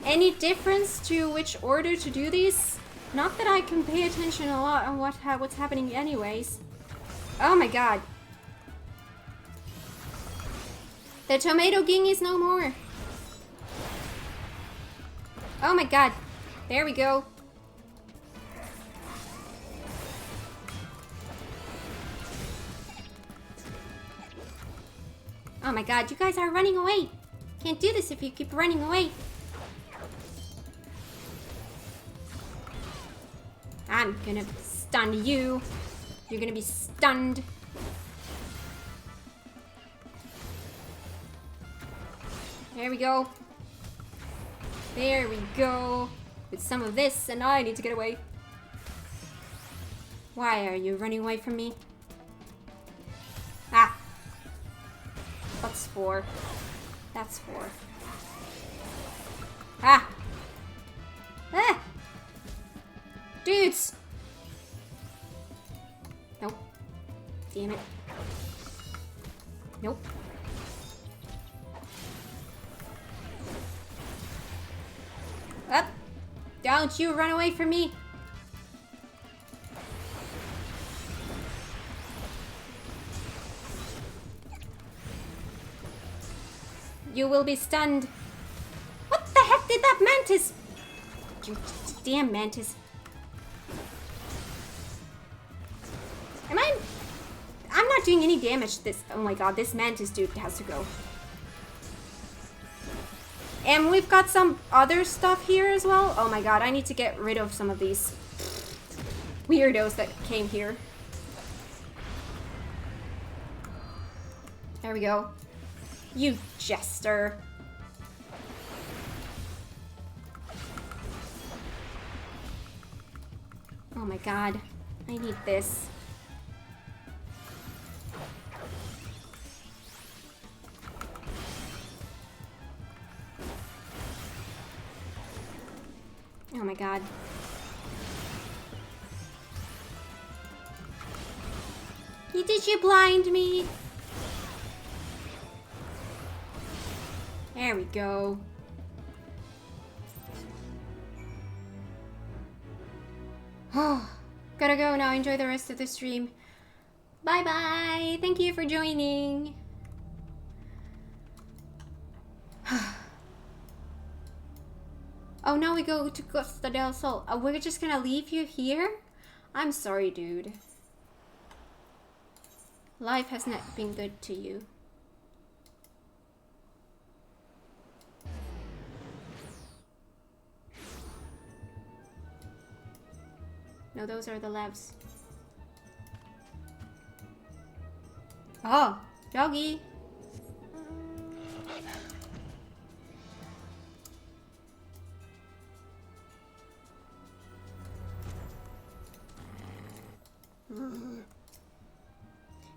any difference to which order to do these? Not that I can pay attention a lot on what's happening anyways. Oh my god. The Tomato King is no more. Oh my god. There we go. Oh my god, you guys are running away. Can't do this if you keep running away. I'm gonna stun you. You're gonna be stunned. There we go. There we go. With some of this, and I need to get away. Why are you running away from me? Ah. What's for? That's for. Ah! Ah! Dudes! Nope. Damn it. Nope. Up! Don't you run away from me! You will be stunned. What the heck did that mantis? You damn mantis. I'm not doing any damage to this. Oh my god, this mantis dude has to go. And we've got some other stuff here as well. Oh my god, I need to get rid of some of these weirdos that came here. There we go. You jester. Oh my god. I need this. Oh my god. Did you blind me? There we go. Oh, gotta go now. Enjoy the rest of the stream. Bye bye. Thank you for joining. Oh, now we go to Costa del Sol. We're just gonna leave you here? I'm sorry, dude. Life has not been good to you. No, those are the labs. Oh, doggy.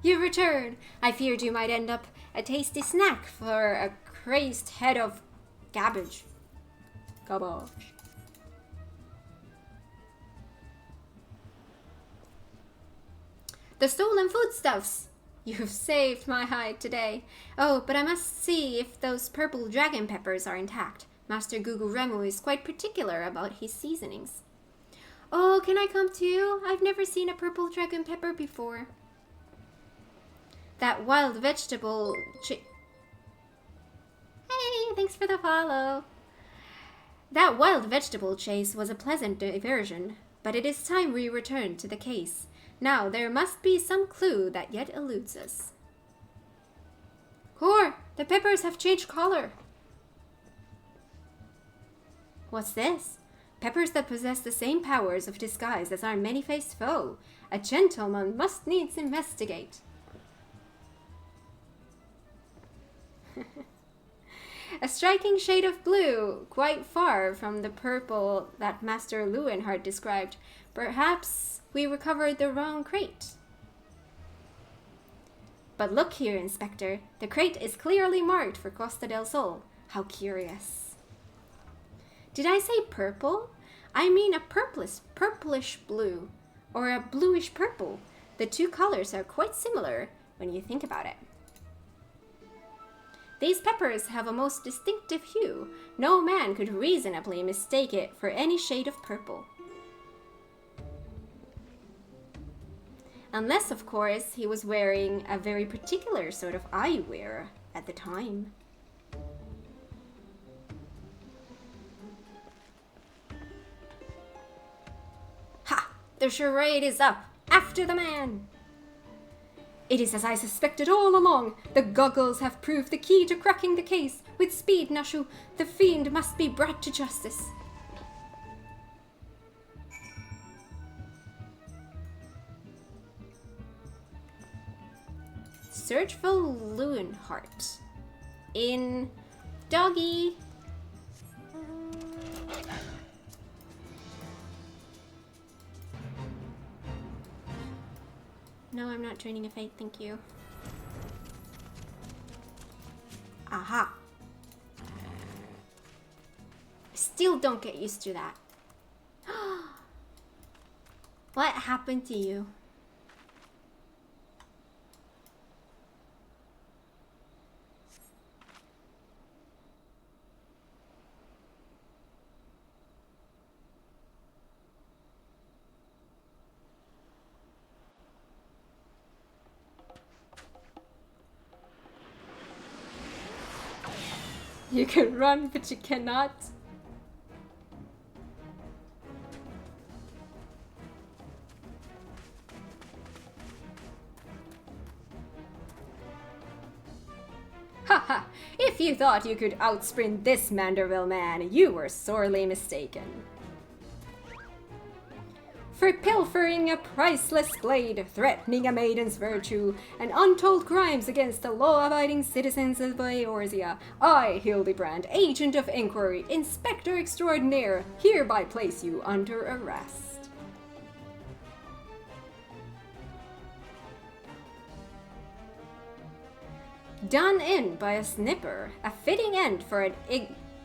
You returned. I feared you might end up a tasty snack for a crazed head of cabbage. Garbage. The stolen foodstuffs! You've saved my hide today. Oh, but I must see if those purple dragon peppers are intact. Master Gugu Remu is quite particular about his seasonings. Oh, can I come too? I've never seen a purple dragon pepper before. That wild vegetable... Hey, thanks for the follow. That wild vegetable chase was a pleasant diversion, but it is time we return to the case. Now, there must be some clue that yet eludes us. Core, the peppers have changed color. What's this? Peppers that possess the same powers of disguise as our many-faced foe. A gentleman must needs investigate. A striking shade of blue, quite far from the purple that Master Leuenhardt described. Perhaps we recovered the wrong crate. But look here, Inspector. The crate is clearly marked for Costa del Sol. How curious. Did I say purple? I mean a purplish blue, or a bluish purple. The two colors are quite similar when you think about it. These peppers have a most distinctive hue. No man could reasonably mistake it for any shade of purple. Unless, of course, he was wearing a very particular sort of eyewear at the time. Ha! The charade is up! After the man! It is as I suspected all along. The goggles have proved the key to cracking the case. With speed, Nashu, the fiend must be brought to justice. Search for Leuenhardt. In doggy. No, I'm not training a fate, thank you. Aha. Still don't get used to that. What happened to you? You can run, but you cannot. Haha! If you thought you could outsprint this Manderville man, you were sorely mistaken. For pilfering a priceless blade, threatening a maiden's virtue, and untold crimes against the law-abiding citizens of Eorzea, I, Hildibrand, Agent of Inquiry, Inspector Extraordinaire, hereby place you under arrest. Done in by a snipper, a fitting end for an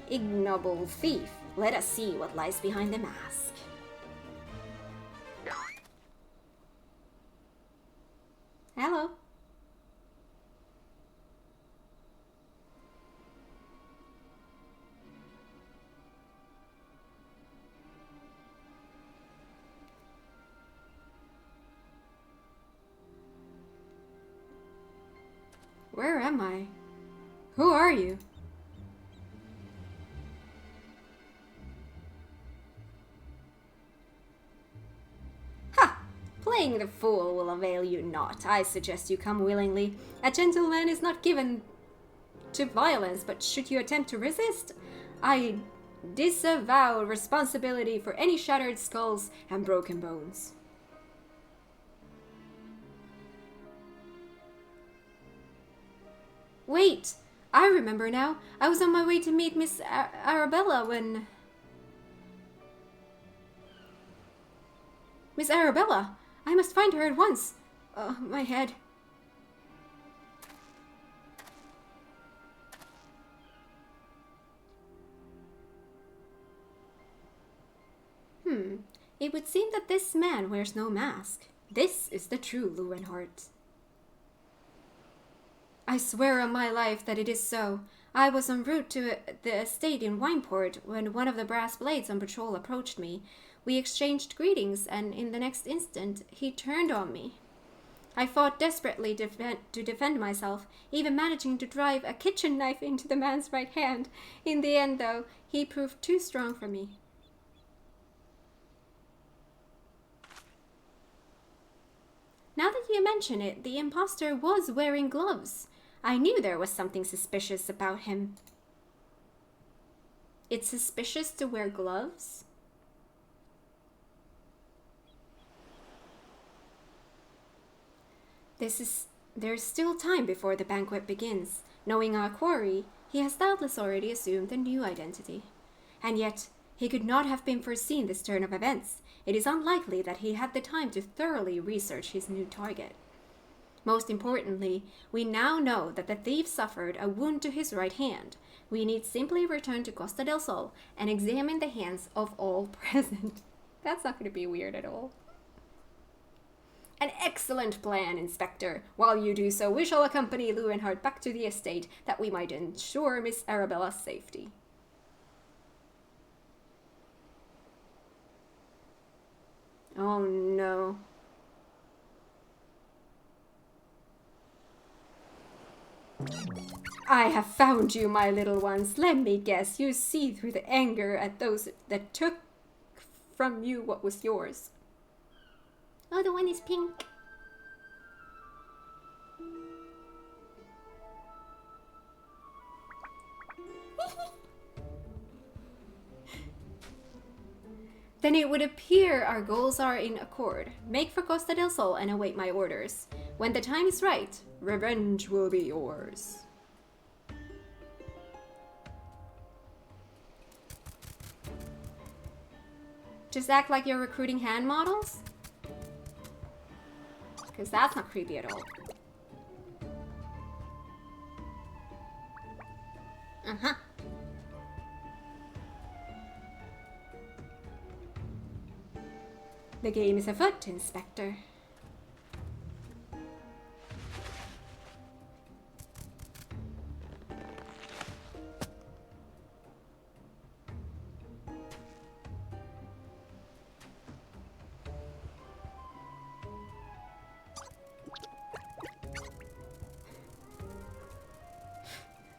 ignoble thief. Let us see what lies behind the mask. Hello. Where am I? Who are you? Ha! Playing the fool will avail you not. I suggest you come willingly. A gentleman is not given to violence, but should you attempt to resist, I disavow responsibility for any shattered skulls and broken bones. Wait! I remember now. I was on my way to meet Miss Arabella when... Miss Arabella! I must find her at once! My head. It would seem that this man wears no mask. This is the true Lewinhart. I swear on my life that it is so. I was en route to the estate in Wineport when one of the brass blades on patrol approached me. We exchanged greetings, and in the next instant, he turned on me. I fought desperately to defend myself, even managing to drive a kitchen knife into the man's right hand. In the end, though, he proved too strong for me. Now that you mention it, the impostor was wearing gloves. I knew there was something suspicious about him. It's suspicious to wear gloves? There's still time before the banquet begins. Knowing our quarry, he has doubtless already assumed a new identity. And yet, he could not have been foreseen this turn of events. It is unlikely that he had the time to thoroughly research his new target. Most importantly, we now know that the thief suffered a wound to his right hand. We need simply return to Costa del Sol and examine the hands of all present. That's not going to be weird at all. An excellent plan, Inspector. While you do so, we shall accompany Lewinhart back to the estate that we might ensure Miss Arabella's safety. Oh no. I have found you, my little ones. Let me guess, you see through the anger at those that took from you what was yours. Oh, the one is pink. Then it would appear our goals are in accord. Make for Costa del Sol and await my orders. When the time is right, revenge will be yours. Just act like you're recruiting hand models? Because that's not creepy at all. Uh-huh. The game is afoot, Inspector.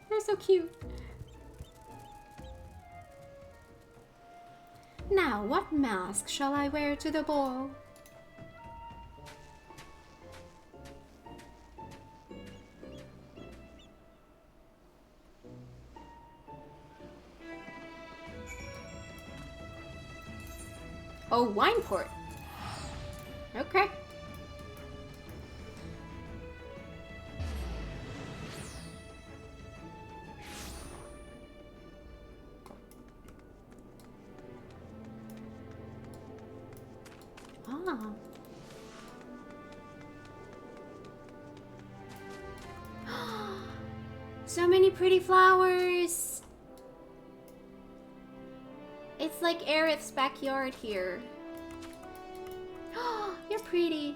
They're so cute. Now, what mask shall I wear to the ball? Oh, Wineport. Okay. So many pretty flowers. It's like Aerith's backyard here. Oh, you're pretty.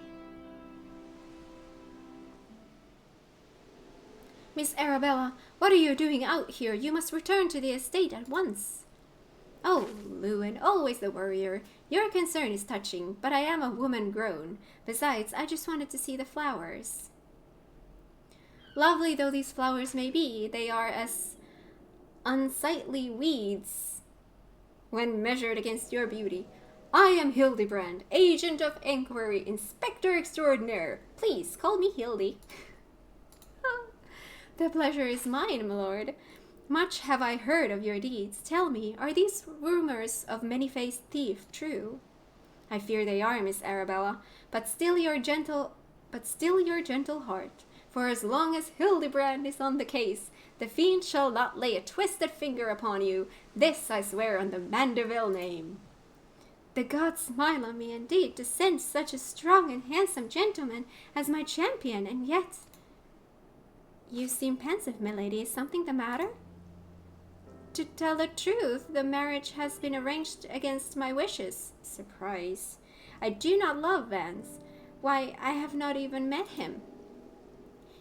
Miss Arabella, what are you doing out here? You must return to the estate at once. Oh, Lewin, always the worrier. Your concern is touching, but I am a woman grown. Besides, I just wanted to see the flowers. Lovely though these flowers may be, they are as unsightly weeds when measured against your beauty. I am Hildibrand, Agent of Inquiry, Inspector Extraordinaire. Please, call me Hildy. The pleasure is mine, my lord. Much have I heard of your deeds. Tell me, are these rumors of many-faced thief true? I fear they are, Miss Arabella, but still your gentle heart. For as long as Hildibrand is on the case, the fiend shall not lay a twisted finger upon you. This I swear on the Mandeville name. The gods smile on me indeed to send such a strong and handsome gentleman as my champion, and yet... You seem pensive, milady. Is something the matter? To tell the truth, the marriage has been arranged against my wishes. Surprise. I do not love Vance. Why, I have not even met him.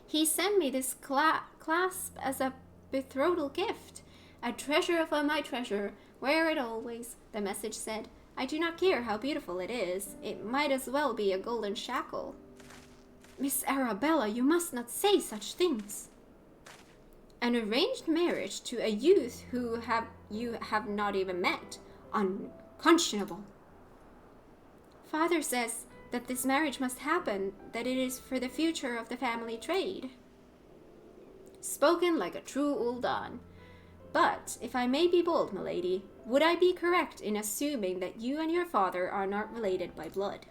He sent me this clasp as a betrothal gift. A treasure of my treasure. Wear it always, the message said. I do not care how beautiful it is. It might as well be a golden shackle. Miss Arabella, you must not say such things. An arranged marriage to a youth who you have not even met. Unconscionable. Father says that this marriage must happen, that it is for the future of the family trade. Spoken like a true Uldan. But, if I may be bold, milady, would I be correct in assuming that you and your father are not related by blood?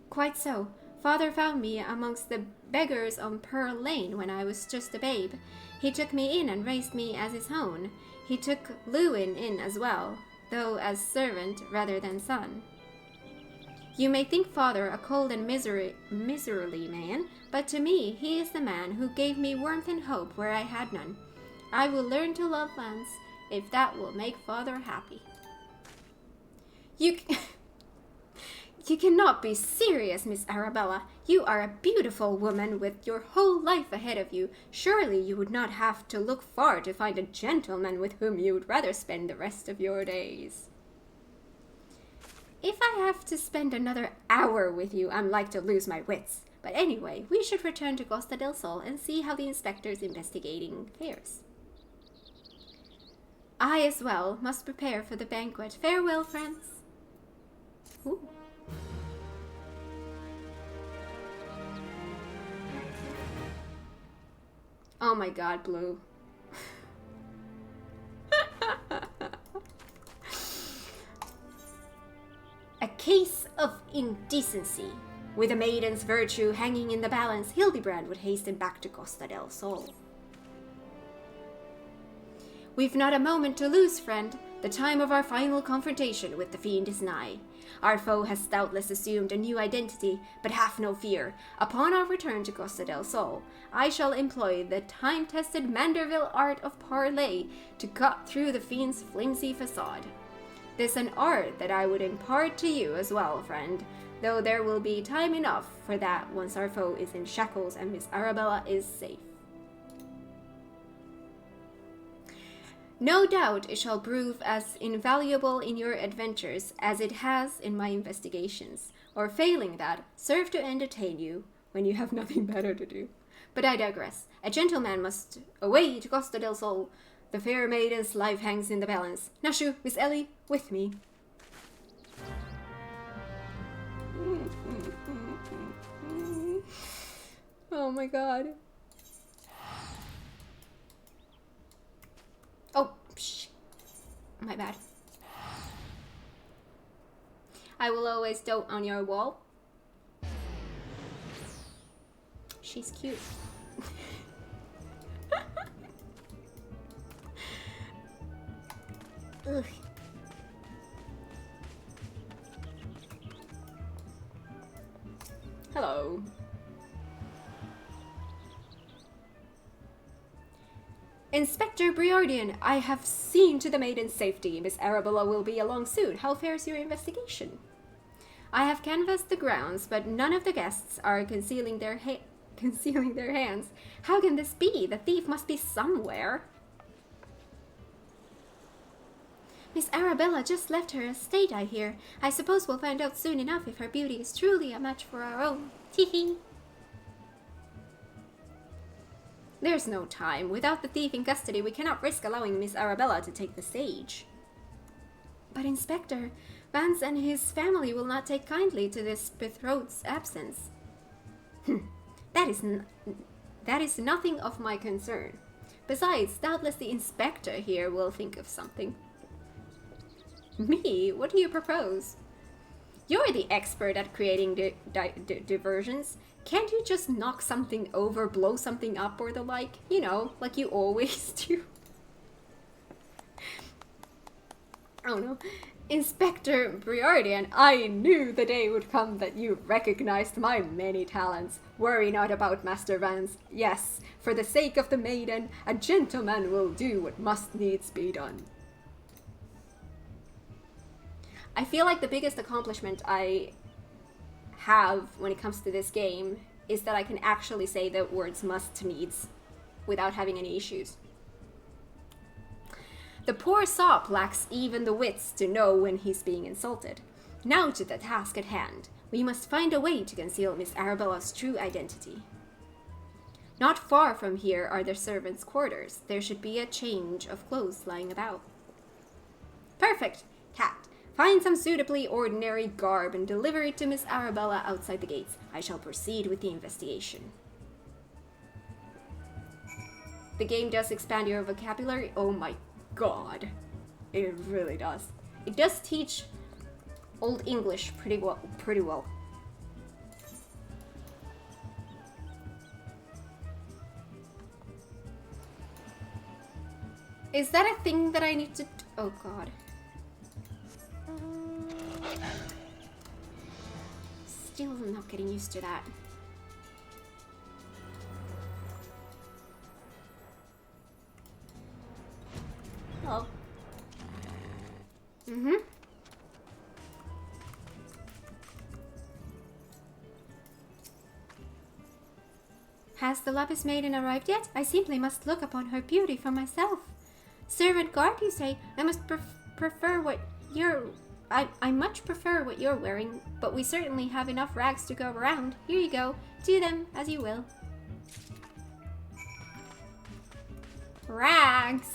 Quite so. Father found me amongst the beggars on Pearl Lane when I was just a babe. He took me in and raised me as his own. He took Lewin in as well, though as servant rather than son. You may think father a cold and miserly man, but to me he is the man who gave me warmth and hope where I had none. I will learn to love Vance, if that will make father happy. You cannot be serious, Miss Arabella. You are a beautiful woman with your whole life ahead of you. Surely you would not have to look far to find a gentleman with whom you would rather spend the rest of your days. If I have to spend another hour with you, I'm like to lose my wits. But anyway, we should return to Costa del Sol and see how the inspector's investigating fares. I as well must prepare for the banquet. Farewell, friends. Ooh. Oh my god, Blue. A case of indecency. With a maiden's virtue hanging in the balance, Hildibrand would hasten back to Costa del Sol. We've not a moment to lose, friend. The time of our final confrontation with the fiend is nigh. Our foe has doubtless assumed a new identity, but have no fear. Upon our return to Costa del Sol, I shall employ the time-tested Mandeville art of parley to cut through the fiend's flimsy facade. This an art that I would impart to you as well, friend, though there will be time enough for that once our foe is in shackles and Miss Arabella is safe. No doubt it shall prove as invaluable in your adventures as it has in my investigations, or failing that, serve to entertain you when you have nothing better to do. But I digress. A gentleman must away to Costa del Sol. The fair maiden's life hangs in the balance. Nashu, Miss Ellie, with me. Oh my god. Oh, psh. My bad. I will always dote on your wall. She's cute. Ugh. Hello. Inspector Briardian, I have seen to the maiden's safety. Miss Arabella will be along soon. How fares your investigation? I have canvassed the grounds, but none of the guests are concealing their hands. How can this be? The thief must be somewhere. Miss Arabella just left her estate, I hear. I suppose we'll find out soon enough if her beauty is truly a match for our own. Hee. There's no time. Without the thief in custody, we cannot risk allowing Miss Arabella to take the stage. But Inspector, Vance and his family will not take kindly to this betrothed's absence. That is nothing of my concern. Besides, doubtless the inspector here will think of something. Me? What do you propose? You're the expert at creating diversions. Can't you just knock something over, blow something up, or the like? You know, like you always do. Oh no. Inspector Briardian, I knew the day would come that you recognized my many talents. Worry not about Master Vance. Yes, for the sake of the maiden, a gentleman will do what must needs be done. I feel like the biggest accomplishment I have when it comes to this game is that I can actually say the words must needs without having any issues. The poor sop lacks even the wits to know when he's being insulted. Now to the task at hand. We must find a way to conceal Miss Arabella's true identity. Not far from here are the servants' quarters. There should be a change of clothes lying about. Perfect! Cat, find some suitably ordinary garb and deliver it to Miss Arabella outside the gates. I shall proceed with the investigation. The game does expand your vocabulary. Oh my God, it really does. It does teach Old English pretty well. Is that a thing that I need to... Oh God. Still not getting used to that. Oh. Mm-hmm. Has the lapis maiden arrived yet? I simply must look upon her beauty for myself. Servant guard, you say? I must prefer what you're... I much prefer what you're wearing, but we certainly have enough rags to go around. Here you go. Do them as you will. Rags!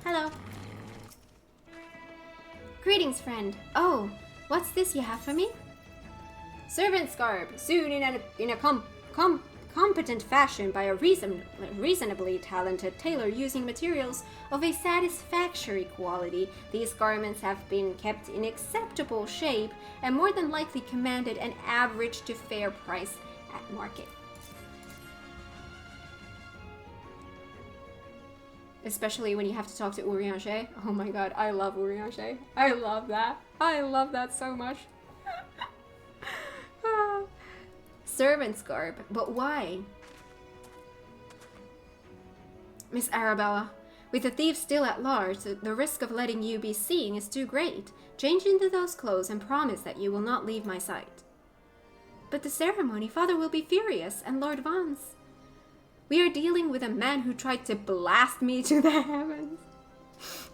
Hello. Greetings, friend. Oh, what's this you have for me? Servant's garb, sewn in a competent fashion by a reasonably talented tailor using materials of a satisfactory quality. These garments have been kept in acceptable shape and more than likely commanded an average to fair price at market. Especially when you have to talk to Urianger. Oh my God, I love Urianger. I love that. I love that so much. Servant's garb, but why? Miss Arabella, with the thief still at large, the risk of letting you be seen is too great. Change into those clothes and promise that you will not leave my sight. But the ceremony, Father will be furious, and Lord Vance. We are dealing with a man who tried to blast me to the heavens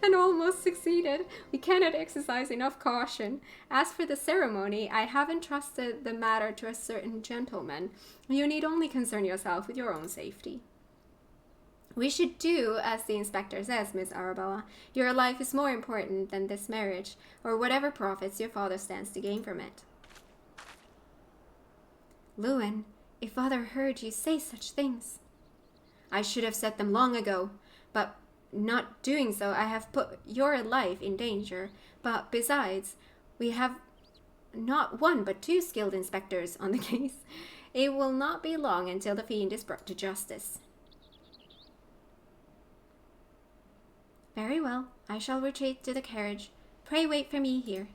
and almost succeeded. We cannot exercise enough caution. As for the ceremony, I have entrusted the matter to a certain gentleman. You need only concern yourself with your own safety. We should do as the inspector says, Miss Arabella. Your life is more important than this marriage, or whatever profits your father stands to gain from it. Lewin, if Father heard you say such things... I should have said them long ago, but not doing so, I have put your life in danger. But besides, we have not one but two skilled inspectors on the case. It will not be long until the fiend is brought to justice. Very well, I shall retreat to the carriage. Pray wait for me here.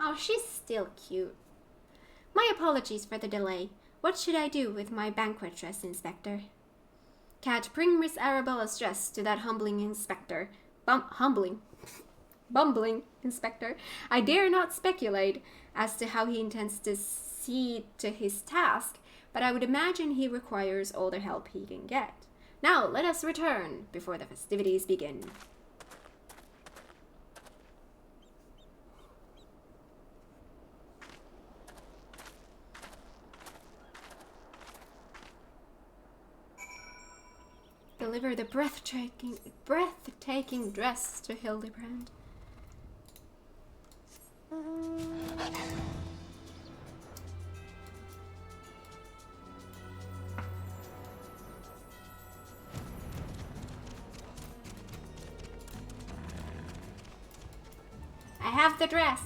Oh, she's still cute. My apologies for the delay. What should I do with my banquet dress, Inspector? Cat, bring Miss Arabella's dress to that bumbling inspector. I dare not speculate as to how he intends to see to his task, but I would imagine he requires all the help he can get. Now, let us return before the festivities begin. Deliver the breathtaking dress to Hildibrand. I have the dress.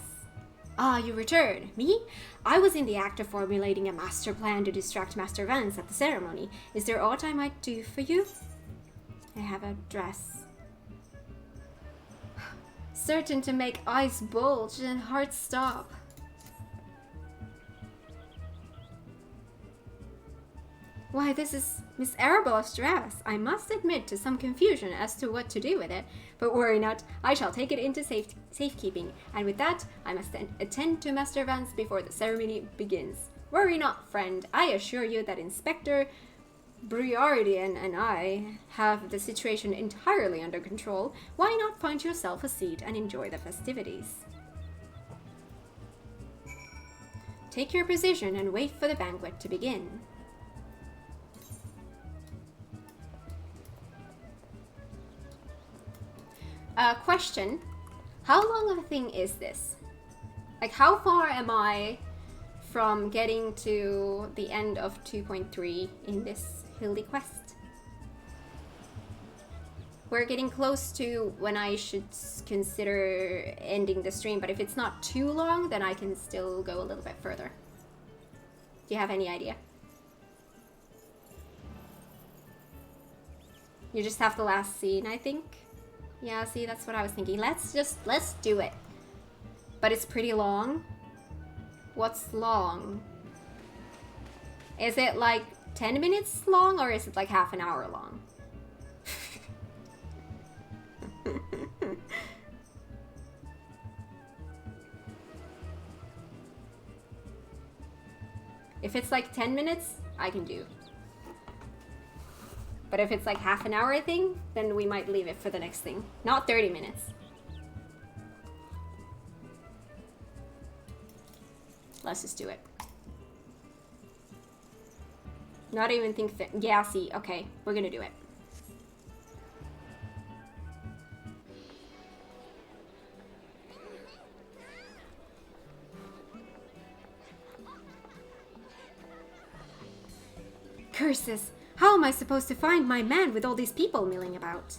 Ah, you return. Me? I was in the act of formulating a master plan to distract Master Vance at the ceremony. Is there aught I might do for you? I have a dress. Certain to make eyes bulge and heart stop. Why, this is Miss Arabella's dress. I must admit to some confusion as to what to do with it, but worry not, I shall take it into safekeeping, and with that, I must attend to Master Vance before the ceremony begins. Worry not, friend. I assure you that Inspector Briardian and I have the situation entirely under control. Why not find yourself a seat and enjoy the festivities? Take your position and wait for the banquet to begin. Question. How long of a thing is this? Like, how far am I from getting to the end of 2.3 in this Hildy quest? We're getting close to when I should consider ending the stream, but if it's not too long, then I can still go a little bit further. Do you have any idea? You just have the last scene, I think. Yeah, see, that's what I was thinking. Let's do it. But it's pretty long. What's long? Is it like 10 minutes long, or is it like half an hour long? If it's like 10 minutes, I can do. But if it's like half an hour thing, then we might leave it for the next thing. Not 30 minutes. Let's just do it. Not even think that. Yeah, see, okay, we're gonna do it. Curses! How am I supposed to find my man with all these people milling about?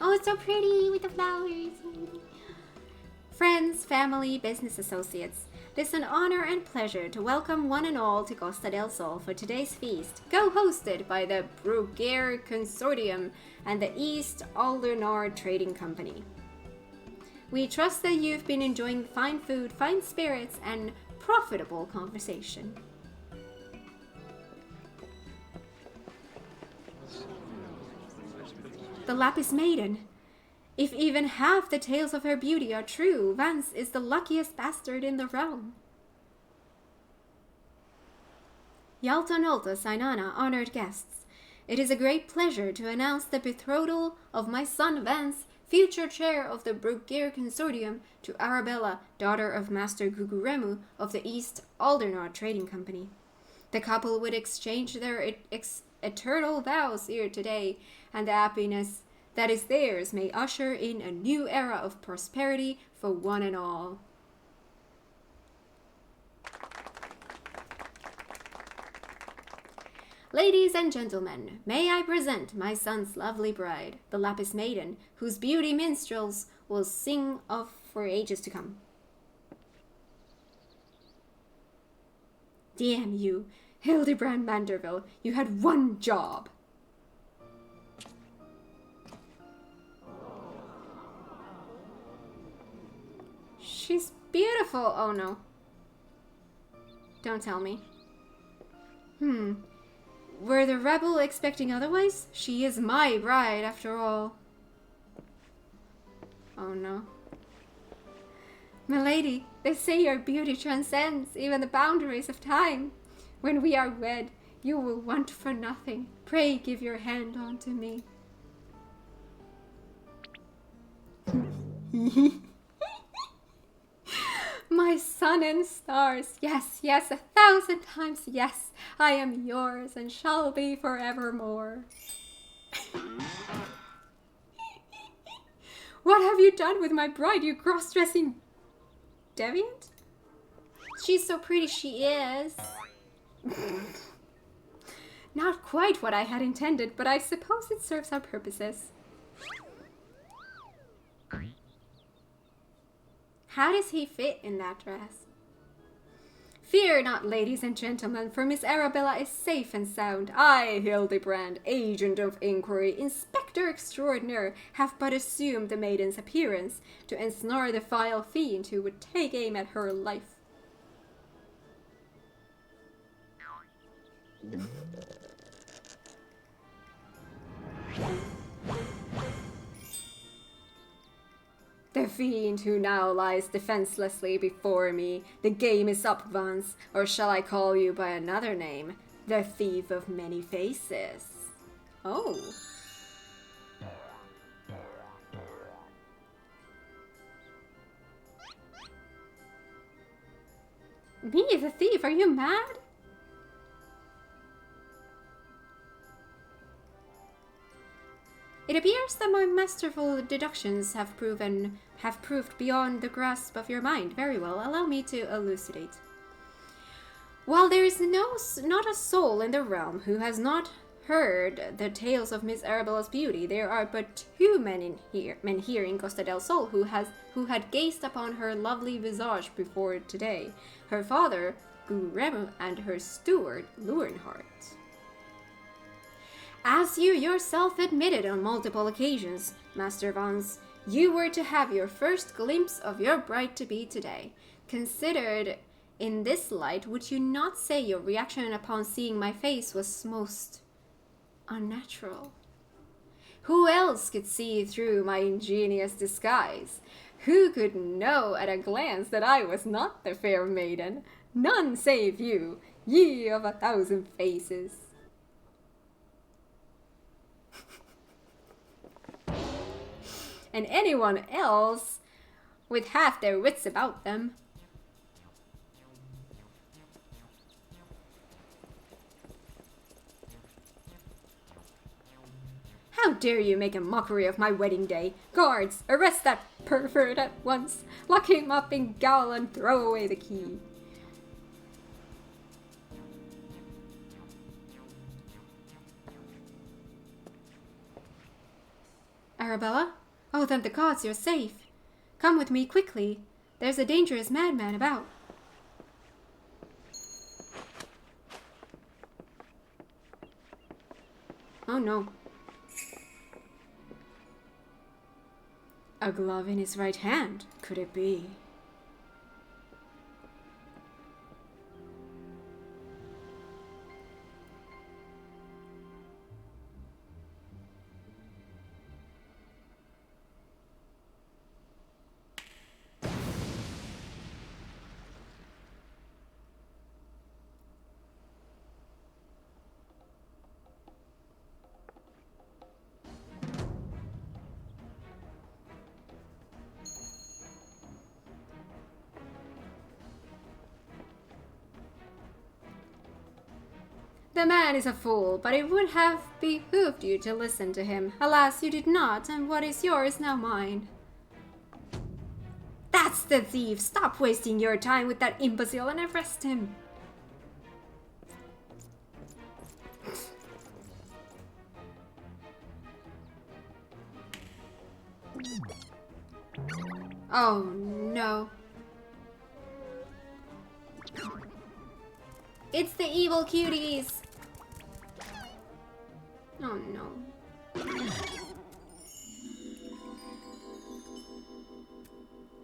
Oh, it's so pretty with the flowers. Friends, family, business associates, it is an honor and pleasure to welcome one and all to Costa del Sol for today's feast, co-hosted by the Bruguiere Consortium and the East Aldernor Trading Company. We trust that you've been enjoying fine food, fine spirits, and profitable conversation. The Lapis Maiden. If even half the tales of her beauty are true, Vance is the luckiest bastard in the realm. Yalta Nolta Sainana, honored guests. It is a great pleasure to announce the betrothal of my son Vance, future chair of the Bruguiere Consortium, to Arabella, daughter of Master Guguremu of the East Aldernor Trading Company. The couple would exchange their eternal vows here today, and the happiness that is theirs may usher in a new era of prosperity for one and all. Ladies and gentlemen, may I present my son's lovely bride, the Lapis Maiden, whose beauty minstrels will sing of for ages to come. Damn you, Hildibrand Manderville, you had one job. She's beautiful. Oh no. Don't tell me. Were the rebel expecting otherwise? She is my bride, after all. Oh no. Milady, they say your beauty transcends even the boundaries of time. When we are wed, you will want for nothing. Pray give your hand unto me. My sun and stars, yes, yes, 1,000 times yes, I am yours and shall be forevermore. What have you done with my bride, you cross-dressing deviant? She's so pretty, she is. Not quite what I had intended, but I suppose it serves our purposes. How does he fit in that dress? Fear not, ladies and gentlemen, for Miss Arabella is safe and sound. I, Hildibrand, agent of inquiry, inspector extraordinaire, have but assumed the maiden's appearance to ensnare the vile fiend who would take aim at her life. The fiend who now lies defenselessly before me. The game is up, Vance, or shall I call you by another name? The Thief of Many Faces. Oh. Me, the thief? Are you mad? It appears that my masterful deductions have proved beyond the grasp of your mind. Very well, allow me to elucidate. While there is not a soul in the realm who has not heard the tales of Miss Arabella's beauty, there are but two men here in Costa del Sol who had gazed upon her lovely visage before today. Her father, Guremu, and her steward, Luernhart. As you yourself admitted on multiple occasions, Master Vance, you were to have your first glimpse of your bride-to-be today. Considered in this light, would you not say your reaction upon seeing my face was most unnatural? Who else could see through my ingenious disguise? Who could know at a glance that I was not the fair maiden? None save you, ye of 1,000 faces. And anyone else with half their wits about them. How dare you make a mockery of my wedding day? Guards, arrest that pervert at once. Lock him up in gaol and throw away the key. Arabella? Oh, thank the gods, you're safe. Come with me quickly. There's a dangerous madman about. Oh no. A glove in his right hand, could it be? The man is a fool, but it would have behooved you to listen to him. Alas, you did not, and what is yours is now mine. That's the thief! Stop wasting your time with that imbecile and arrest him! Oh no. It's the evil cuties! Oh no.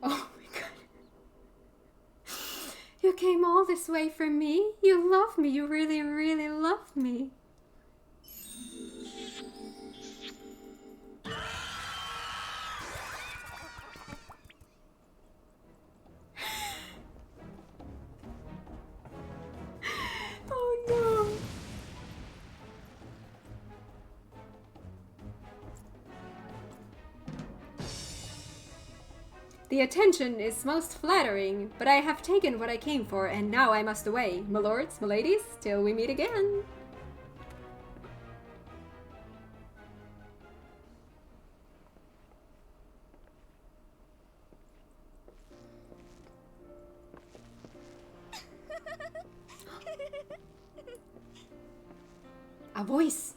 Oh my god. You came all this way for me? You love me. You really, really love me. Oh no. The attention is most flattering, but I have taken what I came for, and now I must away. My lords, my ladies, till we meet again. A voice.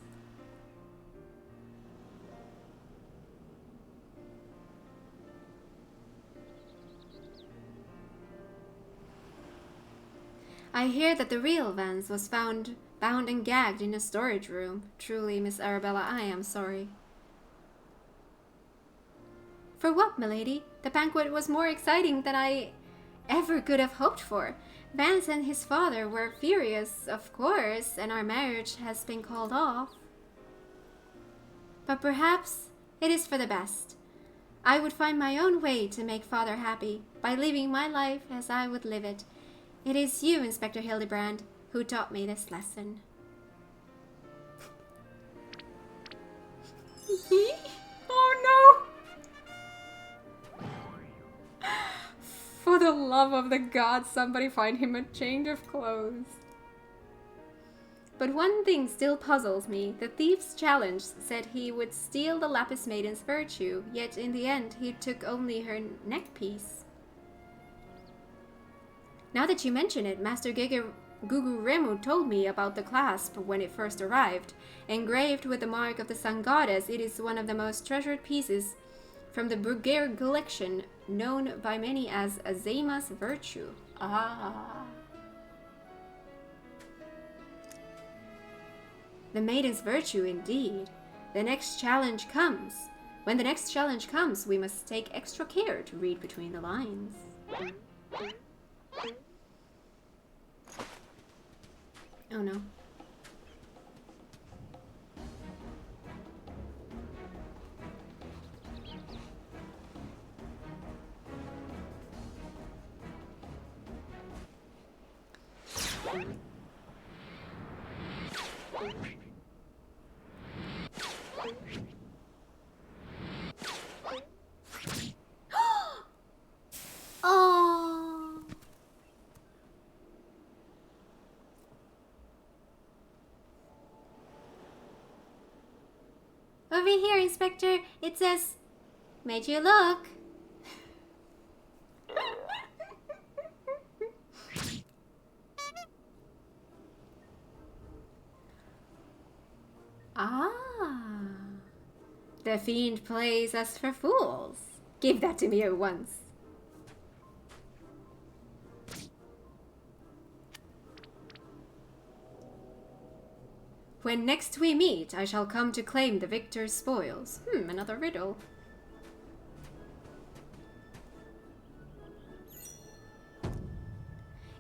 hear that the real Vance was found bound and gagged in a storage room. Truly, Miss Arabella, I am sorry. For what, milady? The banquet was more exciting than I ever could have hoped for. Vance and his father were furious, of course, and our marriage has been called off. But perhaps it is for the best. I would find my own way to make father happy by living my life as I would live it. It is you, Inspector Hildibrand, who taught me this lesson. Oh no! For the love of the gods, somebody find him a change of clothes. But one thing still puzzles me. The thief's challenge said he would steal the Lapis Maiden's virtue, yet in the end he took only her neck piece. Now that you mention it, Master Gugu Remu told me about the clasp when it first arrived. Engraved with the mark of the Sun Goddess, it is one of the most treasured pieces from the Bruguiere collection, known by many as Azema's virtue. Ah. The maiden's virtue, indeed. The next challenge comes. When the next challenge comes, we must take extra care to read between the lines. Oh no. Oh. Over here, Inspector. It says, "Made you look." Ah. The fiend plays us for fools. Give that to me at once. When next we meet, I shall come to claim the victor's spoils. Another riddle.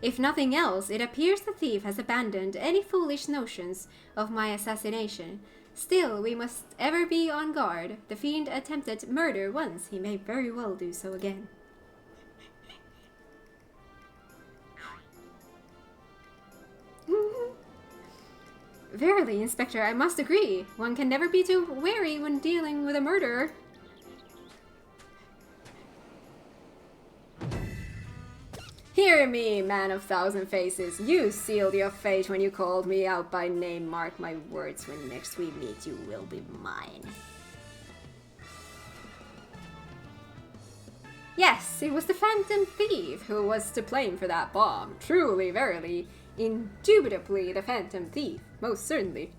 If nothing else, it appears the thief has abandoned any foolish notions of my assassination. Still, we must ever be on guard. The fiend attempted murder once. He may very well do so again. Verily, Inspector, I must agree. One can never be too wary when dealing with a murderer. Hear me, man of thousand faces. You sealed your fate when you called me out by name. Mark my words, when next we meet, you will be mine. Yes, it was the Phantom Thief who was to blame for that bomb. Truly, verily, indubitably the Phantom Thief. Most certainly.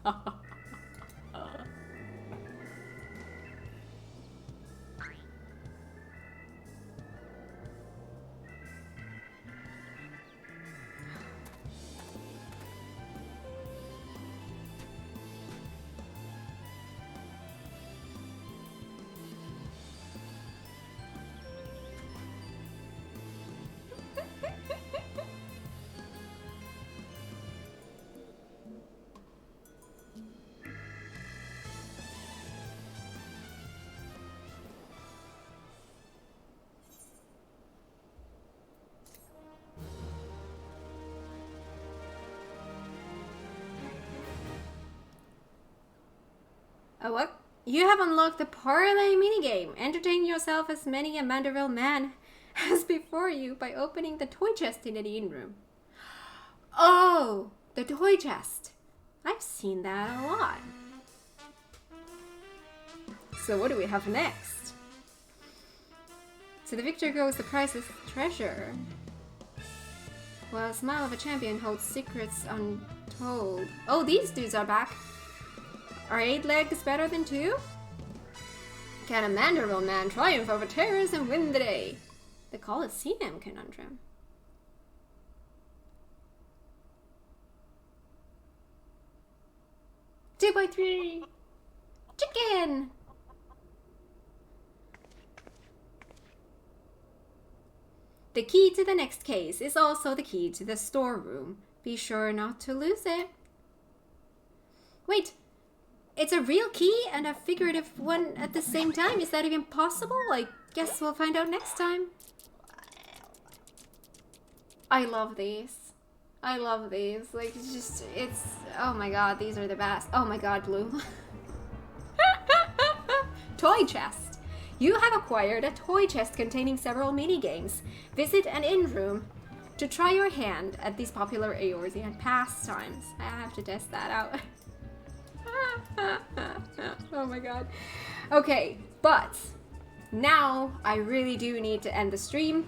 What? You have unlocked the parlay minigame. Entertain yourself as many a Manderville man has before you by opening the toy chest in the inn room. Oh, the toy chest. I've seen that a lot. So what do we have next? So the victor goes the prize is treasure. While Smile of a Champion holds secrets untold. Oh, these dudes are back. Are 8 legs better than 2? Can a Manderville man triumph over terrors and win the day? The Coliseum conundrum. 2x3! Chicken! The key to the next case is also the key to the storeroom. Be sure not to lose it. Wait, it's a real key and a figurative one at the same time? Is that even possible? I guess we'll find out next time. I love these. I love these. Like, it's, oh my god, these are the best. Oh my god, Blue. Toy chest. You have acquired a toy chest containing several mini-games. Visit an in-room to try your hand at these popular Eorzean pastimes. I have to test that out. Oh my god. Okay, but now I really do need to end the stream.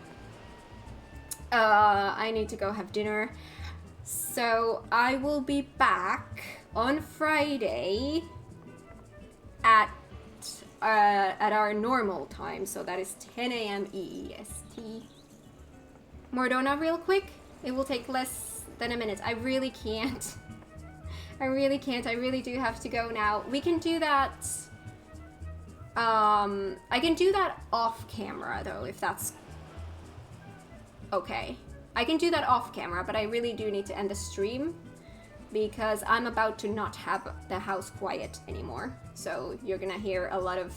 I need to go have dinner. So I will be back on Friday at our normal time. So that is 10 a.m. EEST. Mordona, real quick. It will take less than a minute. I really can't. I really can't. I really do have to go now. We can do that. I can do that off camera though, if that's okay. I can do that off camera, but I really do need to end the stream because I'm about to not have the house quiet anymore. So you're gonna hear a lot of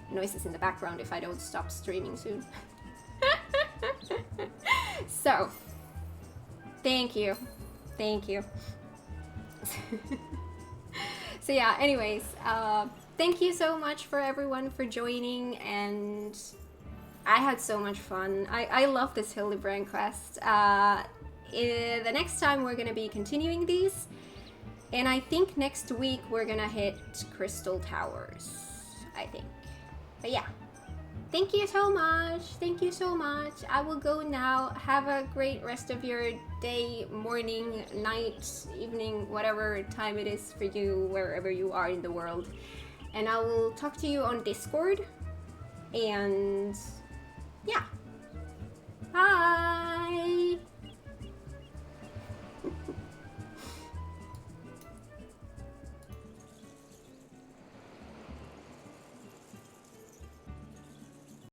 noises in the background if I don't stop streaming soon. So, thank you. Thank you. So yeah, anyways, thank you so much for everyone for joining, and I had so much fun. I love this Hildibrand quest. The next time we're gonna be continuing these, and I think next week we're gonna hit Crystal Towers, I think. But yeah, thank you so much. Thank you so much. I will go now. Have a great rest of your day, morning, night, evening, whatever time it is for you, wherever you are in the world. And I will talk to you on Discord. And yeah. Bye!